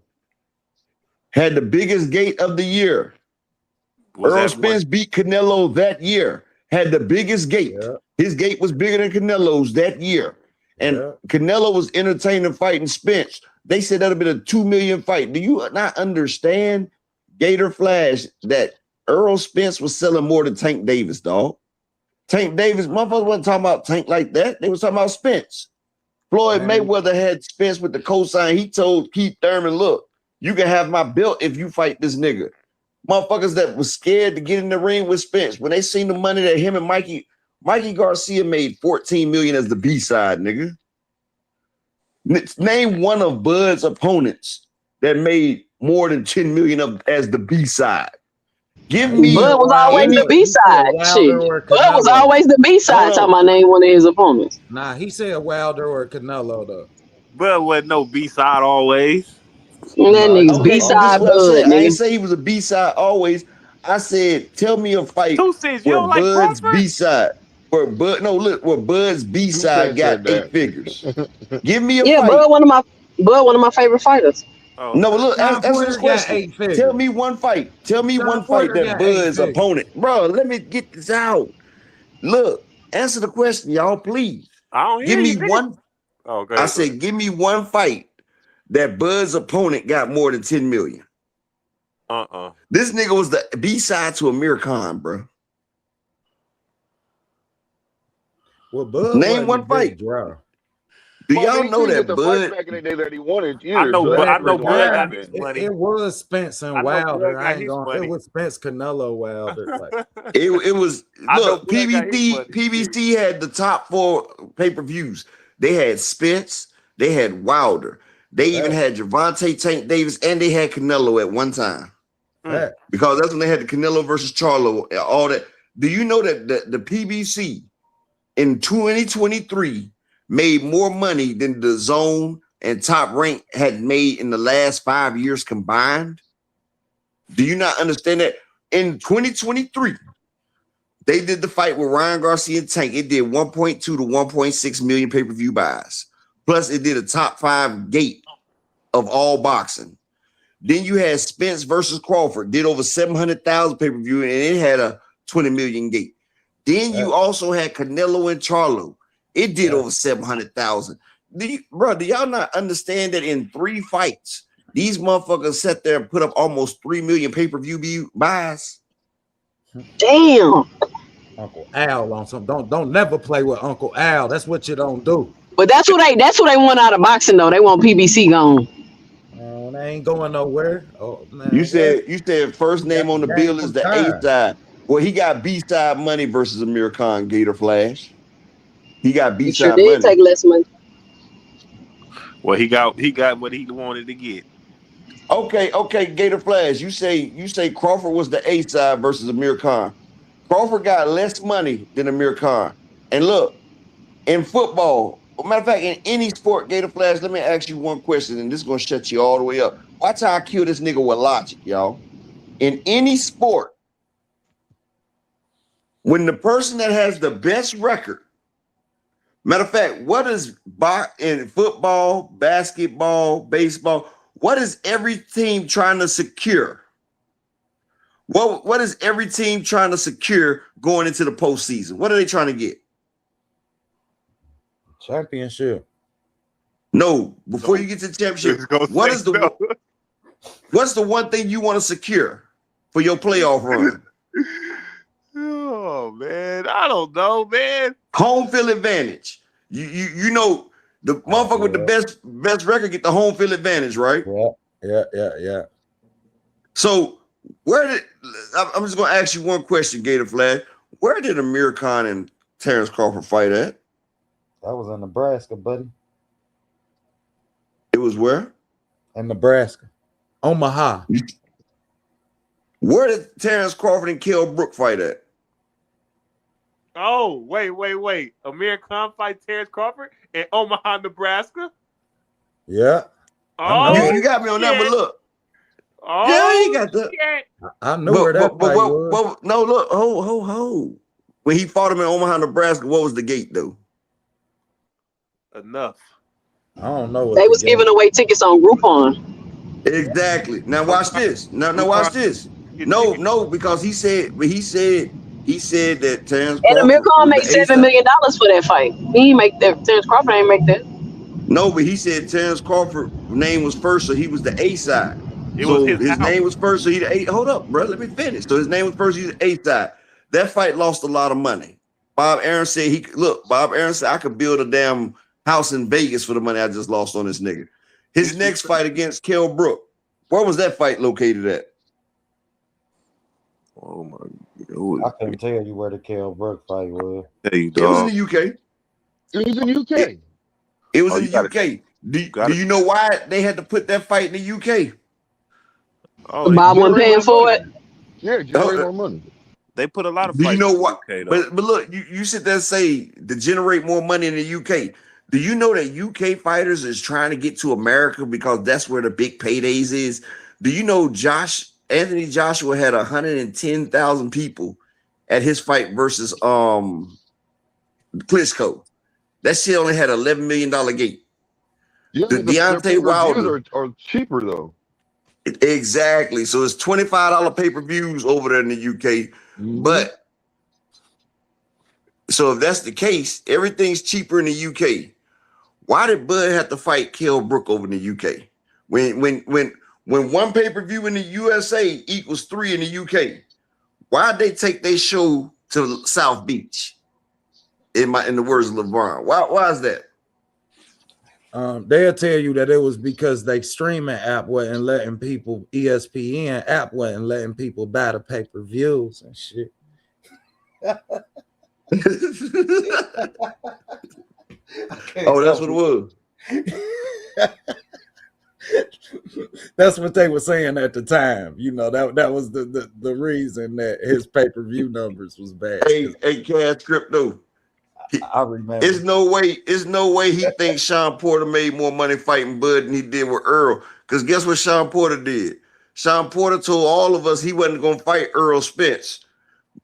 Had the biggest gate of the year. Was Earl that one? Spence beat Canelo that year. Had the biggest gate. Yeah. His gate was bigger than Canelo's that year. And Yeah. Canelo was entertaining fighting Spence. They said that'd have been a 2 million fight. Do you not understand, Gator Flash, that Earl Spence was selling more than Tank Davis, dog? Tank Davis, motherfuckers wasn't talking about Tank like that. They was talking about Spence. Floyd Man. Mayweather had Spence with the cosign. He told Keith Thurman, look, you can have my belt if you fight this nigga. Motherfuckers that was scared to get in the ring with Spence, when they seen the money that him and Mikey Garcia made $14 million as the B-side, nigga. Name one of Bud's opponents that made more than $10 million as the B-side. Give me Bud was always the B side. Shit. Bud was always the B side. Talking about name one of his opponents. Nah, he said Wilder or Canelo though. But wasn't no B side always. That nigga's Okay, B but this is side what I Bud, said. I ain't nigga. say he was a B-side always. I said, tell me a fight 2 cents. You where don't like Bud's Crawford? B-side, where Bud's B-side got said 8 that. figures. Give me a Yeah, fight. Bud one of my favorite fighters. Oh, No, but okay. look, John answer Porter this got question. 8 figures. Tell me one fight. Tell me John one fight Porter that got 8 Bud's figures. opponent. Bro, let me get this out. Look, answer the question, y'all, please. I don't Give hear me you, nigga. one. Oh, go I ahead. said, give me one fight that Bud's opponent got more than 10 million. This nigga was the B-side to Amir Khan, bro. Well, Bud Name wasn't one a fight. big draw. Do Well, I y'all mean, he know couldn't get that the fights Bud? back in the day that he wanted either. I know, so But that's at the the reason why it time, happened. it was Spence and I know Bud Wilder. got I ain't his going. money. It was Spence Canelo Wilder. Like It was I know look, Bud got his money. PBC had the top 4 pay-per-views. They had Spence, they had Wilder, they even had Gervonta Tank Davis, and they had Canelo at one time. Because that's when they had the Canelo versus Charlo, all that. Do you know that the PBC in 2023 made more money than the Zone and Top Rank had made in the last 5 years combined? Do you not understand that? In 2023, they did the fight with Ryan Garcia and Tank. It did 1.2 to 1.6 million pay-per-view buys. Plus, it did a top 5 gate of all boxing. Then you had Spence versus Crawford, did over 700,000 pay-per-view, and it had a 20 million gate. Then you also had Canelo and Charlo. It did over 700,000. Do y'all not understand that in 3 fights, these motherfuckers sat there and put up almost 3 million pay-per-view buys? Damn. Uncle Al on something. Don't never play with Uncle Al. That's what you don't do. But that's what they want out of boxing though. They want PBC gone. They ain't going nowhere. Oh man. You said first name on the bill is the A side. Well, he got B side money versus Amir Khan, Gator Flash. He got B side money. Take less money. Well, he got what he wanted to get. Okay, Gator Flash. You say Crawford was the A side versus Amir Khan. Crawford got less money than Amir Khan. And look, in football, matter of fact, in any sport, Gator Flash, let me ask you one question, and this is gonna shut you all the way up. Watch how I kill this nigga with logic, y'all. In any sport, when the person that has the best record, matter of fact, what is in football, basketball, baseball, what is every team trying to secure? What is every team trying to secure going into the postseason? What are they trying to get? Championship. No, before you get to the championship, what's the one thing you want to secure for your playoff run? Oh man, I don't know, man. Home field advantage. You know the motherfucker with the best record get the home field advantage, right? Yeah. So I'm just gonna ask you one question, Gator Flag. Where did Amir Khan and Terrence Crawford fight at? That was in Nebraska, buddy. It was where? In Nebraska. Omaha. Where did Terrence Crawford and Kell Brook fight at? Oh, wait. Amir Khan fight Terrence Crawford in Omaha, Nebraska? Yeah. Oh, you got me on that, but look. Oh, yeah, you got that. I knew where that fight was. No, look, ho. When he fought him in Omaha, Nebraska, what was the gate, though? Enough. I don't know. They was giving away tickets on Groupon. Exactly. Now watch this. Now watch this. No, because he said that Terrence And Amir Khan made was the $7 million for that fight. He ain't make that. Terrence Crawford ain't make that. No, but he said Terrence Crawford's name was first, so he was the A side. His name was first, so he the A. Hold up, bro. Let me finish. So his name was first, he's the A side. That fight lost a lot of money. Bob Aaron said I could build a damn house in Vegas for the money I just lost on this nigga. His next fight against Kell Brook. Where was that fight located at? Oh my God. I couldn't tell you where the Kell Brook fight was. It was in the UK. It was in the UK. It was in the UK. Do you know why they had to put that fight in the UK? Oh, Bob wasn't paying for it. Yeah, generate more money. They put a lot of. Do you know what? UK, but look, you sit there and say to generate more money in the UK. Do you know that UK fighters is trying to get to America because that's where the big paydays is? Do you know Anthony Joshua had 110,000 people at his fight versus Klitschko? That shit only had $11 million gate. Yeah, the Deontay Wilder are cheaper though. Exactly. So it's $25 pay-per-views over there in the UK. Mm-hmm. But so if that's the case, everything's cheaper in the UK. Why did Bud have to fight Kell Brook over in the UK? When one pay-per-view in the USA equals 3 in the UK, why'd they take their show to South Beach? In the words of LeBron. Why is that? They'll tell you that it was because they streaming app wasn't letting people, ESPN app wasn't letting people buy the pay-per-views and shit. Oh, that's what it was. That's what they were saying at the time. You know, that was the reason that his pay-per-view numbers was bad. Hey, Cash Crypto. I remember. It's no way he thinks Sean Porter made more money fighting Bud than he did with Earl. Because guess what Sean Porter did? Sean Porter told all of us he wasn't going to fight Earl Spence.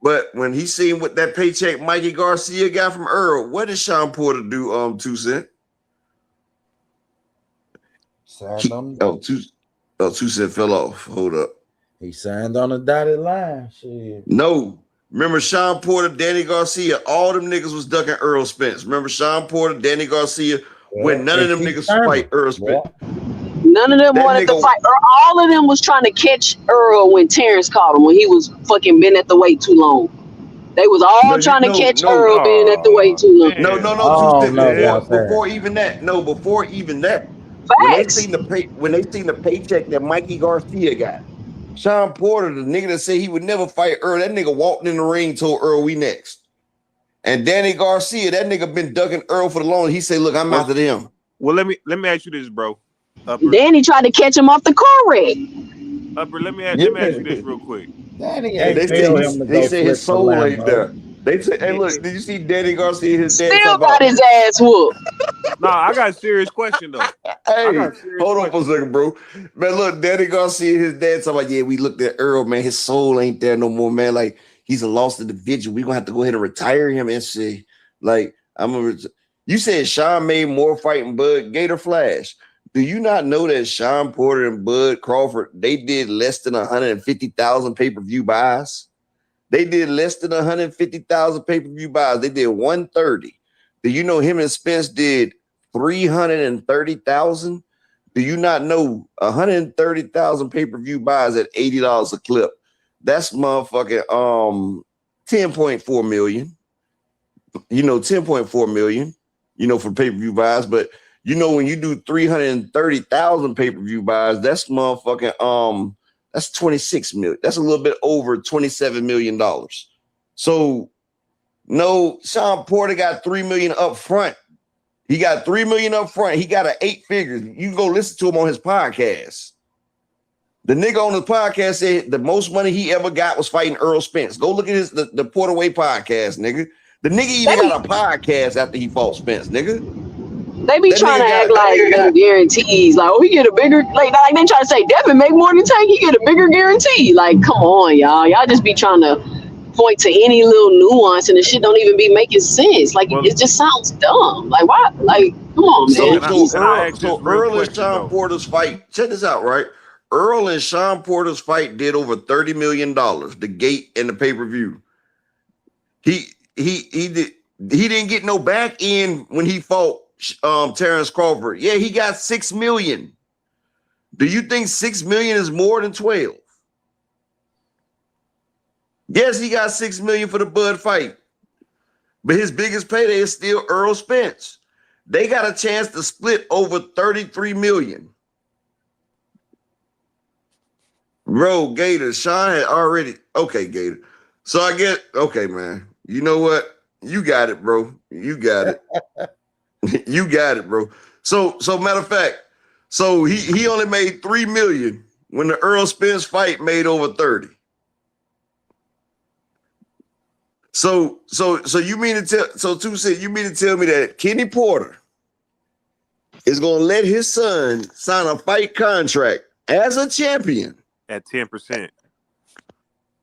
But when he seen what that paycheck Mikey Garcia got from Earl, what did Sean Porter do, 2 Cent? 2 Cent fell off. Hold up. He signed on a dotted line. Shit. No. Remember Sean Porter, Danny Garcia, all them niggas was ducking Earl Spence. Remember Sean Porter, Danny Garcia, when none of them niggas fight Earl Spence. None of them wanted to fight. All of them was trying to catch Earl when Terrence caught him, when he was fucking been at the weight too long. They was all trying to catch Earl being at the weight too long. Before even that. When they seen the paycheck that Mikey Garcia got, Sean Porter, the nigga that said he would never fight Earl, that nigga walked in the ring, told Earl we next. And Danny Garcia, that nigga been ducking Earl for the long. He said, "Look, I'm after them." Well, let me ask you this, bro. Danny tried to catch him off the car wreck. Let me ask you this real quick. They say his soul ain't there. They say, "Hey, look, did you see Danny Garcia? His dad still got his ass whooped." Nah, I got a serious question though. Hey, hold on for a second, bro. Man, look, Danny Garcia, his dad talking about, yeah, we looked at Earl, man. His soul ain't there no more, man. Like, he's a lost individual. We're gonna have to go ahead and retire him and say, like, you said Sean made more fighting Bud Gator Flash. Do you not know that Sean Porter and Bud Crawford, they did less than 150,000 pay-per-view buys? They did less than 150,000 pay-per-view buys. They did 130. Do you know him and Spence did 330,000? Do you not know 130,000 pay-per-view buys at $80 a clip? That's motherfucking 10.4 million. You know, 10.4 million, you know, for pay-per-view buys. But you know, when you do 330,000 pay-per-view buys, that's motherfucking that's 26 million. That's a little bit over $27 million. So no, Sean Porter got $3 million up front. He got $3 million up front. He got an 8 figures. You can go listen to him on his podcast. The nigga on the podcast said the most money he ever got was fighting Earl Spence. Go look at the Porterway podcast, nigga. The nigga even got a podcast after he fought Spence, nigga. They be trying to act like them guarantees. Like, oh, he get a bigger, like they try to say Devin make more than Tank, he get a bigger guarantee. Like, come on, y'all. Y'all just be trying to point to any little nuance and the shit don't even be making sense. Like, it just sounds dumb. Like, why? Like, come on, man. So Earl and Sean Porter's fight, check this out, right? Earl and Sean Porter's fight did over $30 million, the gate and the pay-per-view. He didn't get no back end when he fought Terrence Crawford. Yeah, he got $6 million. Do you think $6 million is more than 12? Yes, he got $6 million for the Bud fight. But his biggest payday is still Earl Spence. They got a chance to split over $33 million. Bro, Gator, Sean had already, okay, Gator. So I get, okay, man. You know what? You got it, bro. You got it. You got it, bro. So matter of fact, so he only made $3 million when the Earl Spence fight made over 30. So you mean to you mean to tell me that Kenny Porter is gonna let his son sign a fight contract as a champion at 10%?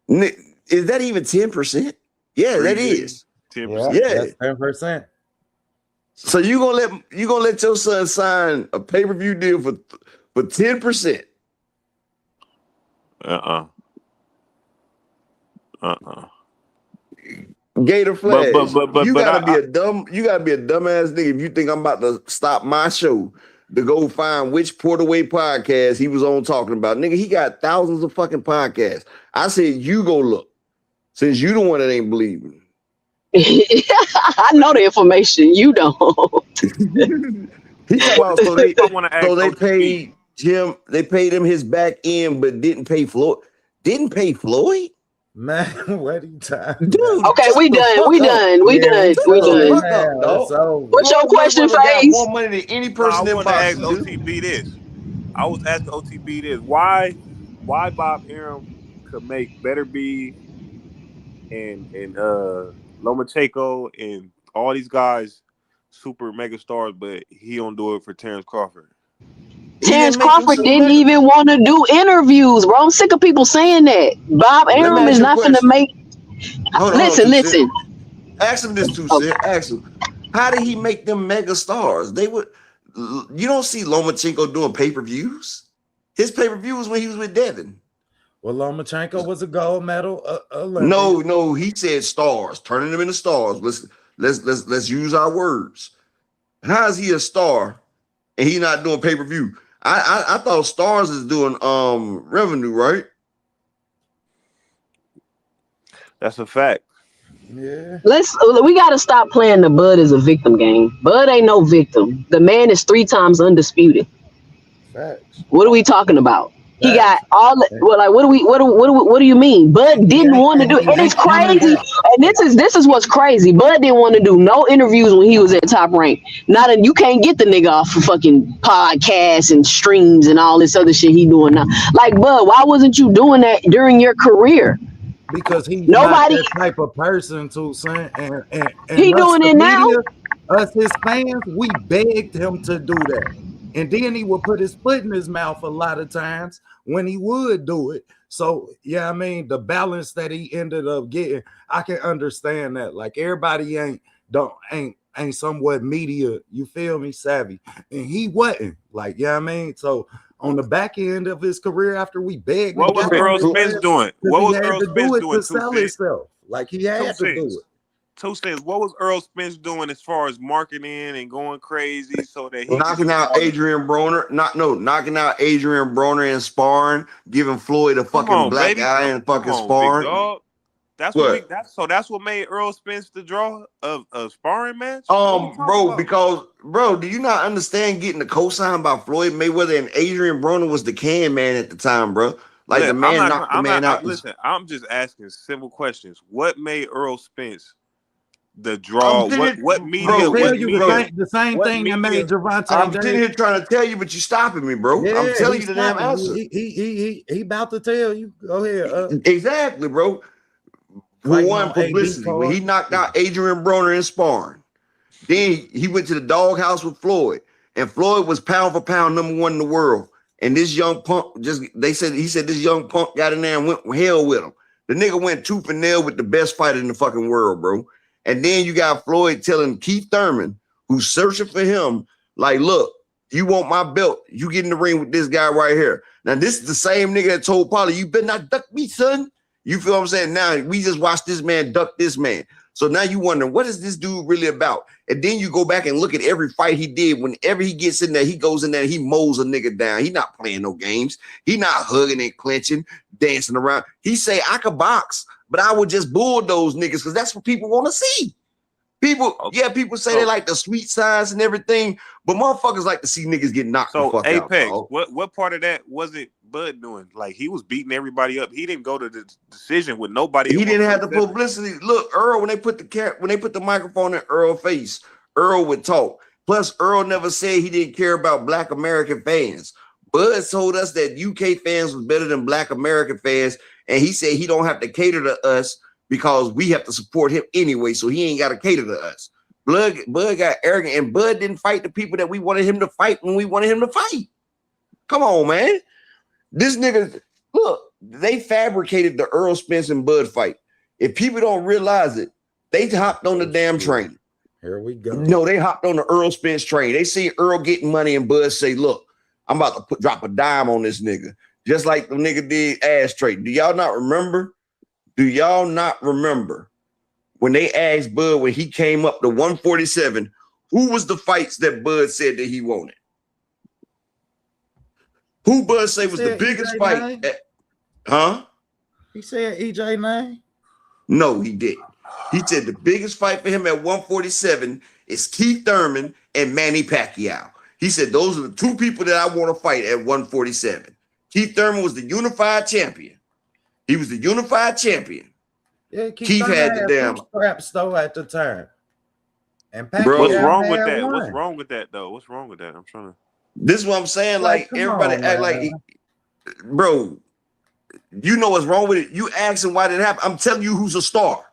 Is that even 10%? Yeah, that is 10%. Yeah, that's 10%. So you gonna let your son sign a pay-per-view deal for 10%? Gator Flash. But You gotta be a dumbass nigga if you think I'm about to stop my show to go find which Portaway podcast he was on talking about. Nigga, he got thousands of fucking podcasts. I said you go look, since you the one that ain't believing. I know the information. You don't. He talking about so they paid him. They paid him his back end, but didn't pay Floyd. Didn't pay Floyd. Man, what are you talking? Dude, Okay, we done. We done. What's your question, Face? More money than any person in boxing. I was asking OTB this. I was asking OTB this. Why Bob Arum could make Better B and Lomachenko and all these guys super mega stars, but he don't do it for Terrence Crawford. Terrence Crawford didn't even want to do interviews, bro. I'm sick of people saying that. Bob Arum is not going to make. Listen. Ask him this too, Sid. Ask him. How did he make them mega stars? They would. You don't see Lomachenko doing pay-per-views. His pay-per-views when he was with Devin. Well, Lomachenko was a gold medal. No, he said stars, turning them into stars. Let's use our words. How is he a star and he not doing pay-per-view? I thought Stars is doing revenue, right? That's a fact. Yeah. We gotta stop playing the Bud as a victim game. Bud ain't no victim. The man is 3 times undisputed. Facts. What are we talking about? He got all well, like what do you mean? Bud didn't want to do it. And it's crazy. And this is what's crazy. Bud didn't want to do no interviews when he was at Top Rank. You can't get the nigga off of fucking podcasts and streams and all this other shit he doing now. Like, Bud, why wasn't you doing that during your career? Because he's not that type of person to say, and he doing it now. Us his fans, we begged him to do that. And then he would put his foot in his mouth a lot of times when he would do it. So, yeah, I mean, the balance that he ended up getting, I can understand that. Like, everybody ain't somewhat media, you feel me, savvy. And he wasn't. Like, yeah, I mean, so on the back end of his career after we begged, what was Earl Spence doing? What was Earl Spence doing to sell himself? Like, he had to do it. Two cents. What was Earl Spence doing as far as marketing and going crazy so that he knocking out Adrian Broner? Knocking out Adrian Broner and sparring, giving Floyd a fucking black eye and fucking sparring. That's what made Earl Spence the draw of a sparring match. Bro, do you not understand getting the cosign by Floyd Mayweather and Adrian Broner was the can man at the time, bro? Like the man knocked the man out. Listen, I'm just asking simple questions. What made Earl Spence the draw? What media? The same thing that made Gervonta. I'm sitting here trying to tell you, but you stopping me, bro. Yeah, I'm telling you the damn answer. He about to tell you. Go ahead. Exactly, bro. For one, publicity. When he knocked out Adrian Broner in sparring, then he went to the doghouse with Floyd, and Floyd was pound for pound #1 in the world. And this young punk he said this young punk got in there and went hell with him. The nigga went tooth and nail with the best fighter in the fucking world, bro. And then you got Floyd telling Keith Thurman, who's searching for him, like, look, you want my belt, you get in the ring with this guy right here. Now, this is the same nigga that told Paulie, you better not duck me, son. You feel what I'm saying? Now, we just watched this man duck this man. So now you wondering, what is this dude really about? And then you go back and look at every fight he did. Whenever he gets in there, he goes in there, he mows a nigga down. He not playing no games. He not hugging and clenching, dancing around. He say, I could box, but I would just bulldoze niggas because that's what people want to see. People say they like the sweet sides and everything, but motherfuckers like to see niggas get knocked the fuck Apex, out. what part of that was it Bud doing? Like, he was beating everybody up. He didn't go to the decision with nobody. He didn't have the publicity. Look, Earl, when they put the microphone in Earl's face, Earl would talk. Plus, Earl never said he didn't care about Black American fans. Bud told us that UK fans was better than Black American fans, and he said he don't have to cater to us because we have to support him anyway, so he ain't got to cater to us. Bud got arrogant, and Bud didn't fight the people that we wanted him to fight when we wanted him to fight. Come on, man. This nigga, look, they fabricated the Earl Spence and Bud fight. If people don't realize it, they hopped on the damn train. Here we go. No, they hopped on the Earl Spence train. They see Earl getting money, and Bud say, look, I'm about to drop a dime on this nigga. Just like the nigga did Ashtray. Do y'all not remember when they asked Bud when he came up to 147, who was the fights that Bud said that he wanted? Who Bud say was the biggest fight? Huh? He said EJ name? No, he didn't. He said the biggest fight for him at 147 is Keith Thurman and Manny Pacquiao. He said those are the two people that I want to fight at 147. Keith Thurman was the unified champion. He was the unified champion. Yeah, Keith had the damn straps though at the time. And Bro, what's wrong with had that? one. What's wrong with that though? What's wrong with that? I'm trying to. This is what I'm saying. Like come everybody on, act man. like, bro, you know what's wrong with it. You asking why did it happen? I'm telling you who's a star.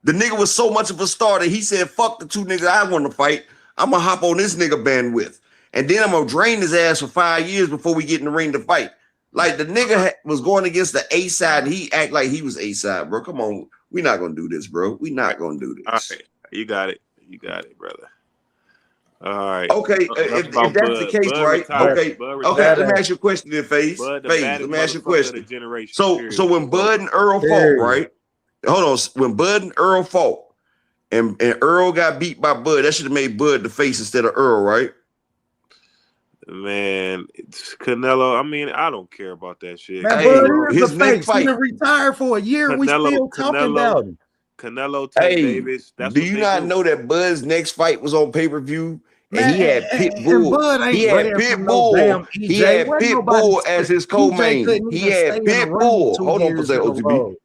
The nigga was so much of a star that he said, fuck the two niggas I want to fight. I'm going to hop on this nigga bandwidth. And then I'm going to drain his ass for 5 years before we get in the ring to fight. Like the nigga was going against the A side. And he act like he was A side, bro. Come on. We're not going to do this, bro. We're not going to do this. All right. You got it. You got it, brother. All right. Okay. If that's the case, right? Okay. Okay. Let me ask you a question then, FaZe. Let me ask you a question. So when Bud and Earl fought, right? Hold on. When Bud and Earl fought and Earl got beat by Bud, that should have made Bud the face instead of Earl, right? Man, it's Canelo. I mean, I don't care about that shit. Man, Bud is the face. He been retired for a year. We still talking about him. Canelo, Davis. That's do you not know that Bud's next fight was on pay-per-view? And he had Pitbull. He had Pitbull. He had Pitbull as his co-main. He had Pitbull. Hold on for a second, OTB.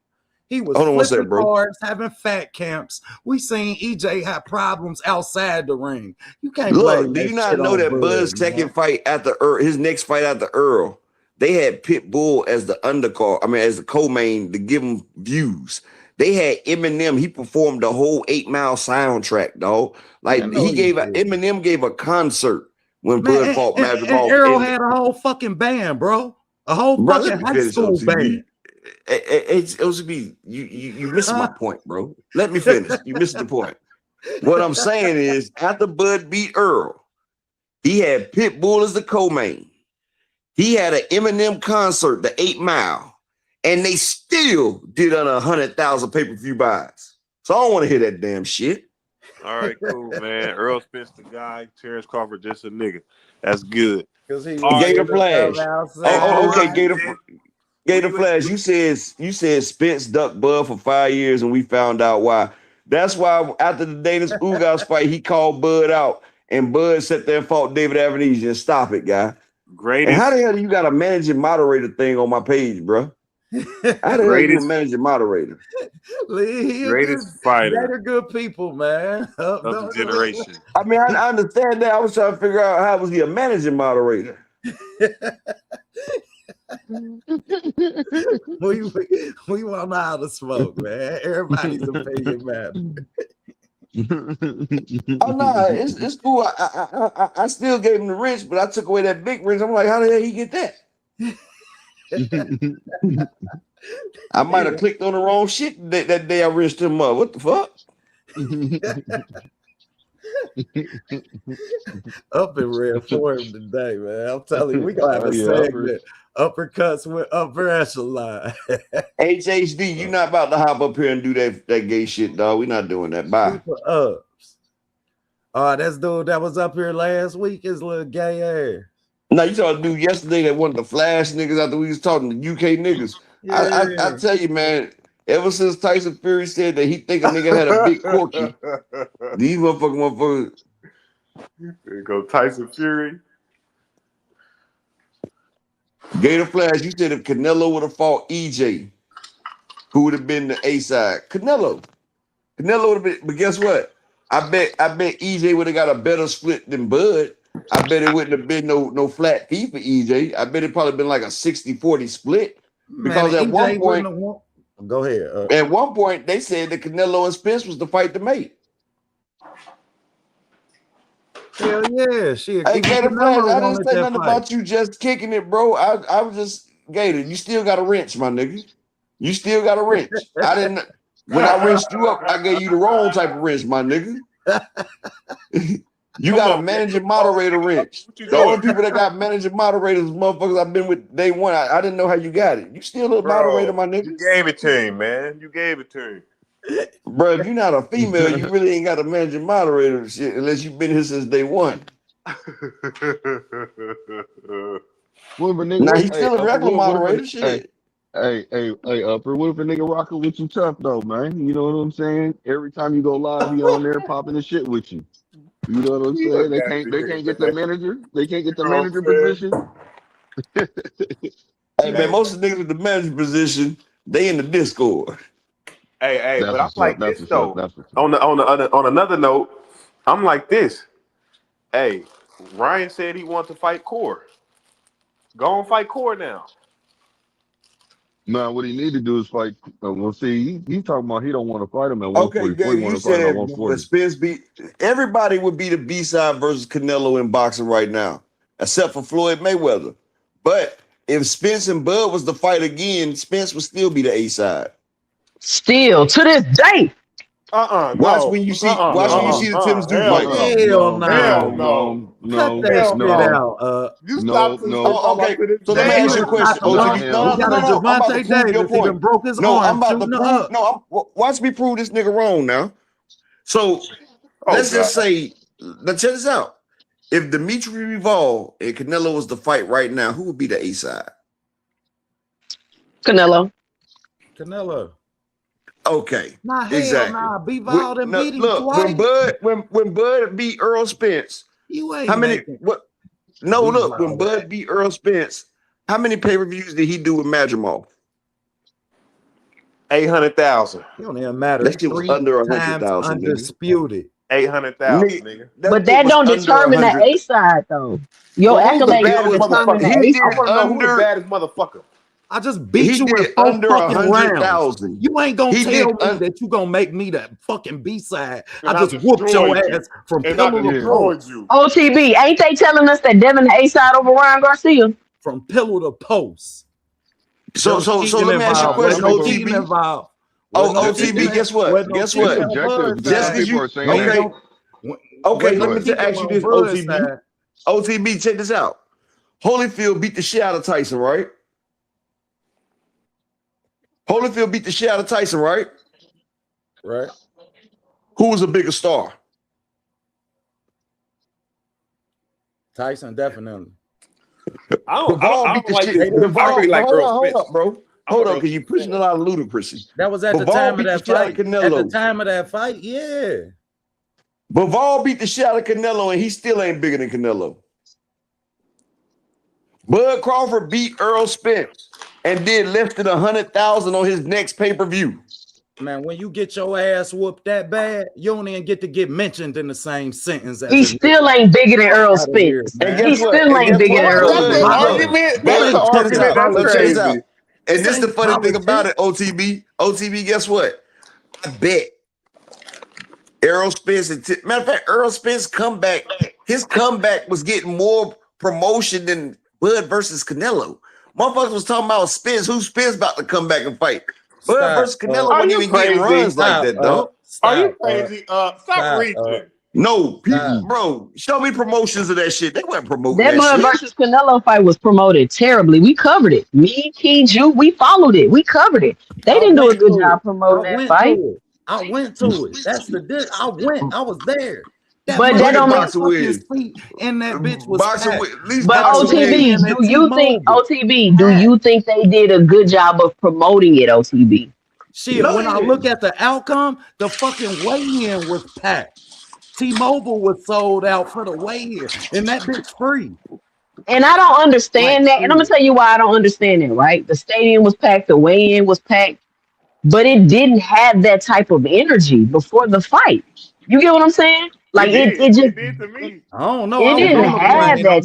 He was flipping cars, having fat camps. We seen EJ have problems outside the ring. You can't blame. Do you not know that Bud's second fight after Earl, his next fight after Earl, they had Pitbull as the undercard. I mean, as the co-main to give him views. They had Eminem. He performed the whole 8 Mile soundtrack, dog. Like Eminem gave a concert when Bud fought Magic Ball. Earl had a whole fucking band, bro. A whole fucking high school band. It was be you missed my point, bro. Let me finish. You missed the point. What I'm saying is, after Bud beat Earl, he had Pitbull as the co-main. He had an Eminem concert, the 8 Mile, and they still did under 100,000 pay-per-view buys. So I don't want to hear that damn shit. All right, cool, man. Earl Spence the guy, Terrence Crawford just a nigga. That's good. Gator Flash. Okay, Gator Flash, you said Spence ducked Bud for 5 years and we found out why. That's why after the Danis Ugas fight, he called Bud out and Bud sat there and fought David Avenesian. Stop it, guy. Greatest. And how the hell do you got a managing moderator thing on my page, bro? How the hell you a managing moderator? Greatest fighter. They're good people, man. Of the generation. I mean, I understand that. I was trying to figure out how was he a managing moderator. we want to know how to smoke, man. Everybody's opinion matters. Oh no, it's cool. I still gave him the wrench, but I took away that big wrench. I'm like, how the hell he get that? I might have clicked on the wrong shit that day I wrenched him up. What the fuck? Up in red for him today, man. I'm telling you, we gonna have a segment. Uppercuts with upper echelon. HHD, you not about to hop up here and do that gay shit, dog. We not doing that. Bye. Ups. That's dude that was up here last week. His little gay ass. No, you saw a dude yesterday that wanted to flash niggas after we was talking to UK niggas. Yeah. I tell you, man, ever since Tyson Fury said that he think a nigga had a big corky, these motherfuckers. There go Tyson Fury. Gator Flash, you said if Canelo would have fought EJ, who would have been the A side? Canelo would have been, but guess what? I bet EJ would have got a better split than Bud. I bet it wouldn't have been no flat fee for EJ. I bet it probably been like a 60-40 split. Because man, at one point, go ahead. At one point, they said that Canelo and Spence was the fight to make. Hell yeah, shit. Hey, Gator Flash, I didn't say nothing about you just kicking it, bro. I was just Gator. You still got a wrench, my nigga. You still got a wrench. I didn't. When I wrenched you up, I gave you the wrong type of wrench, my nigga. You got a managing moderator wrench. The only people that got managing moderators, motherfuckers I've been with day one. I didn't know how you got it. You still a moderator, my nigga. You gave it to him, man. You gave it to him. Bro, if you're not a female, you really ain't got a manager moderator and shit unless you've been here since day one. Now he's still a regular moderator. Shit. Hey, Upper, what if a nigga rocking with you tough though, man? You know what I'm saying? Every time you go live, he on there popping the shit with you. You know what I'm saying? They can't get the manager. They can't get the manager position. Hey man, most of the niggas with the manager position, they in the Discord. Hey, but I'm like this though. On another note, I'm like this. Hey, Ryan said he wants to fight Core. Go and fight Core now. No, what he need to do is fight. Well, see, he talking about he don't want to fight him at 144. Okay, you said when Spence beat everybody would be the B-side versus Canelo in boxing right now, except for Floyd Mayweather. But if Spence and Bud was to fight again, Spence would still be the A-side. Still to this day. Watch when you see the Tim's do fight. Hell no. Cut that shit out. You stop. Okay, so let me ask you a question. Javante Davis even broke his arm. I'm about to prove. Watch me prove this nigga wrong now. So let's just say, let's check this out. If Dimitri Bivol and Canelo was to fight right now, who would be the A-side? Canelo. Okay. Nah, exactly. Bivol done beat him twice. When Bud beat Earl Spence, you ain't how many? making... When Bud beat Earl Spence, how many pay-per-views did he do with Madrimov? 800,000. It don't even matter. That shit was under 100,000. Undisputed. 800,000, nigga. But that don't determine the A side though. Your accolade don't determine the A side. I want to know who the baddest motherfucker. I just beat you in 4 fucking rounds. You ain't gonna tell me that you gonna make me the fucking B-side. I just whooped your ass from pillow to post. OTB, ain't they telling us that Devin the A-side over Ryan Garcia? From pillow to post. So let me ask you a question, OTB. OTB, guess what? Guess what? Just because you okay, let me just ask you this, OTB. OTB, check this out. Holyfield beat the shit out of Tyson, right? Holyfield beat the shit out of Tyson, right? Right. Who was a bigger star? Tyson, definitely. I don't like Hold up, bro. Hold up, because you're pushing a lot of ludicrousy. That was at the time of that fight. At the time of that fight, yeah. Bivol beat the shit out of Canelo, and he still ain't bigger than Canelo. Bud Crawford beat Earl Spence and did less than 100,000 on his next pay-per-view. Man, when you get your ass whooped that bad, you don't even get to get mentioned in the same sentence. He still ain't bigger than Earl Spence. He still ain't bigger than Earl Spence. That's the argument. That's crazy. And this is the funny thing about it, OTB. OTB, guess what? I bet Errol Spence, matter of fact, Earl Spence comeback, his comeback was getting more promotion than Bud versus Canelo. Motherfuckers was talking about Spence. Who's Spence about to come back and fight? Bud versus Canelo wasn't even getting runs like that, dog. Are you crazy? Stop reaching. No, people, bro, show me promotions of that shit. They weren't promoting that Bud shit. versus Canelo fight was promoted terribly. We covered it. Me, King Ju, we followed it. We covered it. They didn't do a good job promoting that fight. I went to it. That's the dick. I was there. But that don't make his feet in that bitch was But OTB, do you think they did a good job of promoting it, OTB? Shit, when I look at the outcome, the fucking weigh-in was packed. T-Mobile was sold out for the weigh-in, and that bitch free. And I don't understand that. And I'm gonna tell you why I don't understand it, right? The stadium was packed, the weigh-in was packed, but it didn't have that type of energy before the fight. You get what I'm saying? Like it just did to me. I don't know. It didn't have that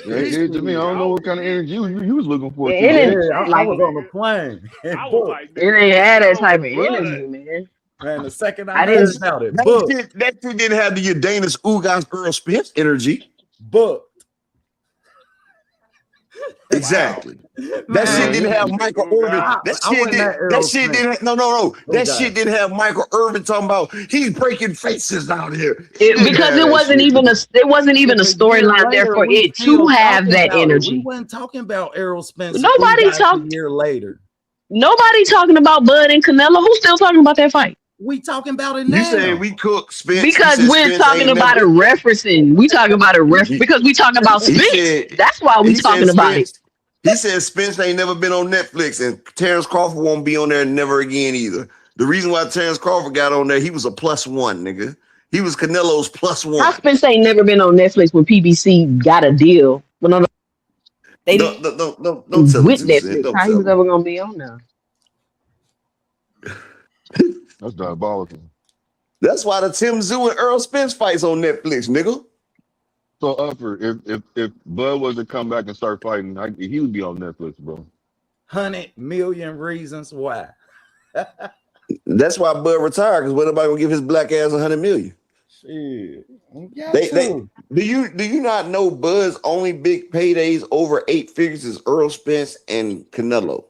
It did to me. I don't know what kind of energy you was looking for. I was on the plane. It didn't have that type of energy, man. Man, the second I heard about it, that shit didn't have the Udanis Ugas Earl Spence energy. Booked. Exactly. That shit didn't have Michael Irvin. That shit didn't have Michael Irvin talking about he's breaking faces out here. Because it wasn't even a storyline there for it to have that energy. We weren't talking about Errol Spence. Nobody talking a year later. Nobody talking about Bud and Canelo. Who's still talking about that fight? We talking about it You now. saying we cook Spence? Because we're Spence talking about it referencing. We talking about it because we talking about Spence. That's why we talking about it. He said Spence ain't never been on Netflix, and Terrence Crawford won't be on there never again either. The reason why Terrence Crawford got on there, he was a +1, nigga. He was Canelo's +1. How Spence ain't never been on Netflix when PBC got a deal? They don't tell with him Netflix. don't How he tell was him. ever gonna be on there? That's diabolical. That's why the Tim Zoo and Earl Spence fights on Netflix, nigga. So Upper, if Bud was to come back and start fighting, he would be on Netflix, bro. 100 million reasons why. That's why Bud retired, because what nobody gonna give his black ass 100 million? Shit. Do you not know Bud's only big paydays over 8 figures is Earl Spence and Canelo?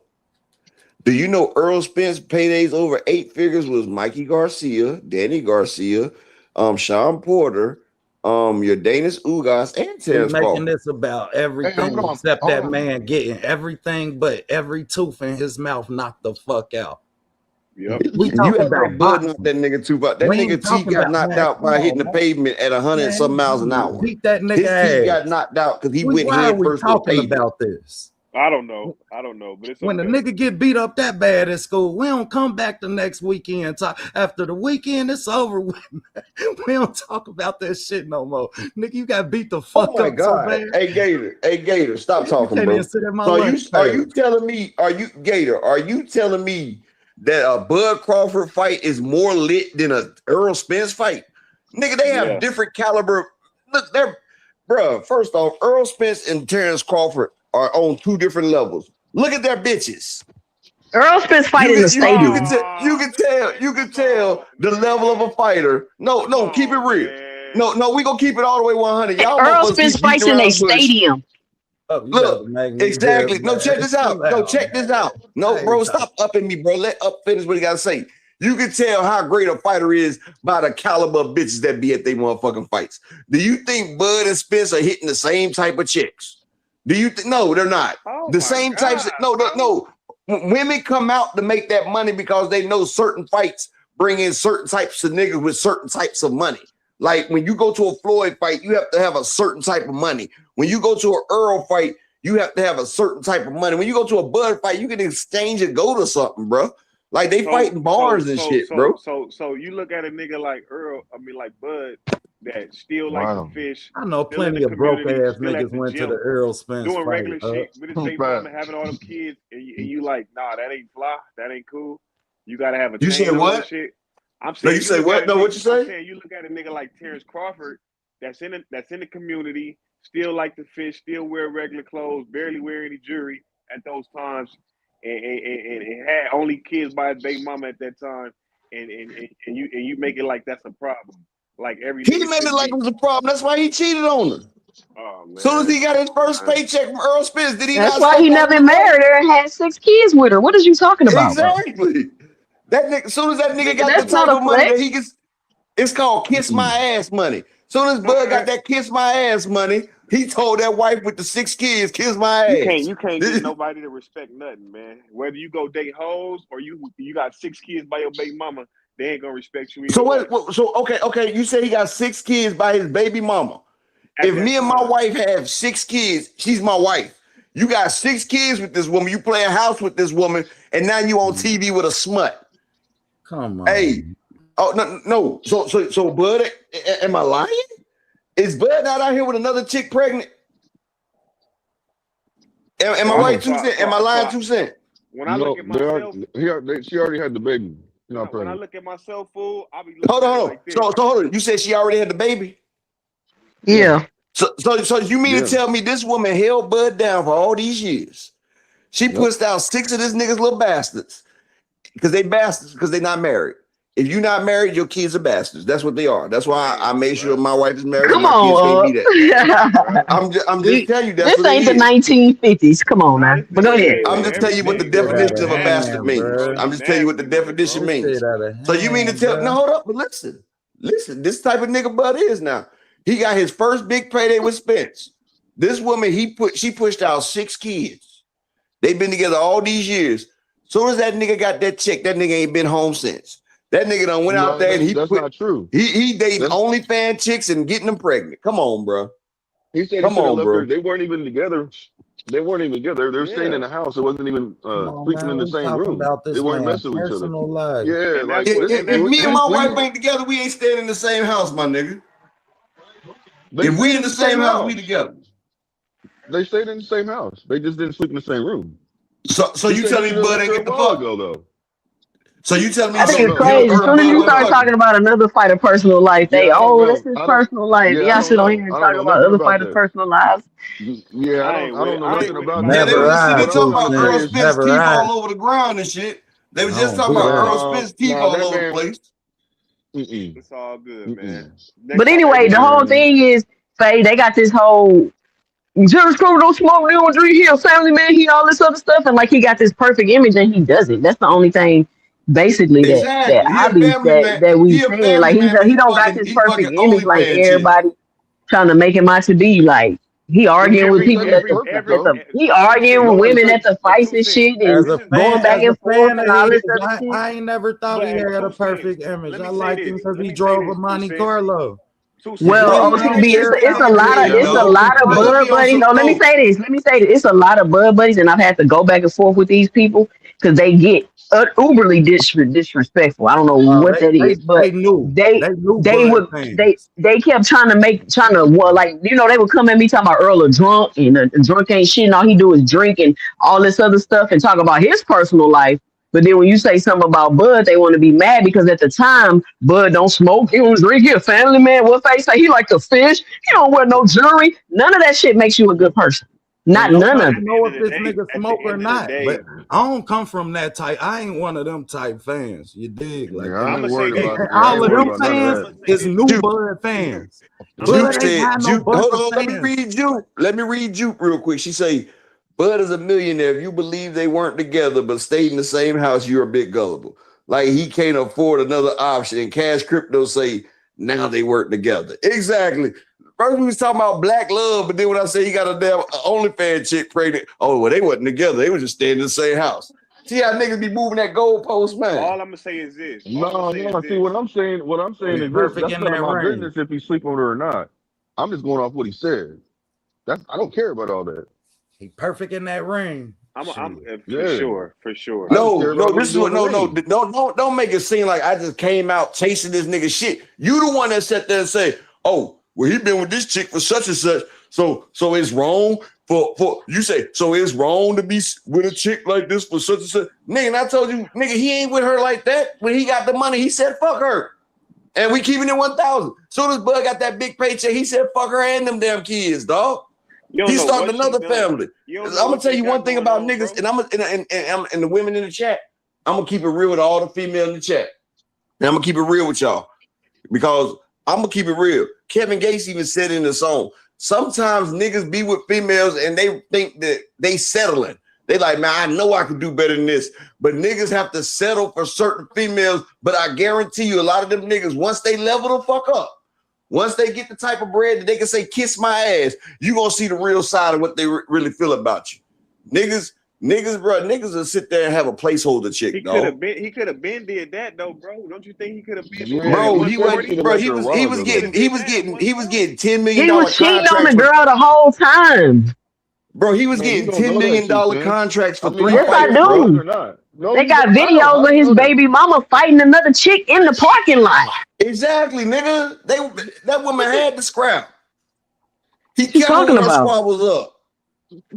Do you know Earl Spence paydays over 8 figures was Mikey Garcia, Danny Garcia, Sean Porter, your Danis Ugas, and Terrence making Crawford. this about everything except that man getting everything but every tooth in his mouth knocked the fuck out. Yep. We talking about Bud knocked that nigga too. That nigga teeth got knocked out by hitting the pavement at 100-some miles an hour. Beat that nigga His ass. teeth got knocked out because he went Why are head we first in the talking pavement. about this? I don't know, but it's when okay. the nigga get beat up that bad at school, we don't come back the next weekend. After the weekend it's over with, we don't talk about that shit no more. Nigga, you got beat the fuck Oh my up God. so bad. Hey Gator, stop talking, bro. So are you telling me that a Bud Crawford fight is more lit than a Earl Spence fight? Nigga, they have different caliber. Look, first off, Earl Spence and Terrence Crawford are on 2 different levels. Look at their bitches. Earl Spence fight in the stadium. You can tell the level of a fighter. No, keep it real. No, we gonna keep it all the way 100. Y'all Earl Spence fights in a stadium. Look, exactly. No, check this out. No, bro, stop upping me, bro. Let Up finish what he gotta say. You can tell how great a fighter is by the caliber of bitches that be at they motherfucking fights. Do you think Bud and Spence are hitting the same type of chicks? Do you think? No, they're not. The same types of no. Women come out to make that money because they know certain fights bring in certain types of niggas with certain types of money. Like when you go to a Floyd fight, you have to have a certain type of money. When you go to an Earl fight, you have to have a certain type of money. When you go to a Bud fight, you can exchange and go to something, bro. Like they fighting bars and shit, bro. So you look at a nigga like Bud that still like to fish. I know plenty of broke ass niggas went to the Earl Spence doing fight, regular shit with his baby mama, having all them kids, and you like, nah, that ain't fly, that ain't cool. You gotta have a. You said what? Shit. I'm saying. No, you say what? No, what you say? I'm saying you look at a nigga like Terrence Crawford that's in the community, still like to fish, still wear regular clothes, barely wear any jewelry at those times, and had only kids by his baby mama at that time, and you make it like that's a problem. Like He made it like it was a problem. That's why he cheated on her. Oh, man. Soon as he got his first paycheck from Earl Spence, did he? That's why he never married her and had 6 kids with her. What are you talking about? Exactly. That nigga. Soon as that nigga got That's the type not a of money that flex. he gets, it's called kiss my ass money. Soon as Bud got that kiss my ass money, he told that wife with the 6 kids, kiss my ass. You can't get nobody to respect nothing, man. Whether you go date hoes or you got 6 kids by your baby mama, they ain't gonna respect you either. So what? So okay. You said he got 6 kids by his baby mama. If me and my wife have 6 kids, she's my wife. You got 6 kids with this woman. You play a house with this woman, and now you on TV with a smut. Come on. Hey. Oh no. So Bud, am I lying? Is Bud not out here with another chick pregnant? Am I right, 2 cents? Am I lying, 2 cents? When I look at myself, she already had the baby. When I look at myself, fool, I'll be looking hold on. like this. So hold on. You said she already had the baby? Yeah. So you mean to tell me this woman held Bud down for all these years? She pushed out 6 of this nigga's little bastards because they not married. If you're not married, your kids are bastards. That's what they are. That's why I made sure my wife is married. Come on, kids can't be that. I'm just telling you that's this what ain't it the is. 1950s. Come on, man. But go ahead. I'm just telling you what the definition of a bastard means. I'm just telling you what the definition means. So you mean to tell? No, hold up, but listen. This type of nigga Bud is now. He got his first big payday with Spence. This woman, she pushed out 6 kids. They've been together all these years. Soon as that nigga got that check, that nigga ain't been home since. That nigga done went out there and that's not true. He dating OnlyFans chicks and getting them pregnant. Come on, bro. He said he should have left her. They weren't even together. They weren't even together. They were staying in the house. It wasn't even sleeping in the same room. They weren't messing with each other. Life. Yeah, like if me and my wife ain't together, we ain't staying in the same house, my nigga. If we in the same house, we together. They stayed in the same house. They just didn't sleep in the same room. So you telling me Bud ain't get the fuck though? So you telling me? I think it's crazy. As soon as you start talking about another fighter personal life, this is personal life. Y'all sit on here and talk about other fighters' personal lives. Yeah, I don't know nothing about that. Yeah, they were just talking about Earl Spence teeth all over the ground and shit. They were just talking about Earl Spence teeth all over the place. It's all good, man. But anyway, the whole thing is, Faye, they got this whole Jerry Scrooge don't smoke, they don't drink, he a family man, he all this other stuff, and like he got this perfect image and he doesn't. That's the only thing basically that we saying. Like he don't got this perfect image like everybody trying to make him out to be. Like he arguing with people he arguing with women at the fights and shit and going back and forth and all this other shit. I ain't never thought he had a perfect image. I like him because he drove a Monte Carlo. Well, it's a lot of bud buddies. No, let me say this. It's a lot of bud buddies, and I've had to go back and forth with these people because they get uberly disrespectful. I don't know what that is, but they kept trying to like, you know, they would come at me talking about Earl a drunk and a drunk ain't shit and all he do is drink and all this other stuff and talk about his personal life. But then when you say something about Bud, they want to be mad because at the time, Bud don't smoke, he don't drink, he a family man. What they say, he like to fish, he don't wear no jewelry. None of that shit makes you a good person. Not none of it. I know if this nigga smoke or not, but I don't come from that type. I ain't one of them type fans. You dig? Like I'm gonna say all of them fans is new Bud fans. Juke said, hold on, let me read Juke real quick. She say, Bud is a millionaire. If you believe they weren't together but stayed in the same house, you're a bit gullible. Like he can't afford another option. And Cash Crypto say, now they work together. Exactly. First we was talking about black love, but then when I say he got a damn OnlyFans chick pregnant, oh, well, they wasn't together. They were just staying in the same house. See how niggas be moving that goalpost, man. All I'm gonna say is this. No. See, what I'm saying is this. That's none of my business if he sleep on her or not. I'm just going off what he said. I don't care about all that. He perfect in that ring. For sure. No, this is what don't make it seem like I just came out chasing this nigga shit. You the one that sat there and say, oh, well, he been with this chick for such and such. So it's wrong for you say, so it's wrong to be with a chick like this for such and such. Nigga, and I told you, nigga, he ain't with her like that. When he got the money, he said, fuck her. And we keeping it 1,000. Soon as Bud got that big paycheck, he said, fuck her and them damn kids, dog. He's starting another family. I'm gonna tell you one thing about niggas, and the women in the chat. I'm gonna keep it real with all the females in the chat. And I'm gonna keep it real with y'all. Because I'm gonna keep it real. Kevin Gates even said in the song, sometimes niggas be with females and they think that they settling. They like, man, I know I could do better than this. But niggas have to settle for certain females. But I guarantee you, a lot of them niggas, once they level the fuck up, once they get the type of bread that they can say, kiss my ass, you gonna see the real side of what they really feel about you. Niggas, will sit there and have a placeholder chick, He could have been did that though, bro. Don't you think he could have been? He was getting $10 million. He was cheating on the girl the whole time. Bro, he was getting $10 million contracts for 3 Yes, I do. They got videos of his baby mama fighting another chick in the parking lot. Exactly, nigga. That woman had the scrap. He kept talking about squabbles up.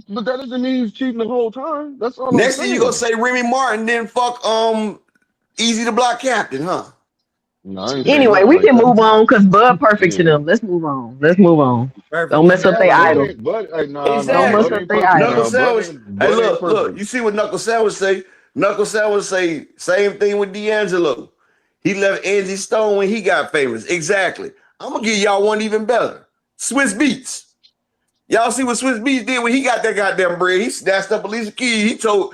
But that doesn't mean he's cheating the whole time. That's all. Next thing you gonna say Remy Martin, then fuck Easy the Block Captain, huh? No, anyway, we can move on because Bud perfect to them. Let's move on. Perfect. Don't mess up their idol. Don't mess up their idol. Hey, look. You see what Knuckle Sandwich say? Knuckle Sandwich say same thing with D'Angelo. He left Angie Stone when he got famous. Exactly. I'm gonna give y'all one even better. Swiss Beats. Y'all see what Swiss Beats did when he got that goddamn bread? He snatched up Alicia Keys. He told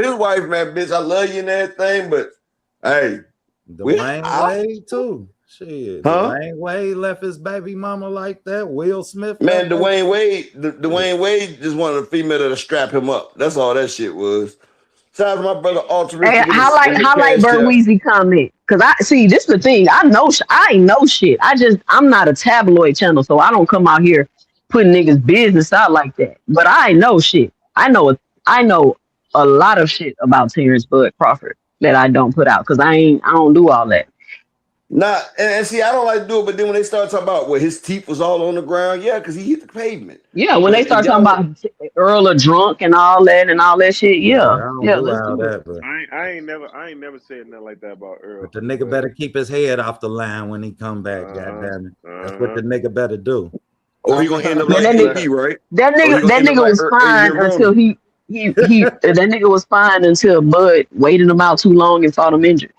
his wife, man, bitch, I love you and everything, but hey, Dwayne Wade too. Shit. Huh? Dwayne Wade left his baby mama like that. Will Smith. Man, Dwayne Wade just wanted a female to strap him up. That's all that shit was. Shout out to my brother Hey, Altruistic in the highlight cash Bert app. Weezy comment. Cause I see this the thing. I ain't know shit. I'm not a tabloid channel, so I don't come out here putting niggas business out like that. But I know shit. I know a lot of shit about Terrence Bud Crawford that I don't put out because I don't do all that. Nah, and see, I don't like to do it, but then when they start talking about his teeth was all on the ground, yeah, because he hit the pavement. Yeah, when But they if start talking y'all, about Earl of drunk and all that shit, Yeah, I yeah, don't yeah, do let's all do it. that, but I ain't never said nothing like that about Earl. but the nigga better keep his head off the line when he come back. Goddamn it, that's what the nigga better do. or he gonna end up Man, like that AP, nigga, right? that Or he nigga, gonna that end up nigga like was fine Adrian until Broner. that nigga was fine until Bud waited him out too long and fought him injured.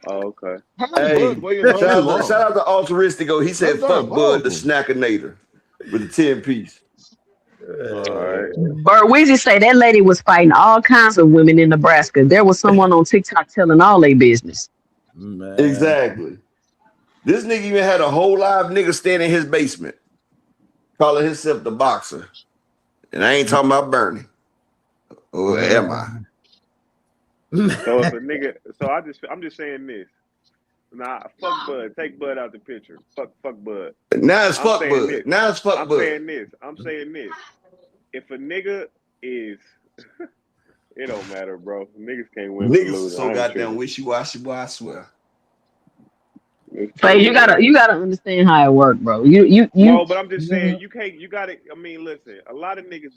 Oh, okay. How Hey, Bud waiting all too long? shout out to Altruistico. He said, That's "Fuck Bud, the diabolical. Snackinator," with the 10-piece. All right. Bert Weezy say that lady was fighting all kinds of women in Nebraska. There was someone on TikTok telling all their business. Man. Exactly. This nigga even had a whole live nigga standing in his basement, calling himself the boxer. And I ain't talking about Bernie. Or am I? So if a nigga, I'm just saying this. Nah, fuck Bud. Take Bud out the picture. Fuck Bud. Now it's I'm fuck saying Bud. this. Now it's fuck I'm Bud. saying this. I'm saying this. If a nigga is, it don't matter, bro. Niggas can't win for Niggas losing. so I ain't goddamn tripping. wishy-washy, boy, I swear. Hey, you gotta understand how it works, bro. You No, but I'm just saying you can't. You gotta. I mean, listen. A lot of niggas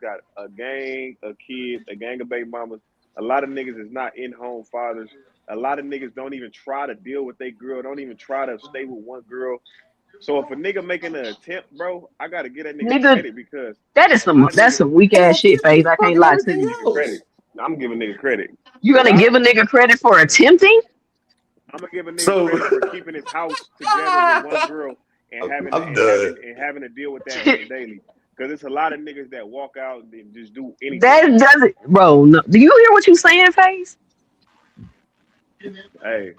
got a gang of kids, a gang of baby mamas. A lot of niggas is not in-home fathers. A lot of niggas don't even try to deal with their girl. Don't even try to stay with one girl. So if a nigga making an attempt, bro, I gotta get that nigga credit because that's some weak ass shit, Faze. I can't lie to you. credit. I'm giving nigga credit. You gonna give a nigga credit for attempting? I'm gonna give a nigga credit for keeping his house together with one girl and having to deal with that on the daily. Because it's a lot of niggas that walk out and just do anything. That doesn't, bro. No. Do you hear what you saying, Faze? Hey,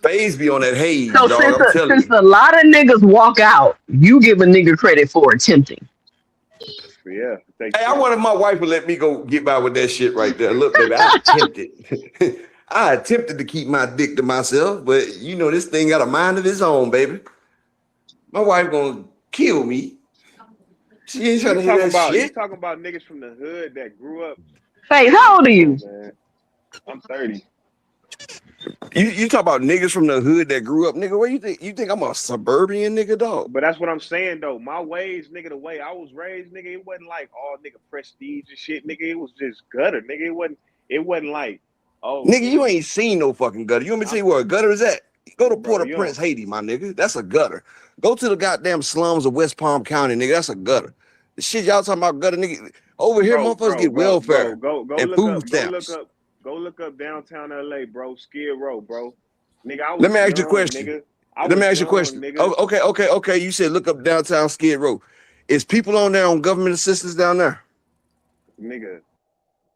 Faze be on that haze, So dog. I'm telling since you. a lot of niggas walk out, you give a nigga credit for attempting. Yeah. Hey, I wanted my wife to let me go get by with that shit right there. Look, baby, I attempted. I attempted to keep my dick to myself, but you know this thing got a mind of its own, baby. My wife gonna kill me. She ain't trying to hear that shit. You talking about niggas from the hood that grew up. Faze, how old are you? Man, I'm 30. You talk about niggas from the hood that grew up, nigga. What you think? You think I'm a suburban nigga, dog? But that's what I'm saying though. My ways, nigga, the way I was raised, nigga, it wasn't like all nigga prestige and shit, nigga. It was just gutter, nigga. It wasn't like, oh, nigga, you ain't seen no fucking gutter. You want me to tell you where a gutter is at? Go to Port-au-Prince, Haiti, my nigga. That's a gutter. Go to the goddamn slums of West Palm County, nigga. That's a gutter. The shit y'all talking about gutter, nigga. Over here, motherfuckers get welfare and food stamps. Go look up downtown LA, bro. Skid Row, bro. Nigga, I was Let me ask you a young, question. nigga. Let me ask you a question. Nigga. Oh, okay. You said look up downtown Skid Row. Is people on there on government assistance down there? Nigga.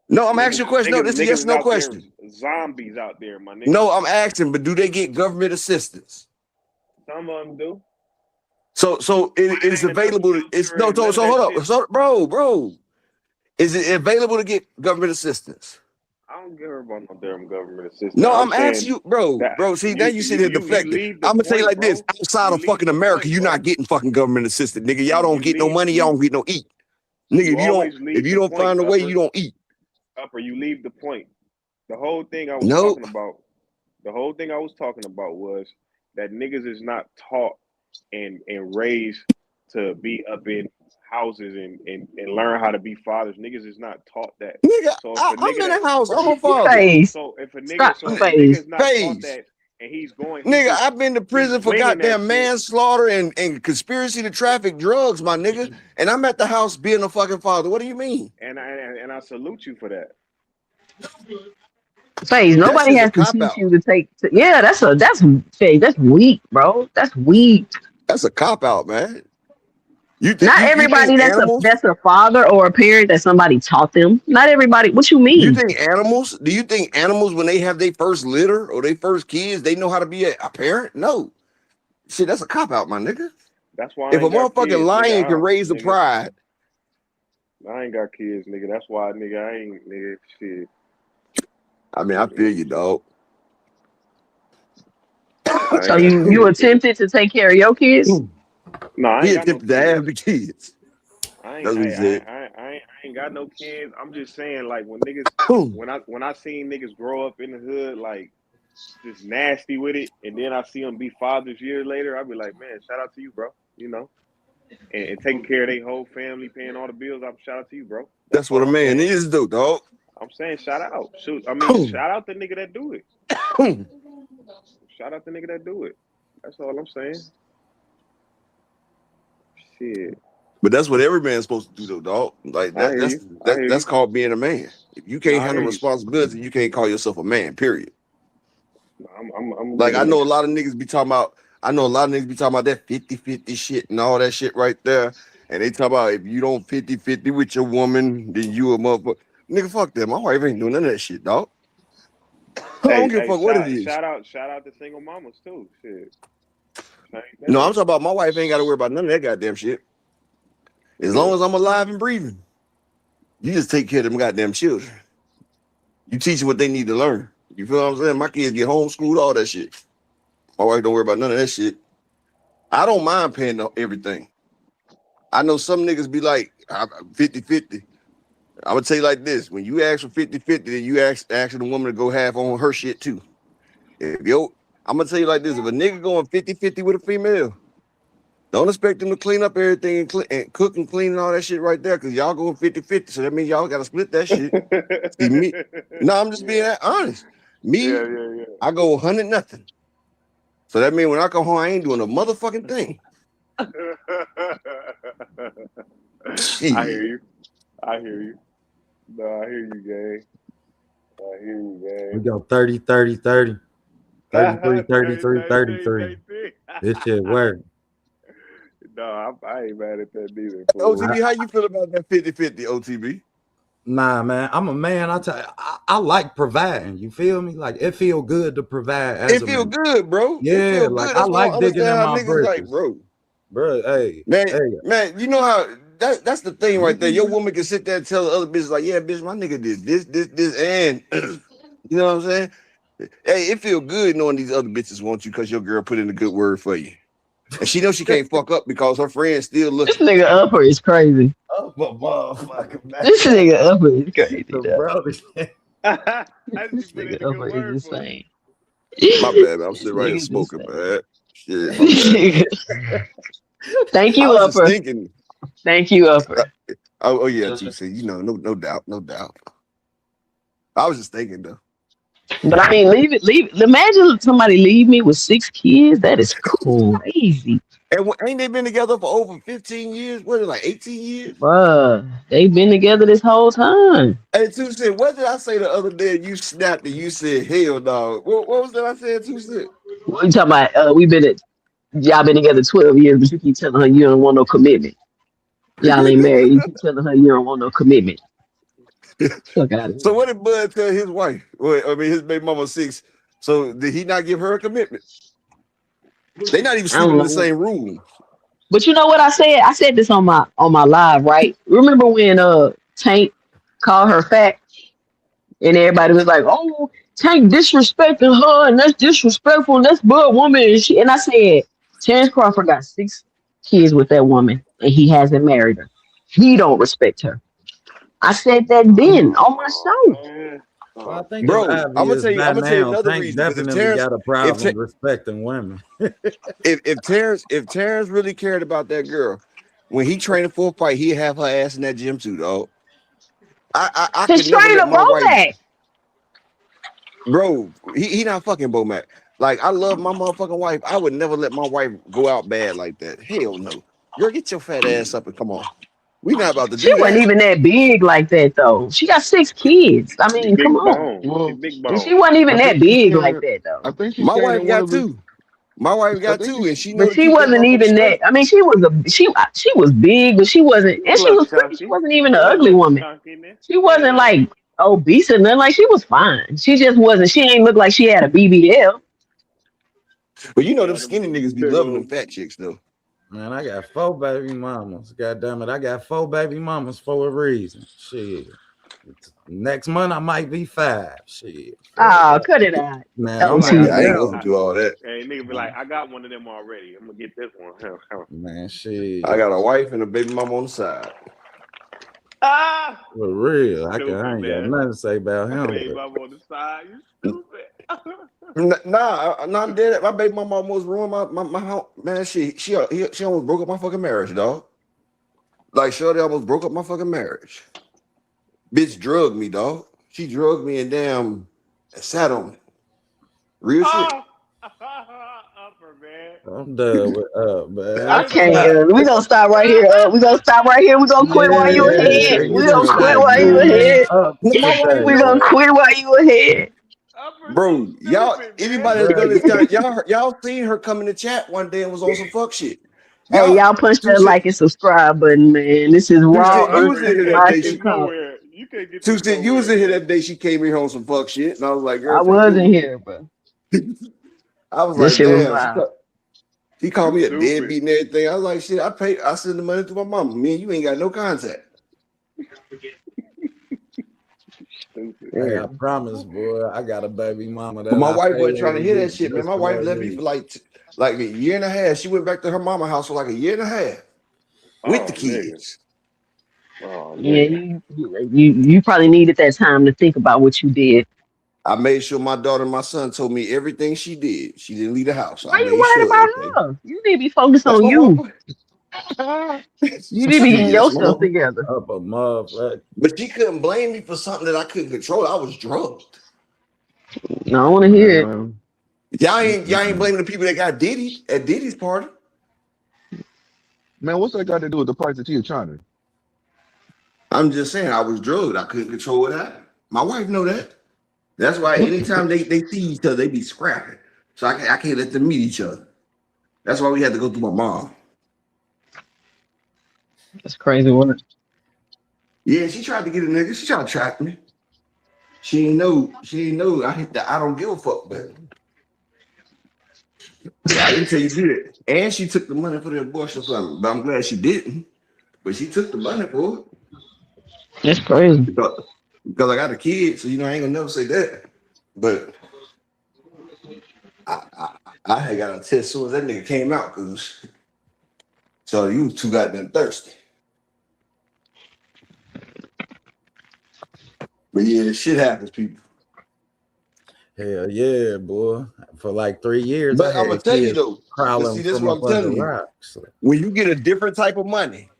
No, I'm asking you a question. No, this is a yes or no question. Zombies out there, my nigga. No, I'm asking, but do they get government assistance? Some of them do. So it's available. So hold up. So bro. Is it available to get government assistance? I don't care about no damn government assistance. No, I'm asking you, bro. See, now you sit here deflecting. I'm gonna say like this: outside of fucking America, you're not getting fucking government assistance, nigga. Y'all don't get no money. Y'all don't get no eat, nigga. If you don't find a way, you don't eat. Upper, you leave the point. The whole thing I was talking about. The whole thing I was talking about was that niggas is not taught and raised to be up in houses and learn how to be fathers. Niggas is not taught that. Nigga, so I'm in the house. I'm a father. So if a nigga is not taught that and he's going, nigga, I've been to prison for goddamn manslaughter and conspiracy to traffic drugs, my nigga. And I'm at the house being a fucking father. What do you mean? And I salute you for that. Faze, nobody has to teach you to take. Yeah, that's Faze. That's weak, bro. That's weak. That's a cop out, man. Not everybody that's a father or a parent that somebody taught them. Not everybody. What you mean? Do you think animals when they have their first litter or their first kids, they know how to be a parent? No. Shit, that's a cop out, my nigga. That's why if a motherfucking lion can raise the pride, I ain't got kids, nigga. That's why, nigga, I ain't, nigga, shit. I mean, I feel you, dog. I So ain't got you kids, nigga. attempted to take care of your kids? No, I ain't He got no attempted to kids. have the kids. I ain't, That's what he said. I ain't got no kids. I'm just saying, like, when niggas, when I seen niggas grow up in the hood, like, just nasty with it, and then I see them be fathers years later, I be like, man, shout out to you, bro. You know, and taking care of their whole family, paying all the bills. I'm shout out to you, bro. That's That's what all a I'm man saying. is, though, dog. I'm saying shout out. Shoot, I mean, shout out the nigga that do it. Shout out the nigga that do it. That's all I'm saying. Shit. But that's what every man's supposed to do, though, dog. Like I hear you. I hear that's you. called being a man. If you No, can't I handle hear you. responsibility, you can't call yourself a man. Period. No, I'm Like with I it, know a nigga. lot of niggas be talking about. I know a lot of niggas be talking about that 50-50 shit and all that shit right there. And they talk about if you don't 50-50 with your woman, then you a motherfucker. Nigga, fuck that. My wife ain't doing none of that shit, dog. I don't give a fuck what it is. Shout out to single mamas too. Shit. Same No, I'm thing. talking about my wife ain't got to worry about none of that goddamn shit. As long as I'm alive and breathing, you just take care of them goddamn children. You teach them what they need to learn. You feel what I'm saying? My kids get homeschooled, all that shit. My wife don't worry about none of that shit. I don't mind paying everything. I know some niggas be like 50-50. I'm gonna tell you like this: when you ask for 50-50, then you asking the woman to go half on her shit too. I'm gonna tell you like this: if a nigga going 50-50 with a female, don't expect them to clean up everything and cook and clean and all that shit right there, because y'all going 50-50. So that means y'all gotta split that shit. See me? No, I'm just being honest. Me, Yeah. I go 100-0. So that means when I come home, I ain't doing a motherfucking thing. I hear you. I hear you. No, I hear you, gang. I hear you, gang. We go 30-30-30. 33-33-33. This shit work. No, I ain't mad at that neither. OTB, how you feel about that 50-50, OTB? Nah, man, I'm a man. I like providing. You feel me? Like it feel good to provide. As It feel good, bro. Yeah, it feel like good. I That's why I like digging in understand how my niggas like, britches, bro. Hey, man, you know how that's the thing right there. Your woman can sit there and tell the other bitches like, yeah, bitch, my nigga did this, and you know what I'm saying? Hey, it feel good knowing these other bitches want you because your girl put in a good word for you, and she knows she can't fuck up because her friends still looking. This nigga upper is crazy. Oh, my motherfucker, man. This nigga upper is crazy, bro. This nigga upper is insane. My bad, man. I'm sitting right here smoking, man. Shit, my bad. Thank you, I was just upper. thinking. Thank you, upper. Oh yeah, GC. You know, no doubt. I was just thinking though. But I mean, leave it. Imagine somebody leave me with 6 kids. That is crazy. And ain't they been together for over 15 years? What is it, like 18 years? Bruh, they've been together this whole time. Hey, Two said, what did I say the other day? You snapped and you said, hell no. What was that I said, Two said? What you talking about? Y'all been together 12 years, but you keep telling her you don't want no commitment. Y'all ain't married. You keep telling her you don't want no commitment. Fuck out of here. So what did Bud tell his wife? His baby mama 6. So did he not give her a commitment? They not even sleeping in the same room. But you know what I said? I said this on my live, right? Remember when Tank called her fat? And everybody was like, oh, Tank disrespecting her, and that's disrespectful, and that's Bud woman. And I said, Terrence Crawford got 6 kids with that woman, and he hasn't married her. He don't respect her. I said that then on my show. Well, I think Bro, it's I'm gonna obvious tell you by now. another Tank reason. definitely got a problem respecting women. if Terrence really cared about that girl, when he training for a fight, he'd have her ass in that gym too, dog. I could never let my wife. Bro, he not fucking Bomac. Like, I love my motherfucking wife. I would never let my wife go out bad like that. Hell no. Girl, get your fat ass up and come on. We not about to do She that. wasn't even that big like that, though. She got 6 kids. I mean, come on. And she wasn't even that big like that, though. I think my wife got 2. My wife got 2, and she knows. But she wasn't even that. I mean, she was big, but she wasn't, and she was pretty. She wasn't even an ugly woman. She wasn't like obese or nothing. Like, she was fine. She just wasn't. She ain't look like she had a BBL. But you know them skinny niggas be loving them fat chicks though. Man, I got 4 baby mamas. God damn it, I got 4 baby mamas for a reason. Shit. Next month I might be 5. Shit. Oh, cut it out. Man, Be I'm like, Yeah, I already ain't up. gonna do all that. hey, nigga be like, I got one of them already. I'm gonna get this one. Man, shit. I got a wife and a baby mama on the side. Ah, For real. I ain't stupid, got man. nothing to say about him. Baby mama on the side, you stupid. Nah, I'm dead. My baby mama almost ruined my house. Man, she almost broke up my fucking marriage, dog. Like, Shorty almost broke up my fucking marriage. Bitch drugged me, dog. She drugged me and damn sat on it. Real shit. Upper, man. I'm done with man. I can't. We gonna stop right here. We gonna stop right here. We gonna quit while you ahead. Yeah, We you gonna just quit got while you drugged. ahead. My wife We know gonna that. quit while you ahead. Bro, y'all, anybody that's Bro, done this kind, y'all seen her come in the chat one day and was on some fuck shit. Hey, y'all punch that like and subscribe button, man. This is raw, You was in here that day. uncensored talk. You can't get Two Cent, you was in here that day. She came in here on some fuck shit, and I was like, girl, I take wasn't it. here, bro. I was This like, shit was damn. wild. She called me a Stupid. deadbeat and everything. I was like, shit, I send the money to my mama. Me and you ain't got no contact. Hey, I promise, boy. I got a baby mama that But my I wife pay wasn't trying to every hear that week shit, man. just My for wife that left me for reason. like a year and a half. She went back to her mama house for like a year and a half with the kids. Oh, Yeah, you probably needed that time to think about what you did. I made sure my daughter and my son told me everything she did. She didn't leave the house. Why I you made worried sure. about Okay, her? You need to be focused that's on my you. mama. You need to be getting That's my yourself mama. together. Up a motherfucker. But she couldn't blame me for something that I couldn't control. I was drugged. No, I want to hear it. Y'all ain't blaming the people that got Diddy at Diddy's party. Man, what's that got to do with the price of tea in China? I'm just saying I was drugged. I couldn't control what happened. My wife know that. That's why anytime they see each other, they be scrapping. So I can't let them meet each other. That's why we had to go through my mom. That's crazy work. Yeah, she tried to get a nigga. She tried to trap me. She ain't know I hit the I don't give a fuck button. Yeah, I didn't tell you to do that. And she took the money for the abortion from me. But I'm glad she didn't. But she took the money for it. That's crazy. Because I got a kid, so I ain't gonna never say that. But I had got a test as soon as that nigga came out, cause so you was too goddamn thirsty. But yeah, shit happens, people. Hell yeah, boy. For like 3 years, But I I'm gonna had tell you kids though. But crawling see, this is from what up I'm under telling you. rocks. When you get a different type of money,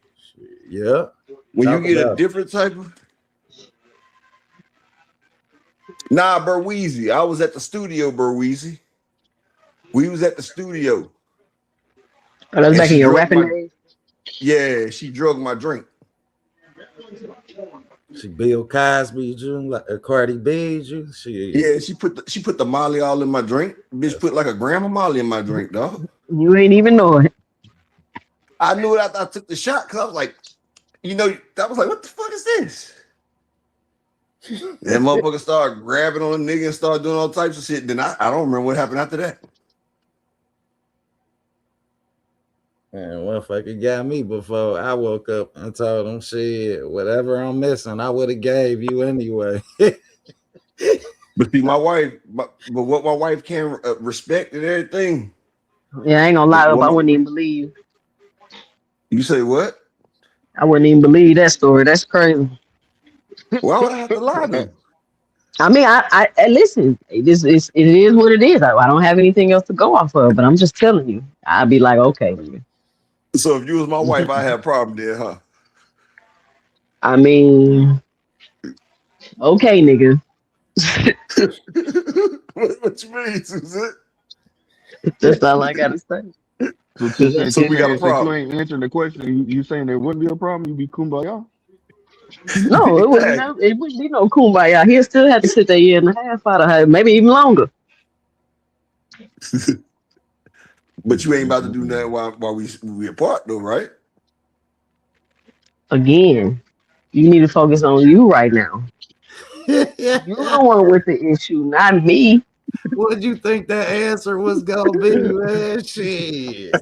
Yeah. when Talk you get a about different type of Berweezy. I was at the studio, Berweezy. We was at the studio. Oh, that's And back in she your drugged rapping my days? she drugged my drink. she Bill Cosby you, like Cardi B you. Yeah, she put the Molly all in my drink. Bitch put like a gram of Molly in my drink, dog. You ain't even know it. I knew it after I took the shot because I was like, I was like, what the fuck is this? That motherfucker started grabbing on a nigga and started doing all types of shit. Then I don't remember what happened after that. Man, motherfucker got me before I woke up and told him, shit, whatever I'm missing, I would have gave you anyway. But see, my wife, but what my wife can respect and everything. Yeah, I ain't gonna lie up. I wouldn't even believe. You say what? I wouldn't even believe that story. That's crazy. Why would I have to lie to you? I mean, I listen. It is what it is. I don't have anything else to go off of. But I'm just telling you. I'd be like, okay. So if you was my wife, I had a problem there, huh? I mean, okay, nigga. What you mean, Susan? That's all I gotta say. So we got a if you problem. ain't answering the question, you saying there wouldn't be a problem, you be kumbaya? No, it wouldn't. It wouldn't be no kumbaya. He'll still have to sit there a year and a half out of her, maybe even longer. But you ain't about to do nothing while we apart, though, right? Again, you need to focus on you right now. You're the one with the issue, not me. What'd you think that answer was gonna be, man? Shit.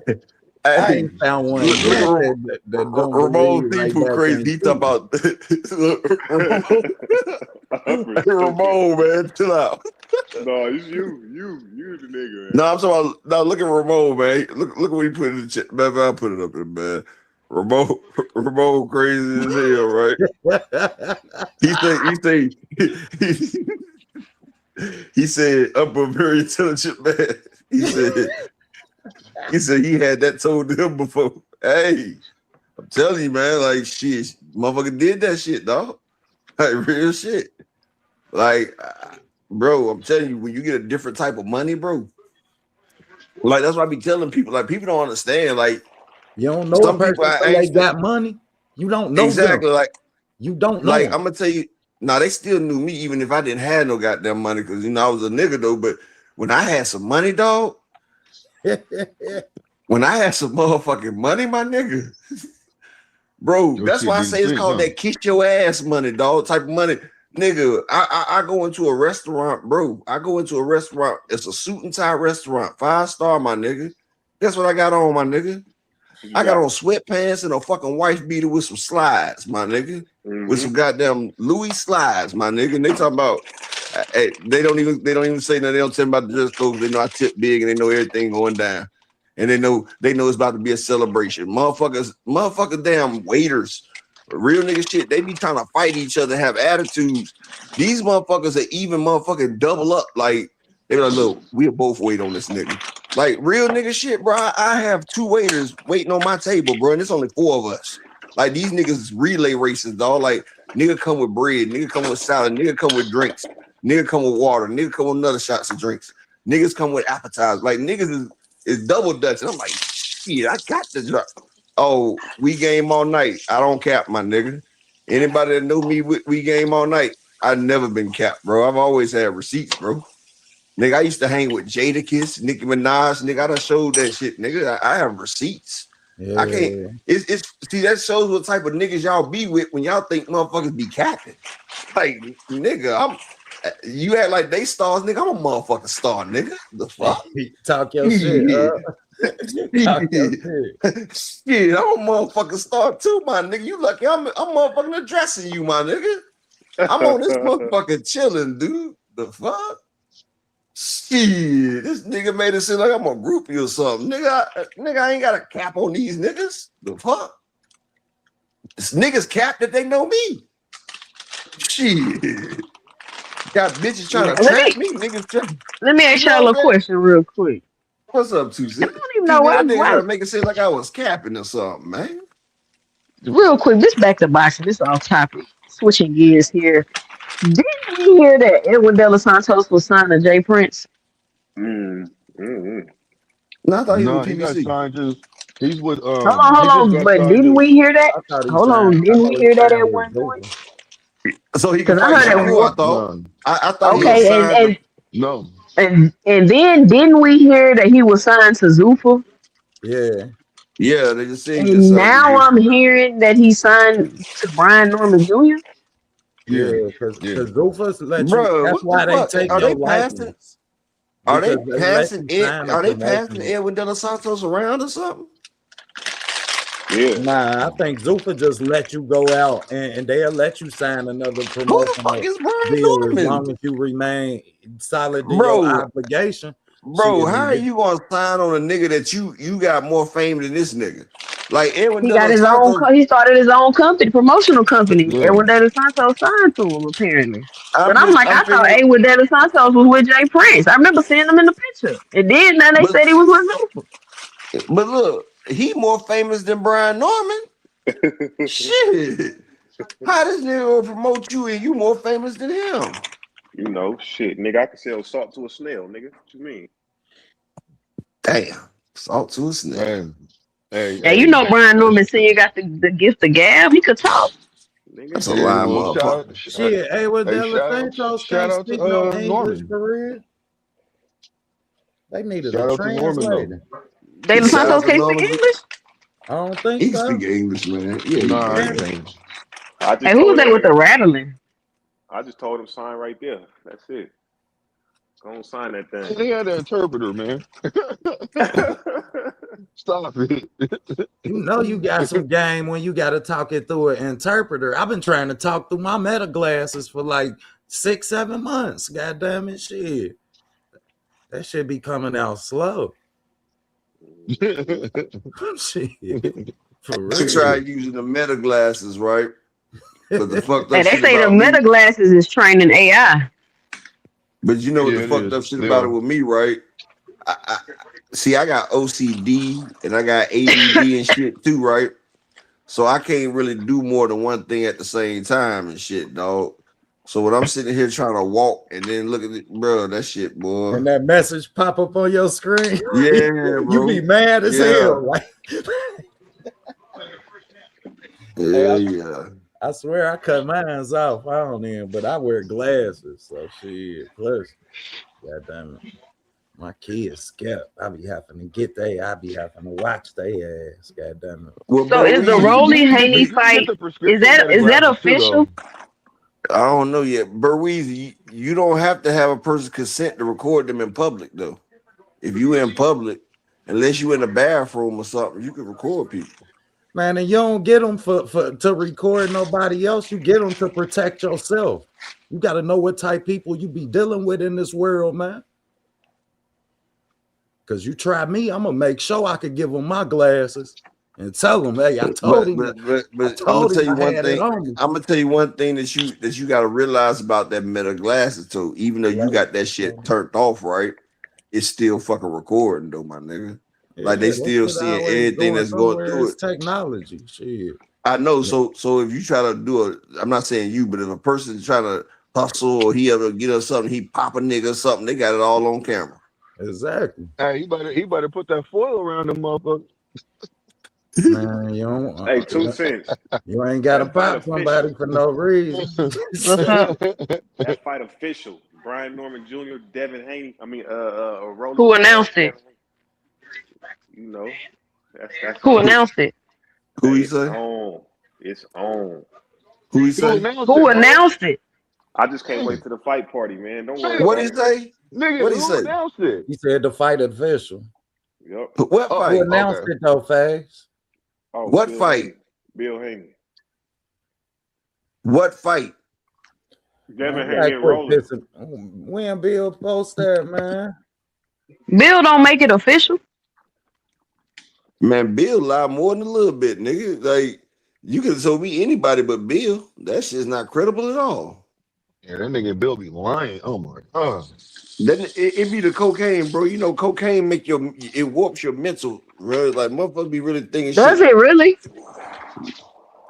I Hey, ain't found one look yet at that don't Ramon believe thief right who back crazy. ain't He talk cheating. about look, Ramon. For Hey, stupid. Ramon, man, chill out. No, it's you the nigga, No, man. I'm talking about. No, look at Ramon, man. Look what he put in the chat. Man, I'll put it up there, man. Ramon, crazy as hell, right? He said, I'm a very intelligent man. He said he had that told to him before. Hey, I'm telling you, man, like shit, motherfucker did that shit, dog. Like real shit. Like, bro, I'm telling you, when you get a different type of money, bro. Like that's what I be telling people. Like people don't understand. Like You don't know a some people person I till they ain't got money. You don't know exactly them. like You don't know them. I'm gonna tell you. Now they still knew me even if I didn't have no goddamn money because I was a nigga though. But when I had some money, dog. When I had some motherfucking money, my nigga, bro, Your that's shit why I didn't say it's sink, called huh? that kiss your ass money, dog, type of money. Nigga, I go into a restaurant, bro. I go into a restaurant. It's a suit and tie restaurant, 5-star, my nigga. Guess what I got on, my nigga? I got on sweatpants and a fucking wife beater with some slides, my nigga. With some goddamn Louis slides, my nigga. And they talking about they don't even say that. They don't tell me about the dress code. They know I tip big and they know everything going down. And they know it's about to be a celebration. Motherfuckers, damn waiters, real nigga shit. They be trying to fight each other, have attitudes. These motherfuckers are even motherfucking double up. Like they be like, look, we'll both wait on this nigga. Like real nigga shit, bro. I have 2 waiters waiting on my table, bro, and it's only 4 of us. Like these niggas relay races, dog. Like nigga come with bread, nigga come with salad, nigga come with drinks, nigga come with water, nigga come with another shots of drinks, niggas come with appetizers. Like niggas is double dutch. And I'm like, shit, I got the drop. Oh, we game all night. I don't cap, my nigga. Anybody that know me, we game all night. I've never been capped, bro. I've always had receipts, bro. Nigga, I used to hang with Jadakiss, Nicki Minaj. Nigga, I done showed that shit. Nigga, I have receipts. Yeah. I can't. It's see that shows what type of niggas y'all be with when y'all think motherfuckers be capping. Like, nigga, you act like they stars, nigga. I'm a motherfucking star, nigga. The fuck? Talk your shit. Talk your shit. Shit, I'm a motherfucking star too, my nigga. You lucky I'm motherfucking addressing you, my nigga. I'm on this motherfucking chilling, dude. The fuck? Shit, this nigga made it seem like I'm a groupie or something. Nigga, I ain't got a cap on these niggas. The fuck? This niggas cap that they know me. Shit. Got bitches trying to trap me. Niggas trying. Let me ask y'all a question real quick. What's up, Tuesday? I don't even know I niggas why. trying to make it seem like I was capping or something, man. Real quick, this back to boxing. This off topic. Switching gears here. Didn't we hear that Edwin De Los Santos was signed to Jay Prince? No, I thought he was with He got PBC. signed to. He's with Hold he just on. got But signed didn't to. we hear that? Hold on. Didn't we hear that at one point? So he can Because I fight heard at Shakur, I one. thought. I thought he was Okay, signed No. and then didn't we hear that he was signed to Zuffa? Yeah. Yeah, they just said he just And signed now to I'm hearing that he signed to Brian Norman Jr. Yeah, because Rufus let you. Bro, That's what the why they fuck? take Are your they passing? likeness. Are they Because they let passing you it? sign a Are they passing promotion. Edwin De Los Santos around or something? Yeah. Nah, I think Zufa just let you go out and they'll let you sign another Who the fuck promotional is Brian deal as Norman? long as you remain solid in your Bro, obligation. Bro, how are you gonna sign on a nigga that you got more fame than this nigga? Like Edwin He De got Los his own. Santos. He started his own company, promotional company. Yeah. Edwin De Los Santos signed to him apparently. I'm But I'm like, I thought figuring, Edwin De Los Santos was with Jay Prince. I remember seeing him in the picture, and then now they said he was with Zuffa. but look, he more famous than Brian Norman. Shit, how this nigga gonna promote you and you more famous than him? You know, shit, nigga, I can sell salt to a snail, nigga. What you mean? Damn, salt to a snail. And you know Brian Norman Sr. got the gift of gab. He could talk. That's a lie, motherfucker. Shit, hey, well, De Los Santos shout can't out speak to no English Norman. for real. They needed Shout a out to Norman though. translator. De Los Santos can't speak English. I don't think He can so. speak English, man. Yeah, Nah, he he can. can't. I just Hey, who told was that him, with the rattling? I just told him sign right there. That's it. Go on, sign that He thing. had an interpreter, man. Stop it. You know you got some game when you got to talk it through an interpreter. I've been trying to talk through my meta glasses for like 6-7 months. God damn it, shit. That shit be coming out slow. Shit. For real. I tried using the meta glasses, right? But the fucked up Hey, they shit say the about me. meta glasses is training AI. But you know what Yeah, the it fucked is. up shit They about are. it with me, right? See, I got OCD and I got ADD and shit too, right? So I can't really do more than one thing at the same time and shit, dog. So when I'm sitting here trying to walk and then look at it, bro, that shit, boy. And that message pop up on your screen. Yeah, bro. You be mad as hell. Like, yeah. I swear I cut mine off. I don't even, but I wear glasses. So shit. Plus, God damn it. My kids scared. I be having to get I be having to watch their ass. God damn it. Well, So is the Rolly Haney fight? Is that official? I don't know yet. Berweezy, you don't have to have a person's consent to record them in public, though. If you in public, unless you in a bathroom or something, you can record people. Man, and you don't get them to record nobody else. You get them to protect yourself. You got to know what type of people you be dealing with in this world, man. Because you try me, I'm going to make sure I could give them my glasses and tell them, hey, I told him. But I'm gonna tell you one thing. I'm gonna tell you one thing that you got to realize about that meta glasses too. Even though you got that shit turned off, right? It's still fucking recording though, my nigga. Like they still seeing everything that's going through it. Technology, shit. I know. So if you try to do I'm not saying you, but if a person's trying to hustle or he ever get us something, he pop a nigga or something, they got it all on camera. Exactly. Hey, he better put that foil around them motherfuckers. Man, you don't. Hey, 2 cents. You ain't got to pop somebody for no reason. That fight official. Brian Norman Jr., Devin Haney. Rolling. Who announced it? You know, that's Who announced it? Who you say? It's on. Who you say? Who announced it? I just can't wait to the fight party, man. Don't worry. What did he say? Nigga, what did he who say? announced it? He said the fight official. Yep. What fight? Who announced it though, Fags? Oh, what Bill fight? Haney. Bill Haney. What fight? Devin Haney and Rollins. When Bill post that, man. Bill don't make it official. Man, Bill lied more than a little bit, nigga. Like you could have told me anybody but Bill. That shit's not credible at all. Yeah, that nigga Bill be lying. Oh my god. Then it be the cocaine, bro. You know, cocaine it warps your mental, bro. Like motherfuckers be really thinking. Does shit. it really?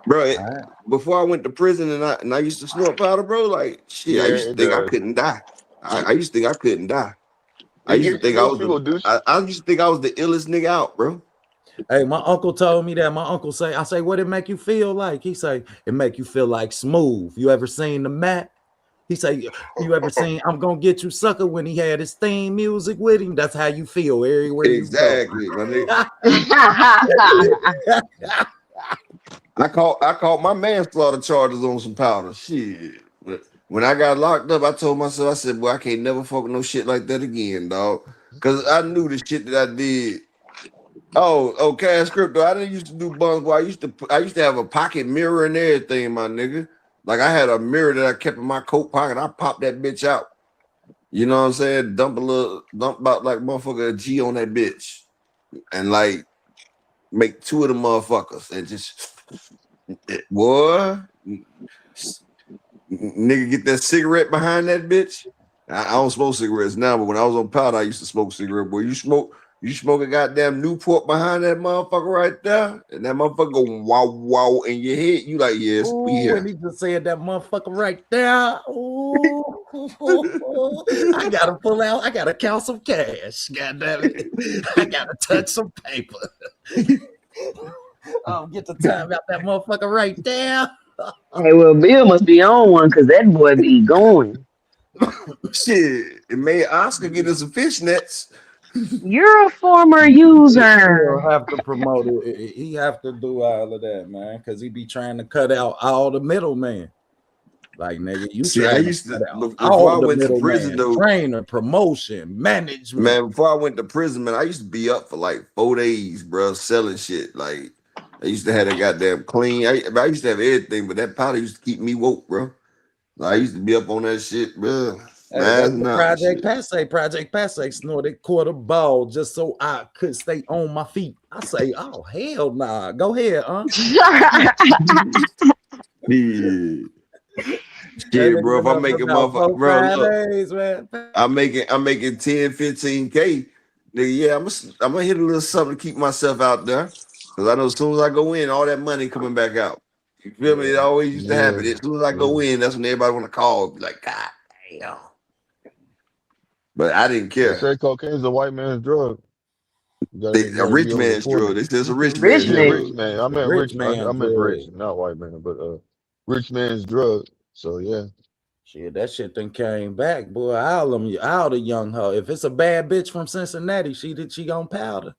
Bro, before I went to prison and I used to snort powder, bro. Like shit, I used to think I couldn't die. I used to think I couldn't die. I used to think I was the illest nigga out, bro. Hey, my uncle told me that. My uncle I say, what it make you feel like? He say, it make you feel like Smooth. You ever seen the Mac? He say, you ever seen I'm Gonna Get You Sucker when he had his theme music with him? That's how you feel everywhere exactly, you go. My nigga. I caught my manslaughter charges on some powder. Shit. But when I got locked up, I told myself, I said, boy, I can't never fuck with no shit like that again, dog. Cause I knew the shit that I did. Oh, Cash Crypto. I didn't used to do bums, boy. I used to have a pocket mirror and everything, my nigga. Like I had a mirror that I kept in my coat pocket. I popped that bitch out. You know what I'm saying? Dump about like motherfucker a G on that bitch. And like make 2 of the motherfuckers and just boy, nigga get that cigarette behind that bitch. I don't smoke cigarettes now, but when I was on powder, I used to smoke cigarette. Boy, you smoke a goddamn Newport behind that motherfucker right there, and that motherfucker go wow wow in your head. You like, yes, Ooh, we here. when he just said that motherfucker right there. Ooh, I gotta pull out. I gotta count some cash. God damn it! I gotta touch some paper. Get the time out that motherfucker right there. Hey, well, Bill must be on one because that boy be going. Shit, it made Oscar get us some fishnets. You're a former user. He'll have to promote it. He have to do all of that, man, because he be trying to cut out all the middleman. Like, nigga, you See, I trying to used to cut out before I all the went to prison middleman, though. trainer, promotion, management. Man, before I went to prison, man, I used to be up for like 4 days, bro, selling shit. Like, I used to have that goddamn clean. I used to have everything, but that powder used to keep me woke, bro. Like, I used to be up on that shit, bro. Hey, that's the Nah, Project Passe. Project Passe snorted quarter ball just so I could stay on my feet. I say, oh hell nah. Go ahead, Yeah. That Shit, nigga bro. If been I'm up for making about motherfucker, 4, bro, 5 look, days, man. I'm making 10, 15K. Nigga, yeah, I'm gonna hit a little something to keep myself out there. Cause I know as soon as I go in, all that money coming back out. You feel me? It always used to happen. As soon as I go in, that's when everybody want to call. Be like, God damn. But I didn't They care. say cocaine's a white man's drug. A rich man's drug. They say it's a rich man's Yeah, drug. rich man. I meant rich. I meant rich, not white man, but rich man's drug. So yeah. Shit, that shit then came back, boy. All the young hoe. If it's a bad bitch from Cincinnati, she gonna powder.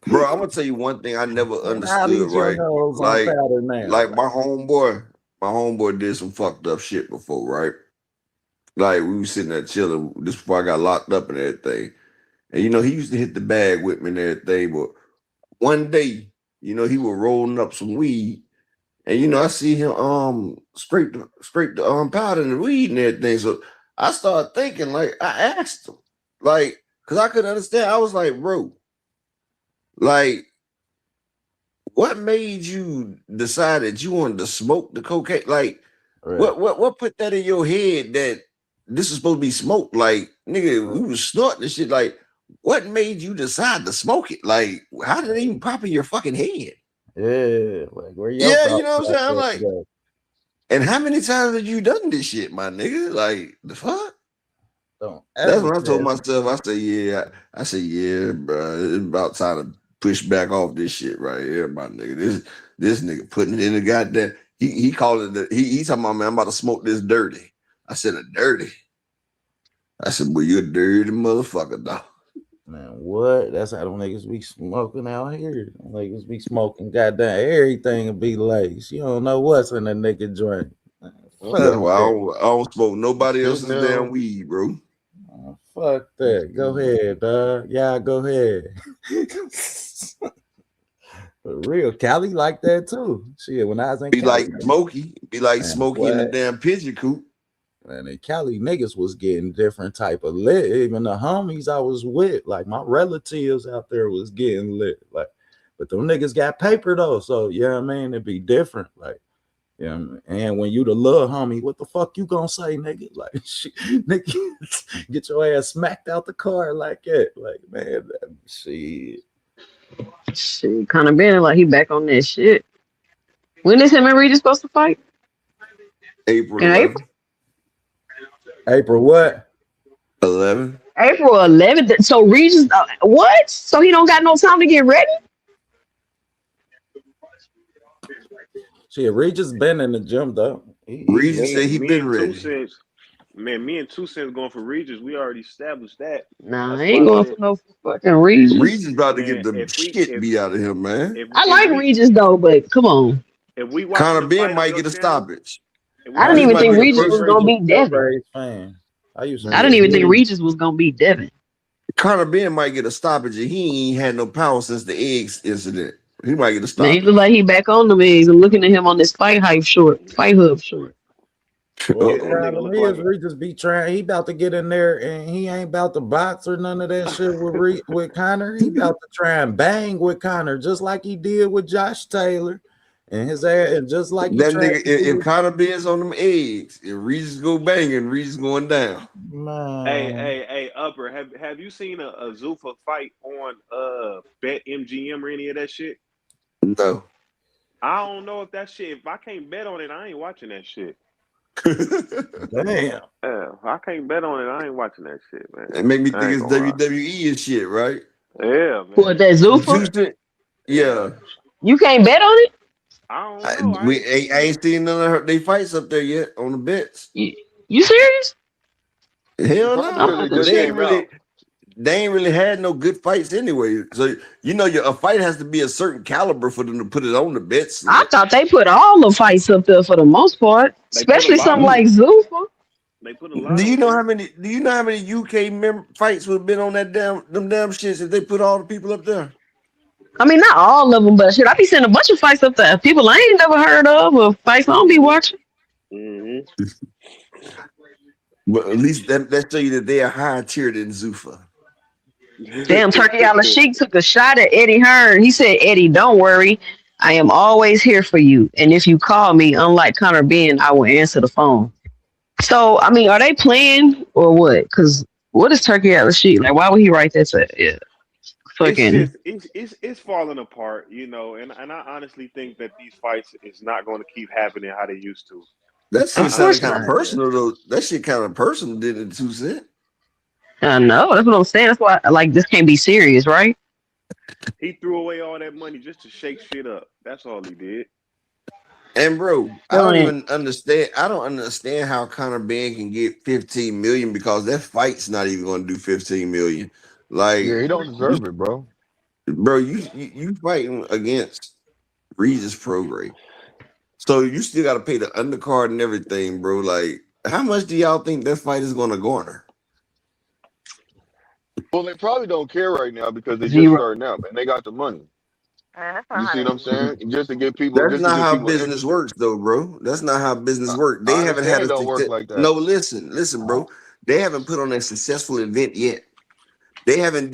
Bro, I'm gonna tell you one thing I never How understood, these young right? hoes on powder now? Like my homeboy did some fucked up shit before, right? Like we was sitting there chilling just before I got locked up and everything. And you know, he used to hit the bag with me and everything, but one day, you know, he was rolling up some weed, and you know, I see him scrape the powder and the weed and everything. So I started thinking, like, I asked him, like, cause I couldn't understand. I was like, bro, like, what made you decide that you wanted to smoke the cocaine? Like, what put that in your head that this is supposed to be smoked? Like, nigga, we was snorting this shit. Like, what made you decide to smoke it? Like, how did it even pop in your fucking head? Yeah, like where you you know what I'm saying? I'm like, and how many times have you done this shit, my nigga? Like, the fuck? That's what I told myself. I said, yeah, bro, it's about time to push back off this shit right here, my nigga. This nigga putting it in the goddamn. He called it. He talking about, man, I'm about to smoke this dirty. I said, a dirty. I said, well, you a dirty motherfucker, dog. Man, what? That's how them niggas be smoking out here. Them niggas be smoking goddamn everything and be lace. You don't know what's in a nigga drink. That's why I don't smoke nobody else's damn weed, bro. Fuck that. Go ahead, dog. Yeah, go ahead. For real, Cali like that too. Shit, when I was in Be Cali, like Smokey in the damn pigeon coop. Man, in Cali, niggas was getting different type of lit. Even the homies I was with, like my relatives out there was getting lit. Like, but them niggas got paper though. So yeah, man, it'd be different. Like, yeah, and when you the little homie, what the fuck you gonna say, nigga? Like, shit, nigga, get your ass smacked out the car like that. Like, man, shit. Shit, kind of been like he back on that shit. When is him and Regis supposed to fight? April In 11th. April? April what? 11. April 11th. So Regis, what? So he don't got no time to get ready? Shit, Regis been in the gym though. Regis said he been ready. Me and 2 Cents going for Regis. We already established that. Nah, I ain't going for no fucking Regis. Regis about to get the shit beat out of him, man. I like Regis though, but come on. If we watch Conor Ben might get a stoppage. I didn't even think Regis was gonna beat Devin. I didn't even think Regis was gonna beat Devin. Conor Ben might get a stoppage, and he ain't had no power since the eggs incident. He might get a Man, stoppage. he look like he back on them eggs and looking at him on this fight hub short. Well, the problem is Regis be trying. He about to get in there, and he ain't about to box or none of that shit with Conor. He about to try and bang with Conor, just like he did with Josh Taylor, and his ass, and just like That nigga. If Conor Ben's on them eggs, if Regis go banging, Regis going down. Man. Hey, Upper, have you seen a Zuffa fight on Bet MGM or any of that shit? No. I don't know if that shit. If I can't bet on it, I ain't watching that shit. Damn. I can't bet on it. I ain't watching that shit, man. It make me think it's WWE and shit, right? Yeah, man. What, that Zuffa? Yeah. You can't bet on it? I don't know. I ain't seen none of they fights up there yet on the bets. You serious? Hell no. They ain't really. they ain't really had no good fights anyway. So a fight has to be a certain caliber for them to put it on the bets. I thought they put all the fights up there for the most part, especially something like Zuffa. They put a lot. Do you know how many UK fights would have been on that them damn shits if they put all the people up there? I mean, not all of them, but shit, I be seeing a bunch of fights up there. People I ain't never heard of, or fights I don't be watching. But at least that show you that they are higher tier than Zuffa. Damn, Turkey Island Sheik took a shot at Eddie Hearn. He said, Eddie, don't worry. I am always here for you. And if you call me, unlike Connor Ben, I will answer the phone. So, I mean, are they playing or what? Because what is Turkey Island Sheik? Like, why would he write that? Fucking. It's falling apart, and I honestly think that these fights is not going to keep happening how they used to. That shit sounded kind of personal, though. That shit kind of personal, did it, 2 Cent? I know. That's what I'm saying. That's why, like, this can't be serious, right? He threw away all that money just to shake shit up. That's all he did. And bro, I don't even understand. I don't understand how Conor Ben can get 15 million because that fight's not even going to do 15 million. Like, yeah, he don't deserve it, bro. Bro, you fighting against Regis Prograis. So you still got to pay the undercard and everything, bro. Like, how much do y'all think that fight is going to garner? Well, they probably don't care right now because they just starting out, man. They got the money. You see what I'm saying? Just to get people. That's not how business works, though, bro. That's not how business works. They haven't had a don't work like that. No, listen, bro. They haven't put on a successful event yet. They haven't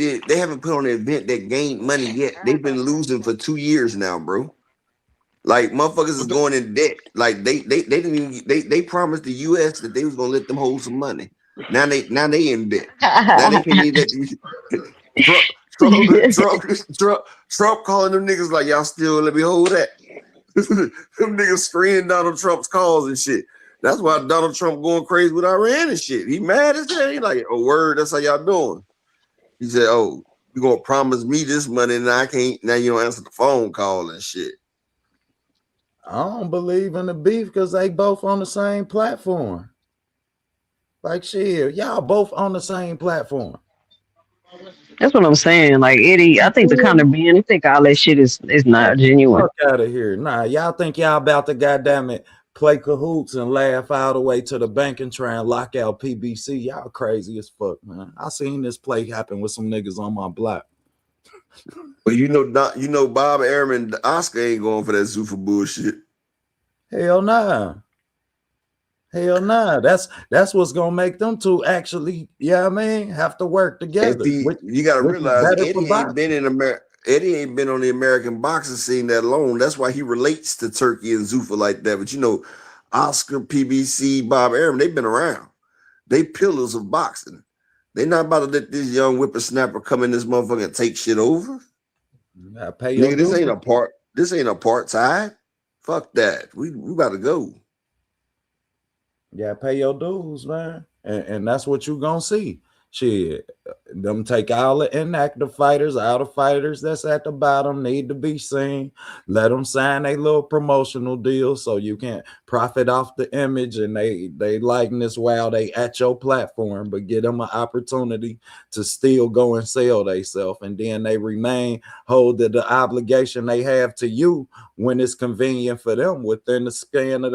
put on an event that gained money yet. They've been losing for 2 years now, bro. Like, motherfuckers is going in debt. Like they didn't even they promised the US that they was gonna let them hold some money. Now they in debt. Now they can't even let Trump calling them niggas like, y'all still let me hold that. Them niggas screening Donald Trump's calls and shit. That's why Donald Trump going crazy with Iran and shit. He mad as hell. He like, oh word, that's how y'all doing. He said, oh, you gonna promise me this money and I can't, now you don't answer the phone call and shit. I don't believe in the beef because they both on the same platform. Like, shit, y'all both on the same platform. That's what I'm saying. Like, Eddie, I think the kind of being, I think all that shit is not genuine. Fuck out of here. Nah, y'all think y'all about to goddamn it play cahoots and laugh all the way to the bank and try and lock out PBC. Y'all crazy as fuck, man. I seen this play happen with some niggas on my block. But you know Bob Arum, Oscar ain't going for that Zuffa bullshit. Hell nah. Hell nah. That's what's gonna make them two actually, have to work together. You gotta realize Eddie ain't been in America. Eddie ain't been on the American boxing scene that long. That's why he relates to Turki and Zuffa like that. But Oscar, PBC, Bob Arum, they've been around. They pillars of boxing. They not about to let this young whippersnapper come in this motherfucker and take shit over. Nigga, this ain't apartheid. Fuck that. We about to go. Yeah, pay your dues, man. And that's what you gonna see. Shit, them take all the inactive fighters, all the fighters that's at the bottom need to be seen. Let them sign a little promotional deal so you can profit off the image and they likeness while they at your platform, but get them an opportunity to still go and sell themselves, and then they hold the obligation they have to you when it's convenient for them within the span of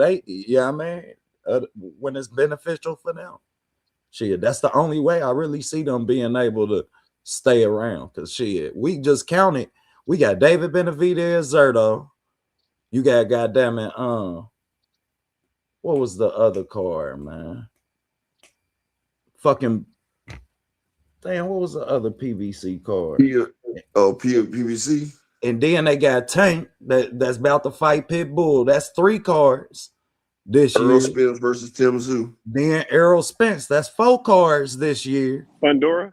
when it's beneficial for them. Shit, that's the only way I really see them being able to stay around. Cause shit, we just counted. We got David Benavidez, Zerto. You got goddamn it. What was the other card, man? Fucking damn, what was the other PVC card? PVC. And then they got Tank that's about to fight Pitbull. That's 3 cards. This Errol year. Spence versus Tim Tszyu. Then Errol Spence. That's 4 cards this year. Fundora?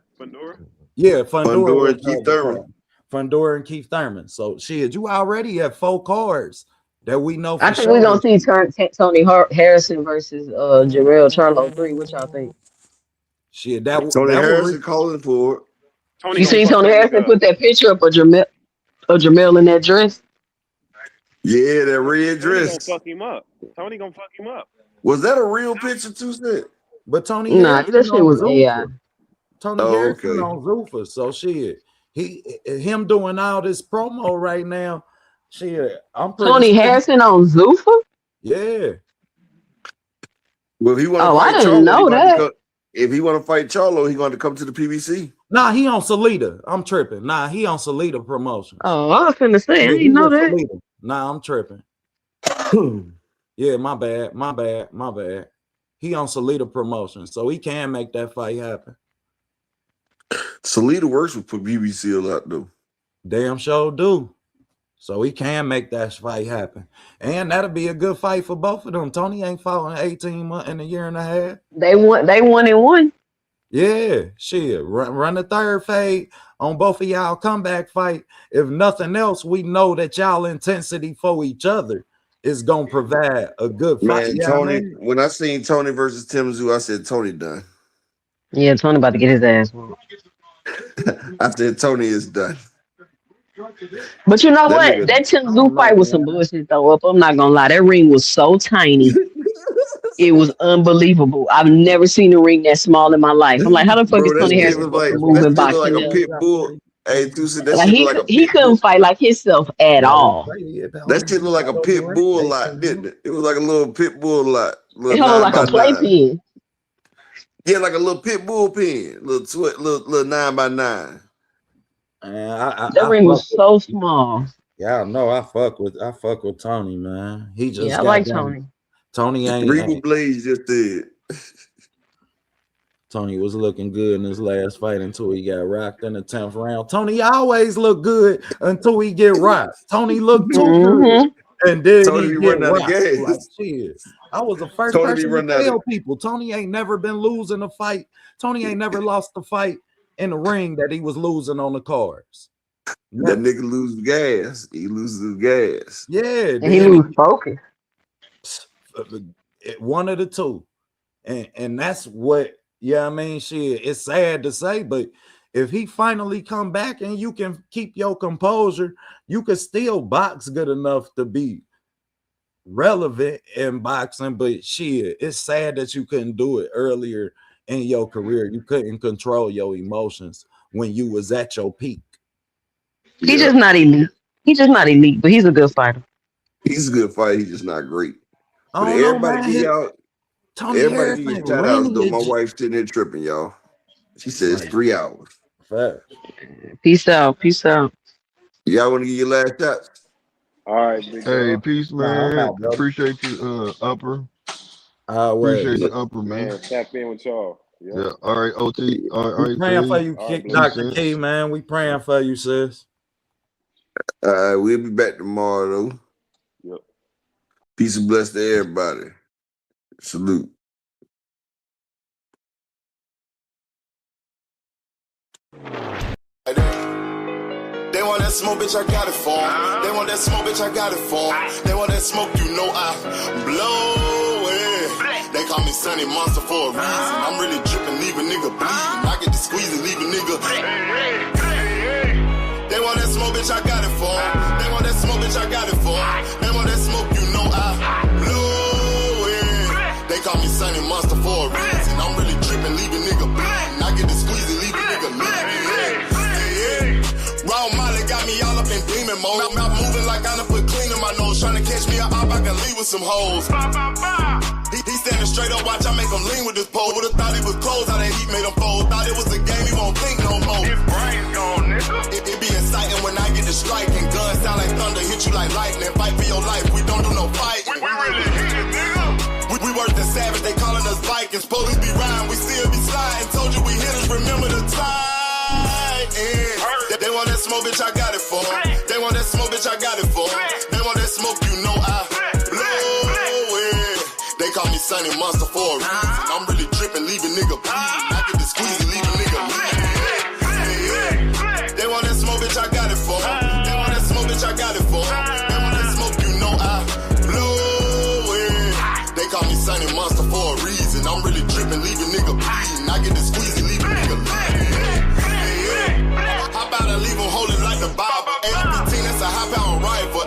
Yeah, Fundora and Keith Thurman. Fundora and Keith Thurman. So shit, you already have 4 cards that we know for I think we're gonna see Tony Harrison versus Jarrell Charlo 3. What y'all think? Shit, Tony Harrison calling for it. You seen Tony Harrison put that picture up of Jamel in that dress? Yeah, that red dress. Tony gonna fuck him up. Was that a real picture too? But Tony, that shit was AI. Tony Harrison on Zuffa. So shit, him doing all this promo right now. Shit, I'm pretty Tony Harrison on Zuffa? Yeah. Well, if he want to I fight didn't know that. If he want to fight Charlo, he going to come to the PBC. Nah, he on Salida. I'm tripping. Nah, he on Salida Promotions. Oh, I was finna say, I didn't know that. Salida. Nah, I'm tripping. Yeah, my bad. He on Salida Promotions, so he can make that fight happen. Salida works with PBC a lot, though. Damn sure do. So he can make that fight happen. And that'll be a good fight for both of them. Tony ain't fought in 18 months in a year and a half. They won and won. Yeah, shit. Run the third fade on both of y'all comeback fight. If nothing else, we know that y'all intensity for each other is gonna provide a good fight. Man, Tony, when I seen Tony versus Tim Zoo, I said Tony done. Yeah, Tony about to get his ass whooped. I said Tony is done. But you know what? That Tim Zoo fight was some bullshit though. I'm not gonna lie. That ring was so tiny. It was unbelievable. I've never seen a ring that small in my life. I'm like, how the fuck is Tony Harrison supposed to move in boxing? Like a pit bull. Hey, like he couldn't fight like himself at all. That shit looked like a pit bull lot, didn't it? It was like a little pit bull lot. It held like a playpen. Yeah, like a little pit bull pen, little 9x9. That ring was so small. Yeah, no, I fuck with Tony, man. He just I like Tony. Tony ain't Regal Blaze just did. Tony was looking good in his last fight until he got rocked in the 10th round. Tony always look good until he get rocked. Tony looked too good, and then Tony he run get out of rocked. gas. Like, shit. I was the first Tony person to tell people Tony ain't never been losing a fight. Tony ain't never lost a fight in the ring that he was losing on the cards. That nigga loses gas. He loses gas. Yeah, and he lose focus. One of the two, and that's what. Yeah, I mean, shit, it's sad to say, but if he finally come back and you can keep your composure, you can still box good enough to be relevant in boxing. But shit, it's sad that you couldn't do it earlier in your career. You couldn't control your emotions when you was at your peak. He's just not elite. He's just not elite, but he's a good fighter. He's a good fighter. He's just not great. But Oh, everybody get out. Tony Everybody Harrison, get shout outs though. My lineage. wife's sitting there tripping, y'all. She says 3 hours. Fact. Peace out. Peace out. Y'all want to give your last shots? All right, big Hey, dog. peace, Nah, I'm man. out, brother. Appreciate you, upper. Wait. Appreciate the upper, man. Man, tap in with y'all. Yeah. Yeah. All right, OT. All We right, praying for T. you, All right, Dr. Sis. K, man. We praying for you, sis. We'll be back tomorrow though. Yep. Peace and bless to everybody. Salute. They want that smoke, bitch, I got it for 'em. They want that smoke, bitch, I got it for 'em. They want that smoke, you know I blow it. They call me Sunny Monster for a reason. I'm really dripping, leave a nigga bleeding. I get the squeeze and leave a nigga. They want that smoke, bitch, I got it for 'em. They want that smoke, bitch, I got it for 'em. They want that smoke, you know I blow it. They call me Sunny Monster for a reason. I'm really dripping, leave a nigga bleeding. I get the squeeze and leave a nigga bleeding. Raw Molly got me all up in demon mode. I'm moving like I done put clean in my nose. Trying to catch me a op, I can leave with some hoes. He standing straight up, watch I make him lean with this pole. Would've thought he was closed, how that heat made him fold. Thought it was a game, he won't think no more. His brain's gone, nigga. It be exciting when I get the strike. And guns sound like thunder, hit you like lightning. Fight for your life, we don't do no fight. We really hit it, nigga. We worse than savage, they calling us Vikings. Police be riding, we still be sliding. Told you we hitters, remember the time. They want that smoke, bitch, I got it for 'em. They want that smoke, bitch, I got it for 'em. They want that smoke, you know I blow it. They call me Sunny Monster for a reason. I'm really dripping, leave a nigga bleeding. I get the squeeze and leave a nigga bleeding. They want that smoke, bitch, I got it for 'em. They want that smoke, bitch, I got it for 'em. They want that smoke, you know I blow it. They call me Sunny Monster for a reason. I'm really dripping, leave a nigga bleeding. I get the squeeze and leave a nigga bleeding. How about I leave him holding like the Bible? AR-15, that's a high-power rifle.